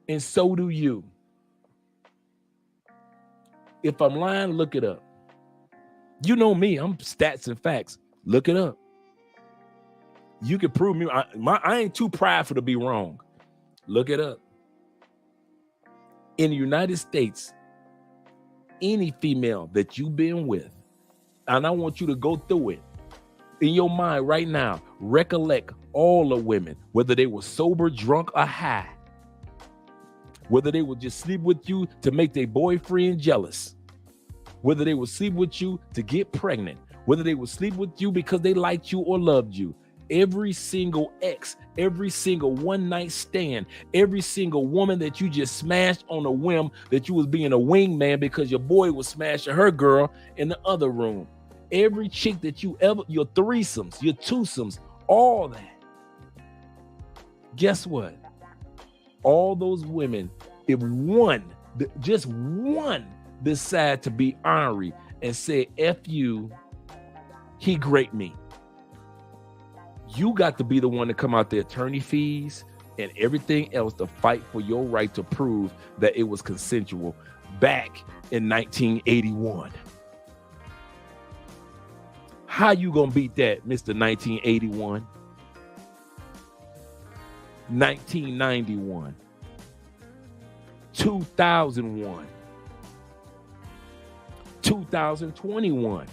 And so do you. If I'm lying, look it up. You know me, I'm stats and facts. Look it up. You can prove me. I ain't too prideful to be wrong. Look it up. In the United States, any female that you've been with, and I want you to go through it, in your mind right now, recollect all the women, whether they were sober, drunk, or high, whether they would just sleep with you to make their boyfriend jealous, whether they would sleep with you to get pregnant, whether they would sleep with you because they liked you or loved you. Every single ex, every single one night stand, every single woman that you just smashed on a whim, that you was being a wingman because your boy was smashing her girl in the other room. Every chick that you ever, your threesomes, your twosomes, all that. Guess what? All those women, if one, just one, decide to be ornery and say, F you, he raped me, you got to be the one to come out the attorney fees and everything else to fight for your right to prove that it was consensual back in 1981. How you gonna beat that, Mr. 1981? 1991, 2001, 2021.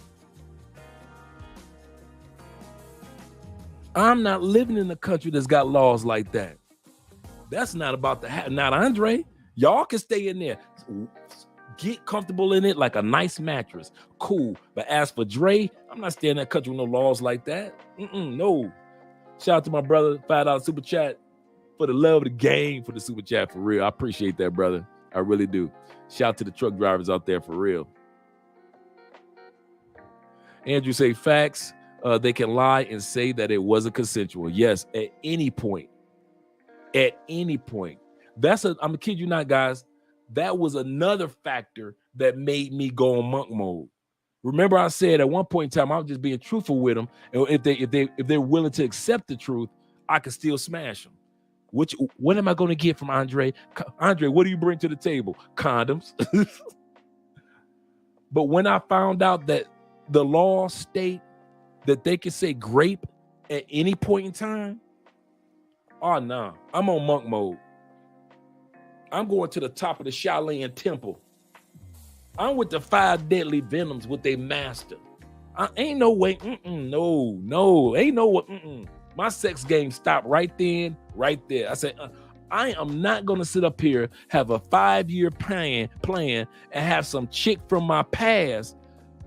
I'm not living in a country that's got laws like that. That's not about to happen. Not Andre. Y'all can stay in there. Get comfortable in it like a nice mattress. Cool. But as for Dre, I'm not staying in that country with no laws like that. No. Shout out to my brother, $5 super chat. For the love of the game, for the super chat, for real. I appreciate that, brother. I really do. Shout out to the truck drivers out there, for real. Andrew say facts. They can lie and say that it wasn't consensual. Yes, at any point. At any point. I'm gonna kid you not, guys. That was another factor that made me go on monk mode. Remember, I said at one point in time, I was just being truthful with them. And if they're willing to accept the truth, I could still smash them. What am I going to get from Andre? Andre, what do you bring to the table? Condoms. But when I found out that the law state that they can say grape at any point in time, oh no, I'm on monk mode. I'm going to the top of the Shaolin temple. I'm with the 5 deadly venoms with their master. Ain't no way. No, ain't no way. My sex game stopped right then, right there. I said, I am not going to sit up here, have a 5-year plan, and have some chick from my past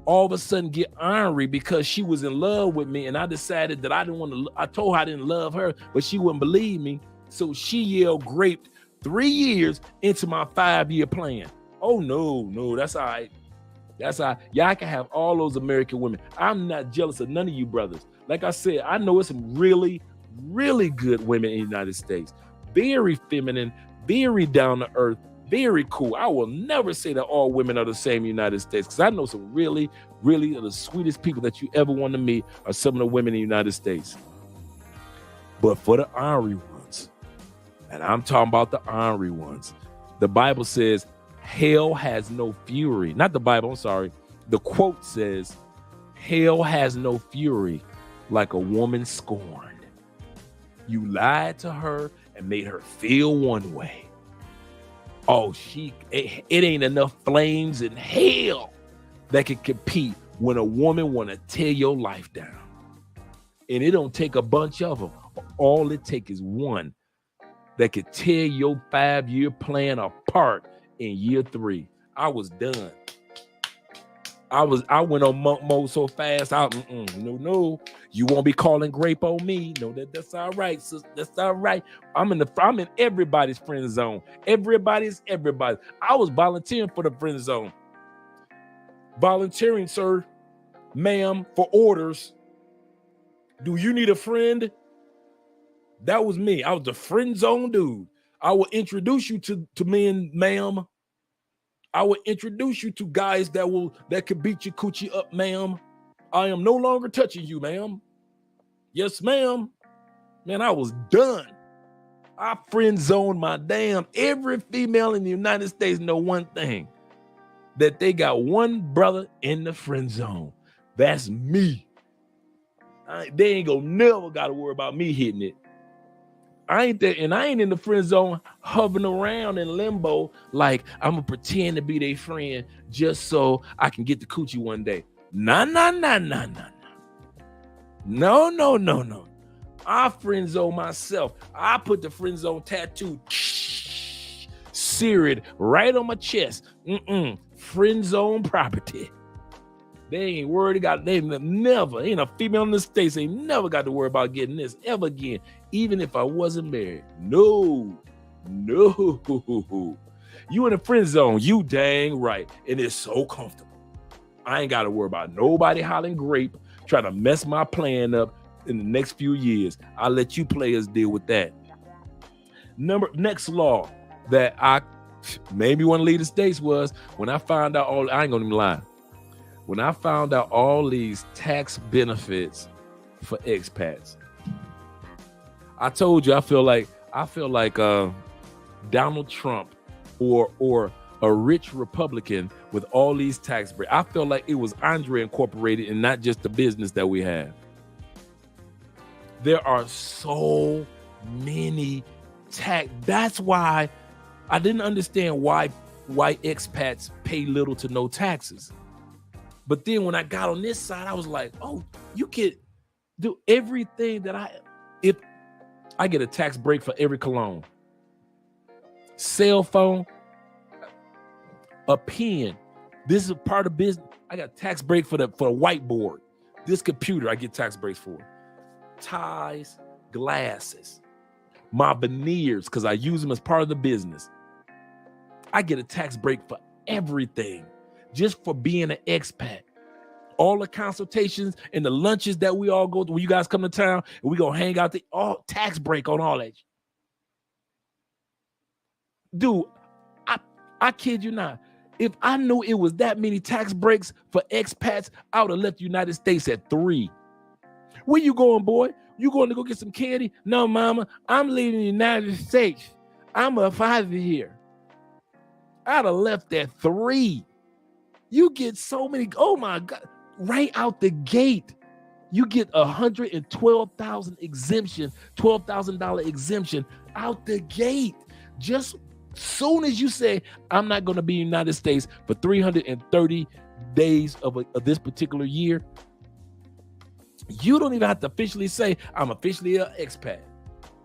all of a sudden get ornery because she was in love with me, and I decided that I didn't want to. I told her I didn't love her, but she wouldn't believe me, so she yelled "graped" 3 years into my 5-year plan. Oh no, that's all right. That's all right. Y'all can have all those American women. I'm not jealous of none of you brothers. Like I said, I know it's some really, really good women in the United States. Very feminine, very down to earth, very cool. I will never say that all women are the same in the United States, because I know some really, really the sweetest people that you ever want to meet are some of the women in the United States. But for the ornery ones, and I'm talking about the ornery ones, the Bible says hell has no fury. Not the Bible, I'm sorry. The quote says, hell has no fury like a woman scorned. You lied to her and made her feel one way. Oh, it ain't enough flames in hell that can compete when a woman want to tear your life down. And it don't take a bunch of them. All it take is one that could tear your 5-year plan apart in year 3. I was done. I went on monk mode so fast. No, you won't be calling grape on me. No, that's all right, sis. That's all right. I'm in everybody's friend zone. Everybody. I was volunteering for the friend zone. Volunteering, sir, ma'am, for orders. Do you need a friend? That was me. I was the friend zone dude. I will introduce you to men, ma'am. I will introduce you to guys that could beat your coochie up, ma'am. I am no longer touching you, ma'am. Yes, ma'am. Man, I was done. I friend zoned my damn. Every female in the United States know one thing, that they got one brother in the friend zone. That's me. They ain't gonna never gotta worry about me hitting it. I ain't in the friend zone hovering around in limbo like I'm gonna pretend to be their friend just so I can get the coochie one day. Nah. No. I friend zone myself. I put the friend zone tattoo seared right on my chest. Friend zone property. They ain't worried about, ain't a female in the States ain't never got to worry about getting this ever again, even if I wasn't married. No. You in the friend zone, you dang right. And it's so comfortable. I ain't got to worry about nobody hollering grape, trying to mess my plan up in the next few years. I'll let you players deal with that. Next law that I maybe want to leave the States was when I found out I ain't gonna even lie. When I found out all these tax benefits for expats, I told you I feel like Donald Trump or a rich Republican with all these tax breaks. I feel like it was Andre Incorporated and not just the business that we have. There are so many tax. That's why I didn't understand why expats pay little to no taxes. But then when I got on this side, I was like, oh, you can do everything that if I get a tax break for every cologne, cell phone, a pen. This is a part of business. I got tax break for the whiteboard. This computer, I get tax breaks for. Ties, glasses, my veneers, because I use them as part of the business. I get a tax break for everything. Just for being an expat. All the consultations and the lunches that we all go to when you guys come to town and we gonna hang out, all tax break on all that. Dude, I kid you not. If I knew it was that many tax breaks for expats, I would have left the United States at 3. Where you going, boy? You going to go get some candy? No, mama, I'm leaving the United States. I'm a father here. I'd have left at 3. You get so many, oh my God, right out the gate, you get $112,000 exemption, $12,000 exemption out the gate. Just soon as you say, I'm not going to be in the United States for 330 days of this particular year, you don't even have to officially say, I'm officially an expat.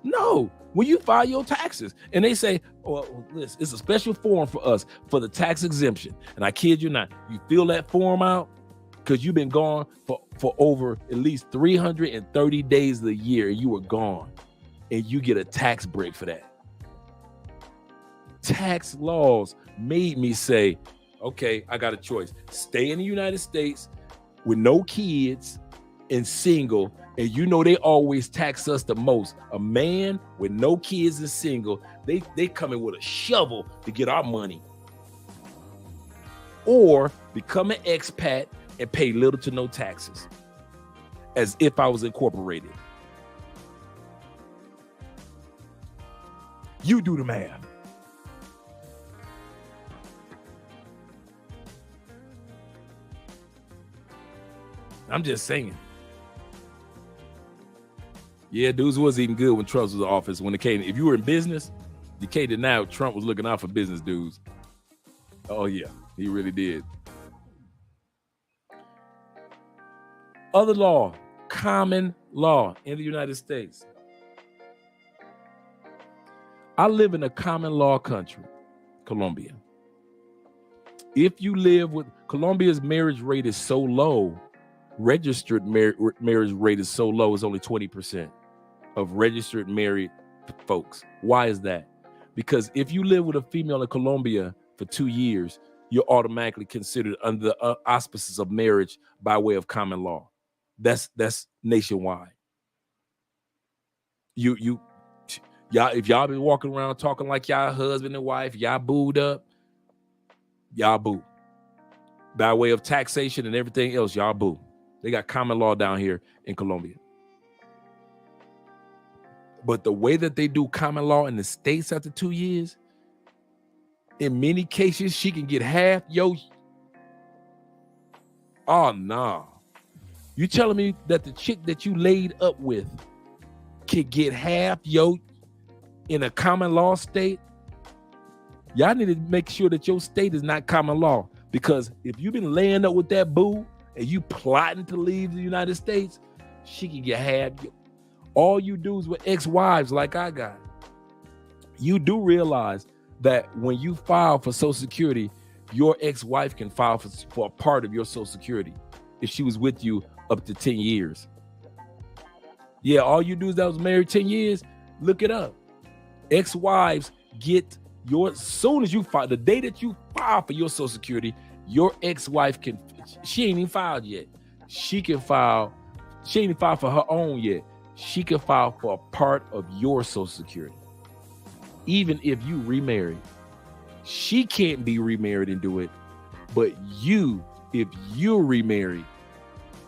No, when you file your taxes and they say, oh, listen, it's a special form for us for the tax exemption. And I kid you not, you fill that form out because you've been gone for over at least 330 days of the year. You were gone and you get a tax break for that. Tax laws made me say, okay, I got a choice. Stay in the United States with no kids and single. And you know they always tax us the most. A man with no kids and single, they come in with a shovel to get our money. Or become an expat and pay little to no taxes, as if I was incorporated. You do the math. I'm just saying. Yeah, dudes was eating good when Trump was in office. When it came, if you were in business, You can't deny Trump was looking out for business dudes. Oh yeah, he really did. Other law, common law in the United States. I live in a common law country, Colombia. If you live with Colombia's marriage rate is so low, registered marriage rate is so low, it's only 20% of registered married folks. Why is that? Because if you live with a female in Colombia for 2 years, you're automatically considered under the auspices of marriage by way of common law. That's nationwide. Y'all, if y'all been walking around talking like y'all husband and wife, y'all booed up, y'all boo. By way of taxation and everything else, y'all boo. They got common law down here in Colombia. But the way that they do common law in the States after 2 years, in many cases, she can get half. Oh, no. You telling me that the chick that you laid up with can get half in a common law state? Y'all need to make sure that your state is not common law, because if you've been laying up with that boo and you plotting to leave the United States, she can get half. All you do is with ex-wives like I got. You do realize that when you file for Social Security, your ex-wife can file for a part of your Social Security if she was with you up to 10 years. Yeah, all you do is that was married 10 years, look it up. Ex-wives get your, soon as you file, the day that you file for your Social Security, your ex-wife can, she ain't even filed yet. She ain't even filed for her own yet. She can file for a part of your Social Security. Even if you remarry, she can't be remarried and do it. But you, if you're remarried,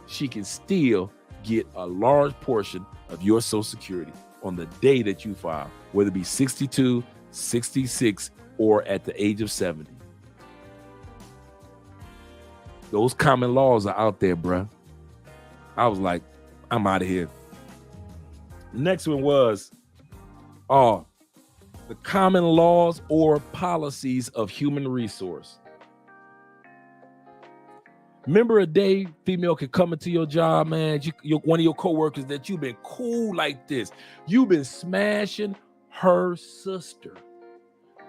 she can still get a large portion of your Social Security on the day that you file, whether it be 62, 66, or at the age of 70. Those common laws are out there, bruh. I was like, I'm out of here. Next one was the common laws or policies of human resource. Remember a day female could come into your job, man, one of your coworkers that you've been cool like this. You've been smashing her sister,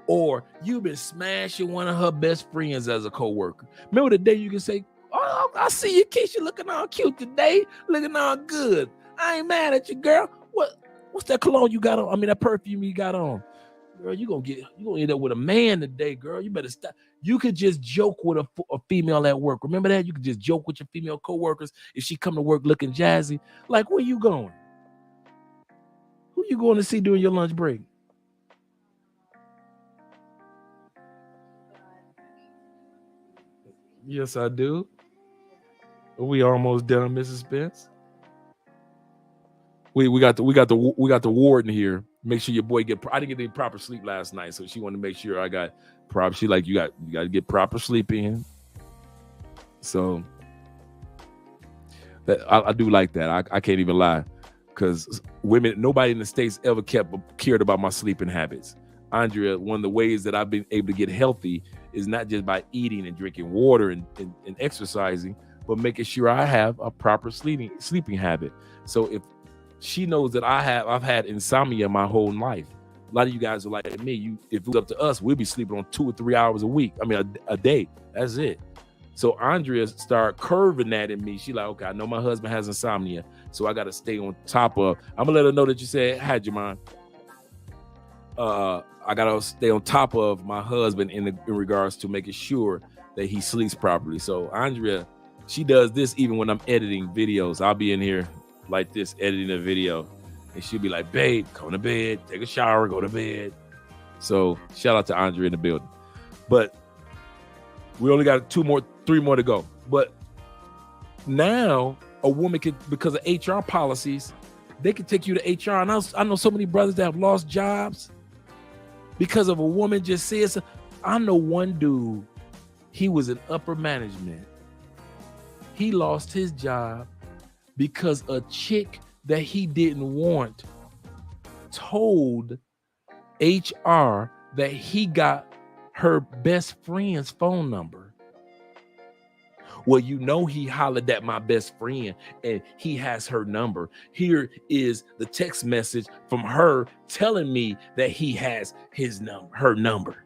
or you've been smashing one of her best friends as a coworker. Remember the day you can say, oh, I see you, Keisha, looking all cute today, looking all good. I ain't mad at you, girl. What's that cologne you got on? I mean, that perfume you got on. Girl, you gonna end up with a man today, girl. You better stop. You could just joke with a female at work. Remember that? You could just joke with your female coworkers if she come to work looking jazzy. Like, where you going? Who you going to see during your lunch break? Yes, I do. We almost done, Mrs. Spence. We got the warden here. Make sure your boy I didn't get any proper sleep last night, so she wanted to make sure I got proper. She like, you got to get proper sleep in. So that I do like that. I can't even lie, because nobody in the States ever cared about my sleeping habits. Andrea, one of the ways that I've been able to get healthy is not just by eating and drinking water and exercising, but making sure I have a proper sleeping habit. So if she knows that I've had insomnia my whole life. A lot of you guys are like me. If it was up to us, we'd be sleeping on 2 or 3 hours a week. I mean, a day. That's it. So Andrea started curving that in me. She like, okay, I know my husband has insomnia, so I got to stay on top of. I'm gonna let her know that you said hi, Jamon. I gotta stay on top of my husband in regards to making sure that he sleeps properly. So Andrea, she does this even when I'm editing videos. I'll be in here like this, editing a video, and she'll be like, babe, come to bed, take a shower, go to bed. So shout out to Andrea in the building. But we only got 3 more to go. But now a woman could, because of HR policies, they could take you to HR. And I know so many brothers that have lost jobs because of a woman just says. I know one dude, he was in upper management. He lost his job because a chick that he didn't want told HR that he got her best friend's phone number. Well, you know, he hollered at my best friend and he has her number. Here is the text message from her telling me that he has her number.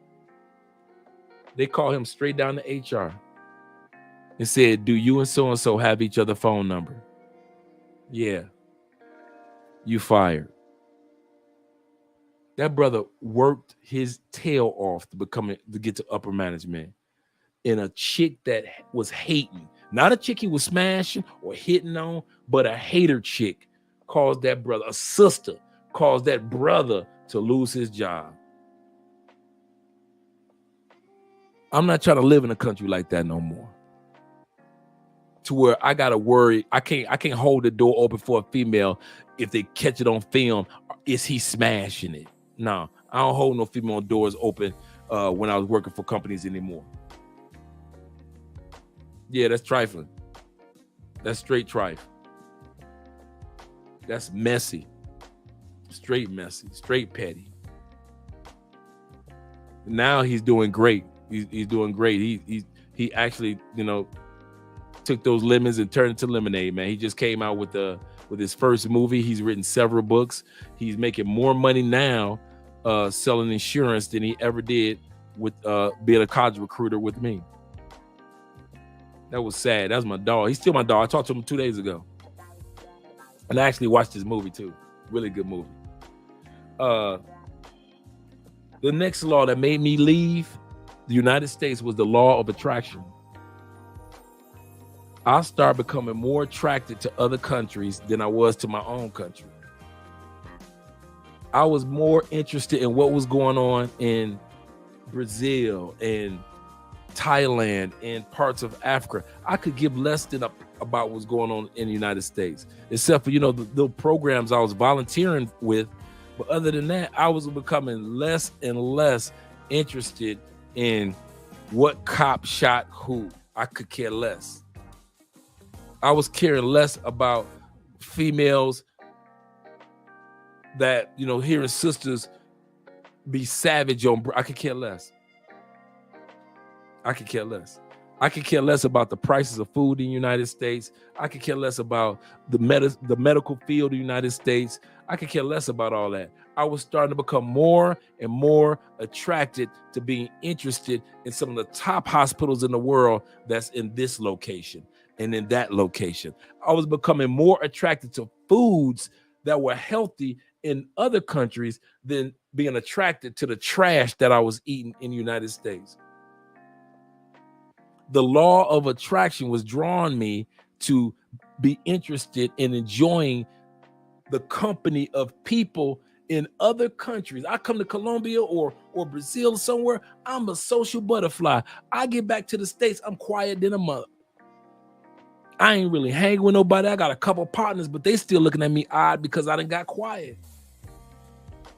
They call him straight down to HR and said, do you and so-and-so have each other's phone number? Yeah. You fired. That brother worked his tail off to get to upper management. And a chick that was hating, not a chick he was smashing or hitting on, but a hater chick caused that brother, a sister caused that brother to lose his job. I'm not trying to live in a country like that no more. To where I gotta worry, I can't hold the door open for a female if they catch it on film. Is he smashing it? No, I don't hold no female doors open when I was working for companies anymore. Yeah, that's trifling. That's straight trifle. That's messy. Straight messy, straight petty. Now he's doing great. He's doing great. He actually, you know, took those lemons and turned it to lemonade, man. He just came out with his first movie. He's written several books. He's making more money now selling insurance than he ever did with being a college recruiter with me. That was sad. That was my dog. He's still my dog. I talked to him 2 days ago. And I actually watched his movie too. Really good movie. The next law that made me leave the United States was the law of attraction. I started becoming more attracted to other countries than I was to my own country. I was more interested in what was going on in Brazil and Thailand and parts of Africa. I could give less than about what's going on in the United States, except for, you know, the programs I was volunteering with. But other than that, I was becoming less and less interested in what cop shot who. I could care less. I was caring less about females that, you know, hearing sisters be savage on. I could care less. I could care less. I could care less about the prices of food in the United States. I could care less about the medical field in the United States. I could care less about all that. I was starting to become more and more attracted to being interested in some of the top hospitals in the world that's in this location and in that location. I was becoming more attracted to foods that were healthy in other countries than being attracted to the trash that I was eating in the United States. The law of attraction was drawing me to be interested in enjoying the company of people in other countries. I come to Colombia or Brazil or somewhere, I'm a social butterfly. I get back to the States, I'm quiet than a mother. I ain't really hanging with nobody. I got a couple partners, but they still looking at me odd because I done got quiet.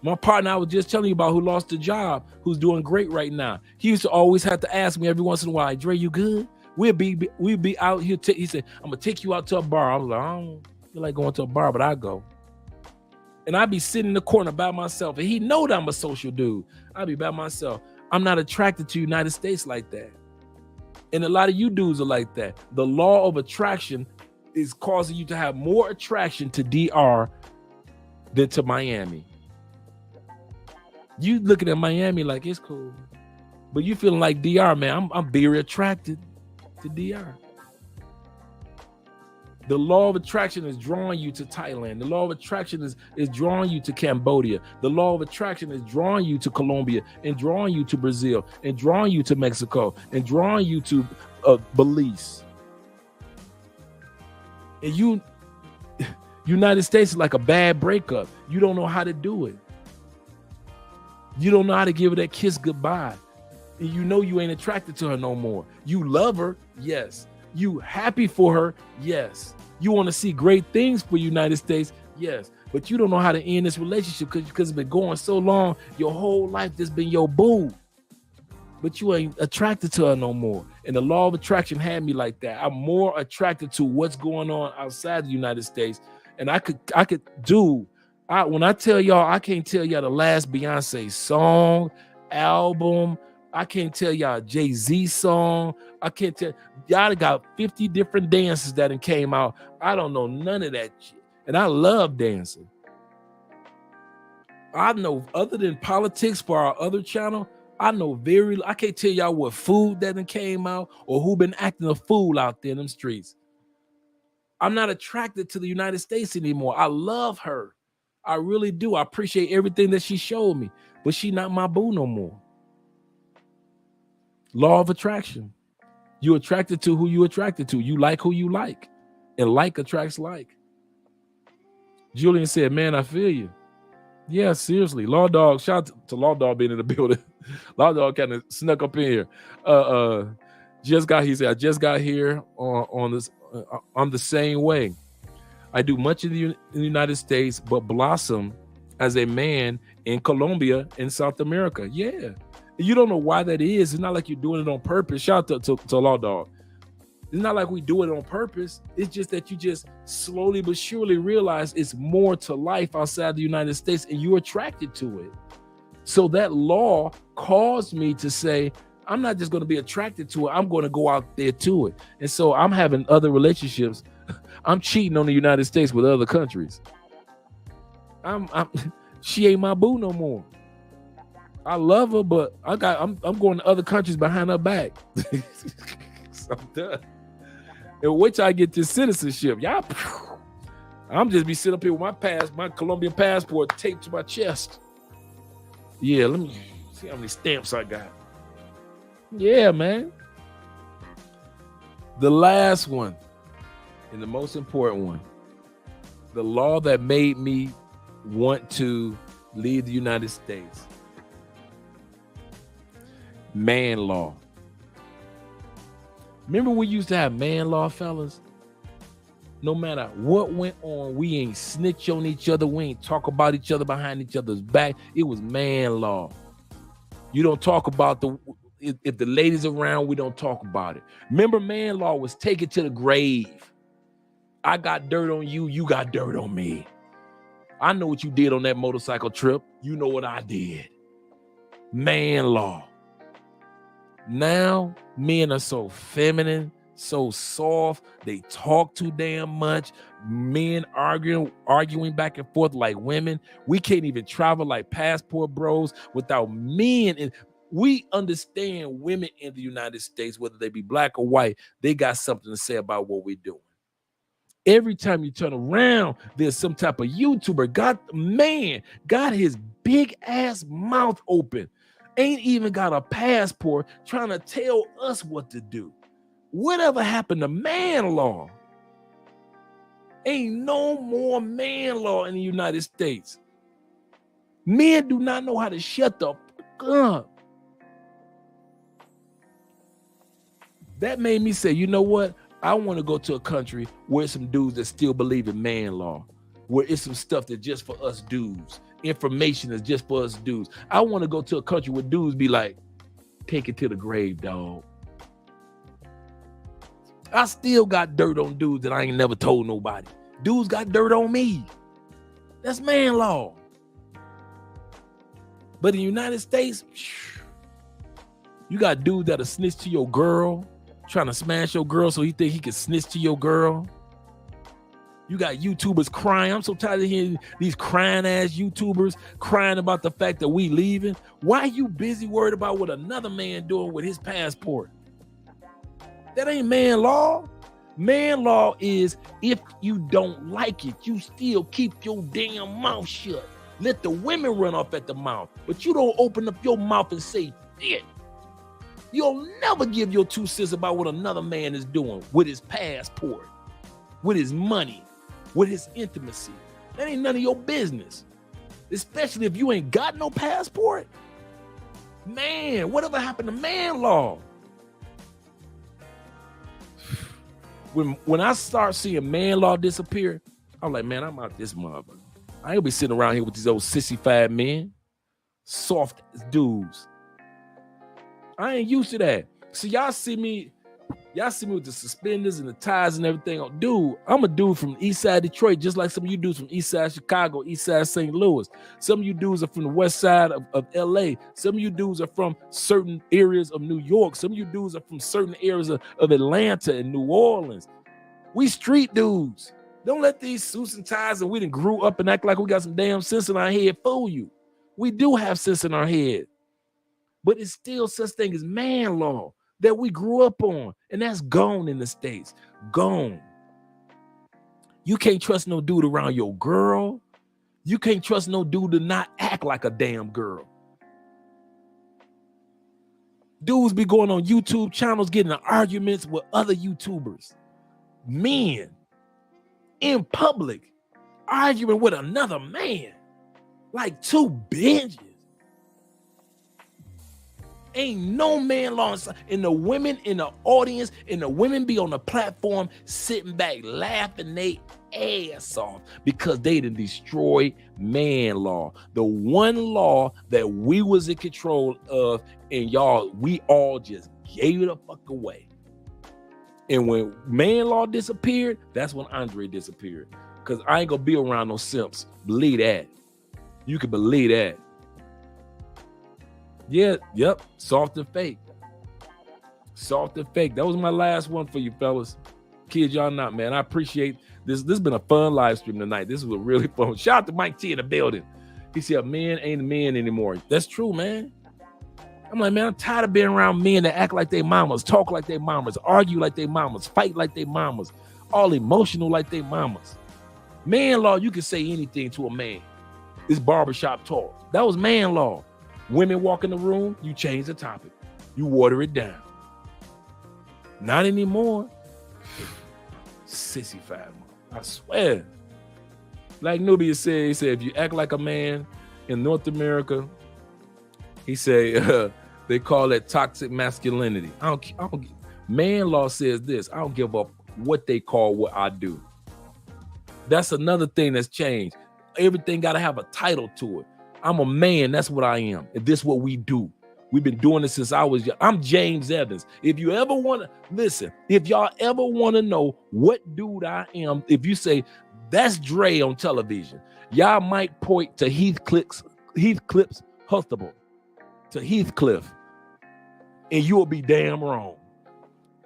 My partner I was just telling you about, who lost a job, who's doing great right now. He used to always have to ask me every once in a while, Dre, you good? We'd be out here. He said, I'm gonna take you out to a bar. I was like, I don't feel like going to a bar, but I go. And I'd be sitting in the corner by myself. And he know that I'm a social dude. I'd be by myself. I'm not attracted to the United States like that. And a lot of you dudes are like that. The law of attraction is causing you to have more attraction to DR than to Miami. You looking at Miami like it's cool, but you feeling like DR, man. I'm very attracted to DR. The law of attraction is drawing you to Thailand. The law of attraction is drawing you to Cambodia. The law of attraction is drawing you to Colombia and drawing you to Brazil and drawing you to Mexico and drawing you to Belize. And United States is like a bad breakup. You don't know how to do it. You don't know how to give her that kiss goodbye. And you know you ain't attracted to her no more. You love her, yes. You happy for her, yes. You want to see great things for United States, yes. But you don't know how to end this relationship because it's been going so long. Your whole life this been your boo. But you ain't attracted to her no more. And the law of attraction had me like that. I'm more attracted to what's going on outside the United States. And I could When I tell y'all, I can't tell y'all the last Beyonce song, album. I can't tell y'all a Jay-Z song. I can't tell y'all got 50 different dances that came out. I don't know none of that shit. And I love dancing. I know other than politics for our other channel, I can't tell y'all what food that came out or who been acting a fool out there in them streets. I'm not attracted to the United States anymore. I love her. I really do. I appreciate everything that she showed me, but she not my boo no more. Law of attraction. You attracted to who you attracted to. You like who you like, and like attracts like. Julian said, man, I feel you. Yeah, seriously. Law Dog, shout out to Law Dog being in the building. Law Dog kind of snuck up in here. He said, I just got here on this. I'm the same way. I do much in the United States, but blossom as a man in Colombia in South America. Yeah. You don't know why that is. It's not like you're doing it on purpose. Shout out to Law Dog. It's not like we do it on purpose. It's just that you just slowly but surely realize it's more to life outside the United States and you're attracted to it. So that law caused me to say, I'm not just going to be attracted to it. I'm going to go out there to it. And so I'm having other relationships. I'm cheating on the United States with other countries. She ain't my boo no more. I love her, but I'm going to other countries behind her back. So I'm done. And wait till I get this citizenship. Y'all, I'm just be sitting up here with my Colombian passport taped to my chest. Yeah, let me see how many stamps I got. Yeah, man. The last one, and the most important one, the law that made me want to leave the United States. Man law. Remember we used to have man law, fellas? No matter what went on, we ain't snitch on each other. We ain't talk about each other behind each other's back. It was man law. You don't talk about if the ladies around, we don't talk about it. Remember, man law was take it to the grave. I got dirt on you, you got dirt on me. I know what you did on that motorcycle trip. You know what I did. Man law. Now, men are so feminine, so soft. They talk too damn much. Men arguing back and forth like women. We can't even travel like passport bros without men. And we understand women in the United States, whether they be black or white, they got something to say about what we're doing. Every time you turn around, there's some type of YouTuber got his big ass mouth open. Ain't even got a passport trying to tell us what to do. Whatever happened to man law? Ain't no more man law in the United States. Men do not know how to shut the fuck up. That made me say, you know what? I want to go to a country where some dudes that still believe in man law, where it's some stuff that's just for us dudes. Information is just for us dudes. I want to go to a country where dudes be like, take it to the grave, dog. I still got dirt on dudes that I ain't never told nobody. Dudes got dirt on me. That's man law. But in the United States, you got dudes that'll snitch to your girl, trying to smash your girl so he think he can snitch to your girl. You got YouTubers crying. I'm so tired of hearing these crying ass YouTubers crying about the fact that we leaving. Why are you busy worried about what another man doing with his passport? That ain't man law. Man law is if you don't like it, you still keep your damn mouth shut. Let the women run off at the mouth, but you don't open up your mouth and say shit. You'll never give your 2 cents about what another man is doing with his passport, with his money, with his intimacy. That ain't none of your business, especially if you ain't got no passport. Man, whatever happened to man law? When I start seeing man law disappear, I'm like, man, I'm out this mother. I ain't be sitting around here with these old sissy-fied men, soft dudes. I ain't used to that. So y'all see me Y'all see me with the suspenders and the ties and everything. Dude, I'm a dude from east side Detroit, just like some of you dudes from east side Chicago, east side St. Louis. Some of you dudes are from the west side of LA. Some of you dudes are from certain areas of New York. Some of you dudes are from certain areas of Atlanta and New Orleans. We street dudes. Don't let these suits and ties and we done grew up and act like we got some damn sense in our head fool you. We do have sense in our head. But it's still such thing as man law that we grew up on, and that's gone in the States. Gone. You can't trust no dude around your girl. You can't trust no dude to not act like a damn girl. Dudes be going on YouTube channels getting in arguments with other YouTubers. Men in public arguing with another man like two binges. Ain't no man law inside. And the women in the audience and the women be on the platform sitting back laughing they ass off because they done destroyed man law. The one law that we was in control of, and y'all, we all just gave it the fuck away. And when man law disappeared, that's when Andre disappeared. Because I ain't gonna be around no simps. Believe that. You can believe that. Yeah, yep, soft and fake. Soft and fake. That was my last one for you fellas. Kids, y'all not, man. I appreciate this. This has been a fun live stream tonight. This was really fun. Shout out to Mike T in the building. He said, men ain't men anymore. That's true, man. I'm like, man, I'm tired of being around men that act like they mamas, talk like they mamas, argue like they mamas, fight like they mamas, all emotional like they mamas. Man law, you can say anything to a man. It's barbershop talk. That was man law. Women walk in the room, you change the topic. You water it down. Not anymore. Sissified, I swear. Like Nubia said, he said, if you act like a man in North America, he said, they call it toxic masculinity. I don't, man law says this, I don't give up what they call what I do. That's another thing that's changed. Everything got to have a title to it. I'm a man, that's what I am. And this is what we do. We've been doing this since I was young. I'm James Evans. If you ever want to, listen, if y'all ever want to know what dude I am, if you say, that's Dre on television, y'all might point to Heathcliff's Huxtable, to Heathcliff, and you will be damn wrong.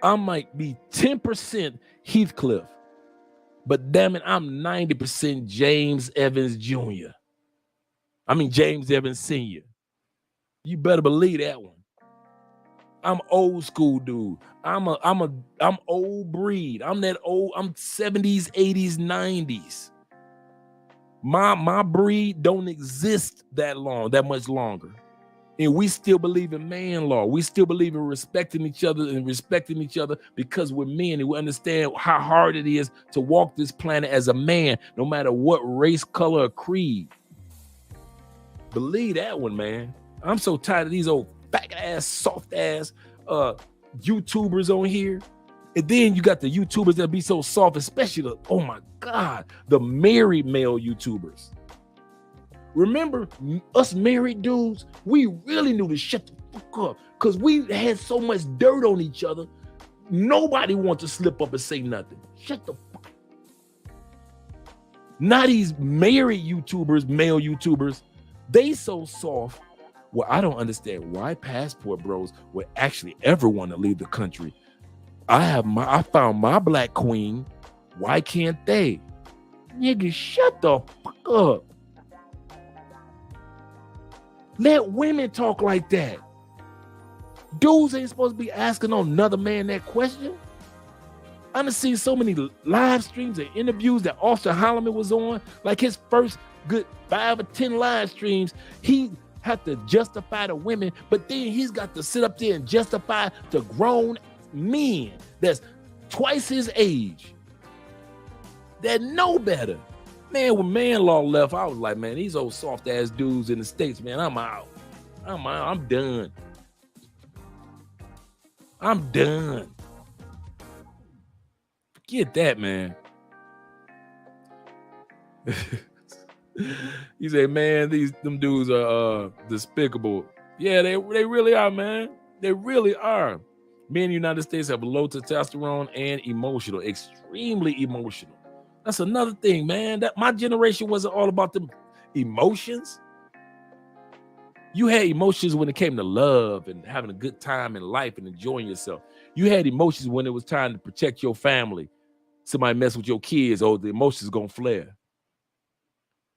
I might be 10% Heathcliff, but damn it, I'm 90% James Evans Jr. James Evans Sr. You better believe that one. I'm old school dude. I'm old breed. I'm that old, I'm 70s, 80s, 90s. My breed don't exist that much longer. And we still believe in man law. We still believe in respecting each other because we're men and we understand how hard it is to walk this planet as a man, no matter what race, color, or creed. Believe that one, man. I'm so tired of these old fat ass, soft ass YouTubers on here. And then you got the YouTubers that be so soft, especially oh my God, the married male YouTubers. Remember us married dudes, we really knew to shut the fuck up because we had so much dirt on each other. Nobody wants to slip up and say nothing. Shut the fuck up. Now these married YouTubers, male YouTubers, they so soft. Well, I don't understand why passport bros would actually ever want to leave the country. I found my black queen. Why can't they? Nigga, shut the fuck up. Let women talk like that. Dudes ain't supposed to be asking another man that question. I done seen so many live streams and interviews that Austin Holloman was on, like his first good 5 or 10 live streams, he had to justify the women, but then he's got to sit up there and justify the grown men that's twice his age that know better. Man, when man law left, I was like, man, these old soft ass dudes in the States, man, I'm out. I'm done. I'm done. Forget that, man. He said, man, them dudes are despicable. Yeah, they really are, man. They really are. Men in the United States have low testosterone and emotional, extremely emotional. That's another thing, man. That my generation wasn't all about the emotions. You had emotions when it came to love and having a good time in life and enjoying yourself. You had emotions when it was time to protect your family. Somebody mess with your kids, oh, the emotions gonna flare.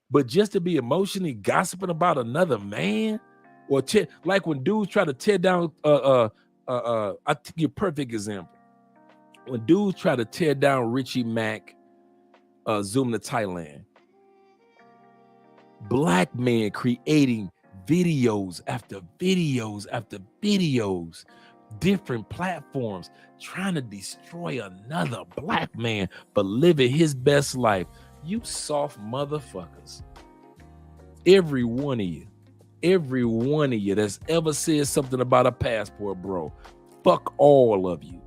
But just to be emotionally gossiping about another man, or like when dudes try to tear down, I think your perfect example. When dudes try to tear down Richie Mack, Zoom to Thailand, black men creating videos after videos after videos, different platforms, trying to destroy another black man for living his best life. You soft motherfuckers. Every one of you that's ever said something about a passport, bro. Fuck all of you.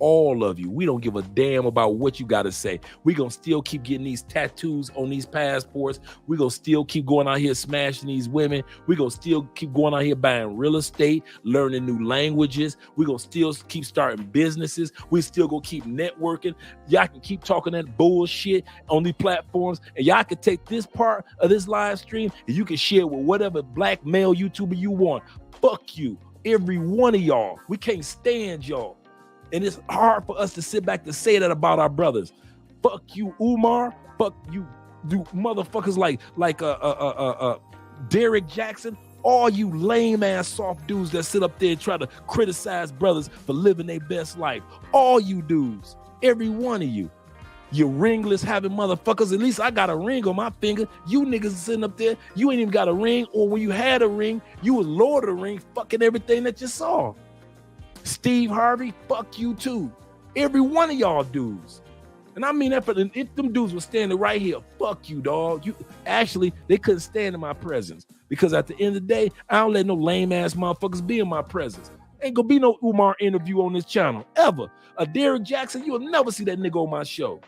All of you. We don't give a damn about what you got to say. We gonna still keep getting these tattoos on these passports. We gonna still keep going out here smashing these women. We gonna still keep going out here buying real estate, learning new languages. We gonna still keep starting businesses. We still gonna keep networking. Y'all can keep talking that bullshit on these platforms, and y'all can take this part of this live stream and you can share with whatever black male YouTuber you want. Fuck you, every one of y'all. We can't stand y'all. And it's hard for us to sit back to say that about our brothers. Fuck you, Umar. Fuck you, motherfuckers like Derek Jackson. All you lame ass soft dudes that sit up there and try to criticize brothers for living their best life. All you dudes, every one of you. You ringless having motherfuckers. At least I got a ring on my finger. You niggas sitting up there, you ain't even got a ring. Or when you had a ring, you was Lord of the Ring, fucking everything that you saw. Steve Harvey, fuck you too. Every one of y'all dudes. And I mean that for if them dudes were standing right here, fuck you, dog. You actually, they couldn't stand in my presence. Because at the end of the day, I don't let no lame ass motherfuckers be in my presence. Ain't gonna be no Umar interview on this channel, ever. A Derek Jackson, you'll never see that nigga on my show.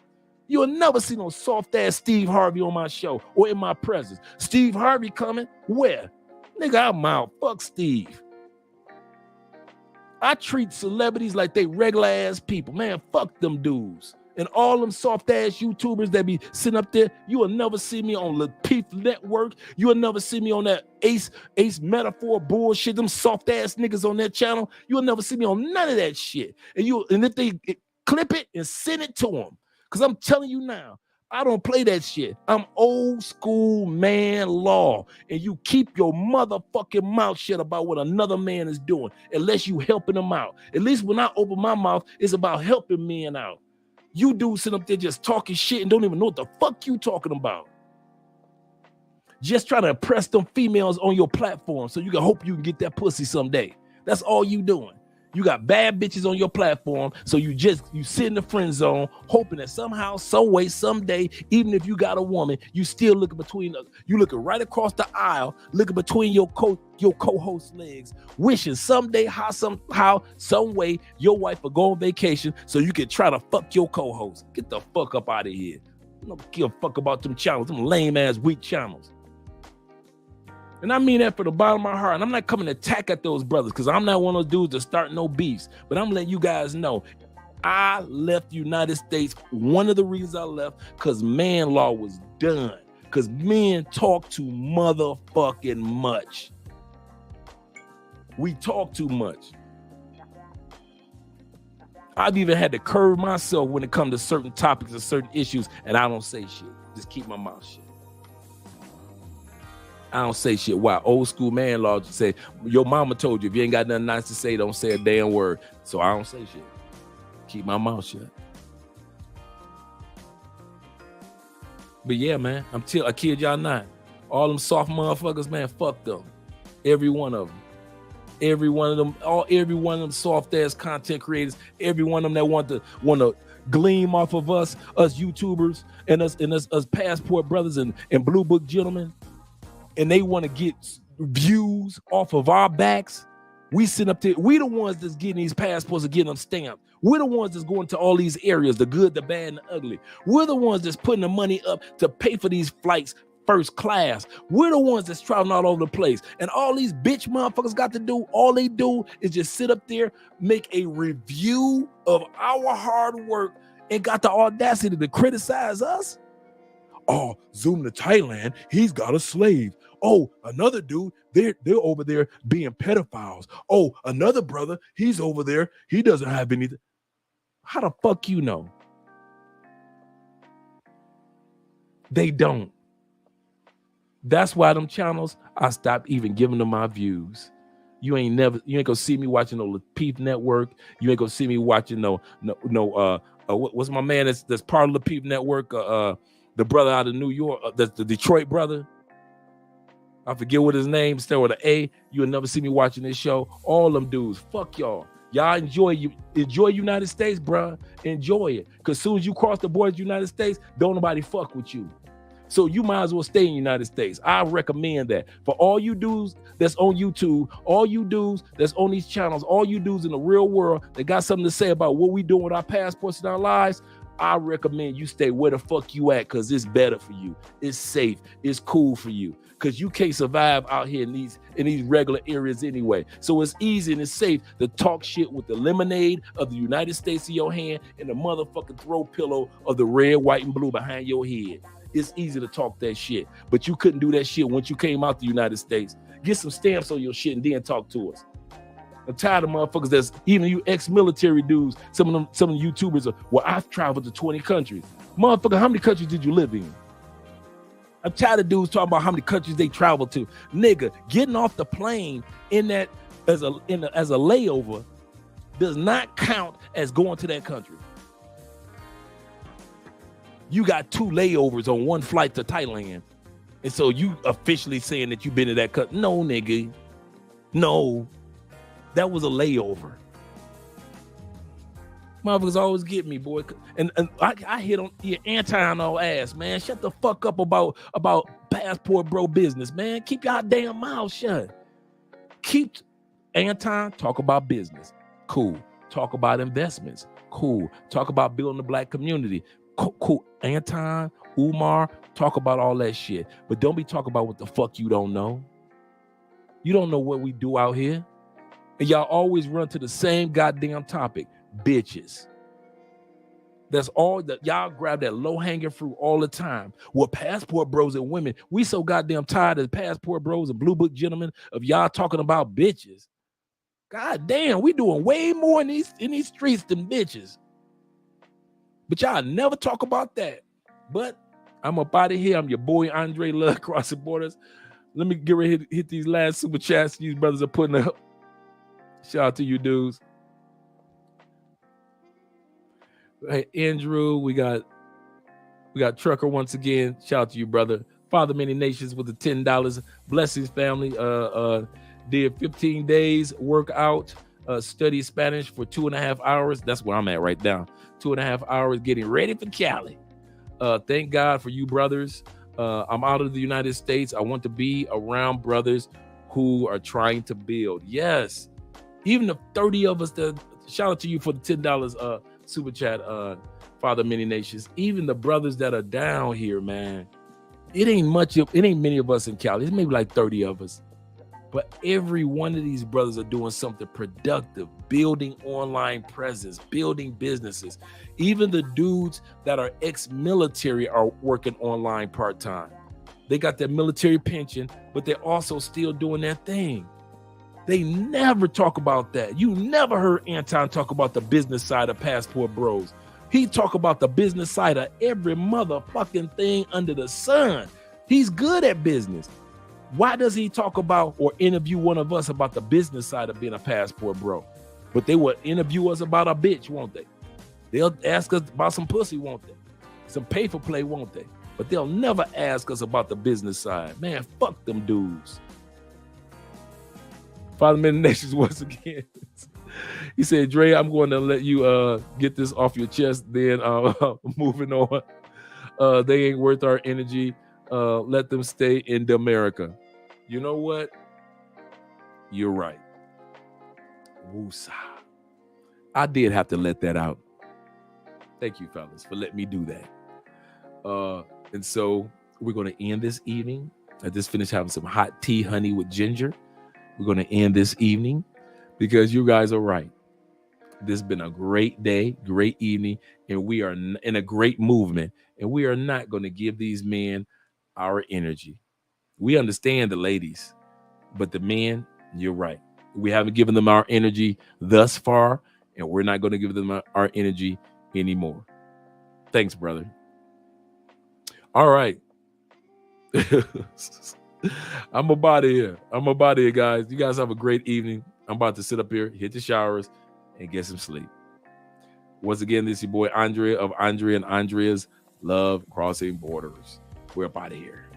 You'll never see no soft ass Steve Harvey on my show or in my presence. Steve Harvey coming, where? Nigga, I'm out. Fuck Steve. I treat celebrities like they regular ass people. Man, fuck them dudes. And all them soft ass YouTubers that be sitting up there, you will never see me on Lapeef Network. You will never see me on that Ace Metaphor bullshit. Them soft ass niggas on that channel. You will never see me on none of that shit. And if they clip it and send it to them. Because I'm telling you now, I don't play that shit. I'm old school man law. And you keep your motherfucking mouth shut about what another man is doing, unless you helping them out. At least when I open my mouth, it's about helping men out. You dudes sit up there just talking shit and don't even know what the fuck you talking about. Just trying to impress them females on your platform so you can hope you can get that pussy someday. That's all you doing. You got bad bitches on your platform, so you sit in the friend zone, hoping that somehow, some way, someday, even if you got a woman, you still looking right across the aisle, looking between your co-host legs, wishing someday, somehow, some way, your wife will go on vacation so you can try to fuck your co-host. Get the fuck up out of here. I don't give a fuck about them channels, them lame ass weak channels. And I mean that for the bottom of my heart. And I'm not coming to attack at those brothers because I'm not one of those dudes that start no beefs. But I'm letting you guys know, I left the United States. One of the reasons I left, because man law was done. Because men talk too motherfucking much. We talk too much. I've even had to curb myself when it comes to certain topics and certain issues, and I don't say shit. Just keep my mouth shut. I don't say shit. Why? Old school man law just say, your mama told you if you ain't got nothing nice to say, don't say a damn word. So I don't say shit. Keep my mouth shut. But yeah, man, I kid y'all not. All them soft motherfuckers, man, fuck them. Every one of them. Every one of them soft ass content creators, every one of them that want to gleam off of us YouTubers and us passport brothers and blue book gentlemen. And they want to get views off of our backs. We sit up there. We the ones that's getting these passports and getting them stamped. We're the ones that's going to all these areas, the good, the bad, and the ugly. We're the ones that's putting the money up to pay for these flights first class. We're the ones that's traveling all over the place. And all these bitch motherfuckers got to do, all they do is just sit up there, make a review of our hard work, and got the audacity to criticize us. Oh, Zoom to Thailand, he's got a slave. Oh, another dude, they're over there being pedophiles. Oh, another brother, he's over there, he doesn't have anything. How the fuck you know? They don't. That's why them channels, I stopped even giving them my views. You ain't gonna see me watching no Lapeef Network. You ain't gonna see me watching what's my man that's part of the Lapeef Network, the brother out of New York, that's the Detroit brother. I forget what his name, start with an A. You'll never see me watching this show. All them dudes, fuck y'all. Y'all enjoy United States, bruh. Enjoy it. Because soon as you cross the border of the United States, don't nobody fuck with you. So you might as well stay in the United States. I recommend that. For all you dudes that's on YouTube, all you dudes that's on these channels, all you dudes in the real world that got something to say about what we doing with our passports and our lives, I recommend you stay where the fuck you at, because it's better for you. It's safe. It's cool for you. Because you can't survive out here in these regular areas anyway. So it's easy and it's safe to talk shit with the lemonade of the United States in your hand and the motherfucking throw pillow of the red, white, and blue behind your head. It's easy to talk that shit. But you couldn't do that shit once you came out the United States. Get some stamps on your shit and then talk to us. I'm tired of motherfuckers that's, even you ex-military dudes, some of the YouTubers are, well, I've traveled to 20 countries. Motherfucker, how many countries did you live in? I'm tired of dudes talking about how many countries they traveled to. Nigga, getting off the plane in that as a layover does not count as going to that country. You got 2 layovers on one flight to Thailand. And so you officially saying that you've been to that country. No, nigga. No. That was a layover. Motherfuckers always get me, boy. And I hit on your anti-no ass, man. Shut the fuck up about passport bro business, man. Keep your damn mouth shut. Keep Anton, talk about business. Cool. Talk about investments. Cool. Talk about building the black community. Cool. Anton, Umar, talk about all that shit. But don't be talking about what the fuck you don't know. You don't know what we do out here. And y'all always run to the same goddamn topic. Bitches. That's all that y'all grab, that low-hanging fruit all the time. Well, passport bros and women, we so goddamn tired of passport bros and blue book gentlemen of y'all talking about bitches. God damn, we doing way more in these streets than bitches. But y'all never talk about that. But I'm up out of here. I'm your boy Andre Love Crossing Borders. Let me get ready to hit these last super chats these brothers are putting up. Shout out to you dudes. Hey, Andrew, we got Trucker once again. Shout out to you, brother. Father Many Nations with the $10. Blessings, family. Did 15 days workout, study Spanish for 2.5 hours. That's where I'm at right now. 2.5 hours getting ready for Cali. Thank God for you, brothers. I'm out of the United States. I want to be around brothers who are trying to build. Yes. Even the 30 of us that, shout out to you for the $10 super chat, Father Many Nations. Even the brothers that are down here, man, it ain't many of us in Cali. It's maybe like 30 of us. But every one of these brothers are doing something productive, building online presence, building businesses. Even the dudes that are ex-military are working online part-time. They got their military pension, but they're also still doing their thing. They never talk about that. You never heard Anton talk about the business side of Passport Bros. He talk about the business side of every motherfucking thing under the sun. He's good at business. Why does he talk about or interview one of us about the business side of being a passport bro? But they will interview us about a bitch, won't they? They'll ask us about some pussy, won't they? Some pay for play, won't they? But they'll never ask us about the business side. Man, fuck them dudes. Father Many Nations once again. He said, Dre, I'm going to let you get this off your chest. Then moving on. They ain't worth our energy. Let them stay in America. You know what? You're right. Woosah. I did have to let that out. Thank you, fellas, for letting me do that. And so we're going to end this evening. I just finished having some hot tea, honey with ginger. We're going to end this evening because you guys are right. This has been a great day, great evening, and we are in a great movement. And we are not going to give these men our energy. We understand the ladies, but the men, you're right. We haven't given them our energy thus far, and we're not going to give them our energy anymore. Thanks, brother. All right. I'm about here. Guys. You guys have a great evening. I'm about to sit up here, hit the showers, and get some sleep. Once again, this is your boy Andrea of Andrea and Andrea's Love Crossing Borders. We're up out of here.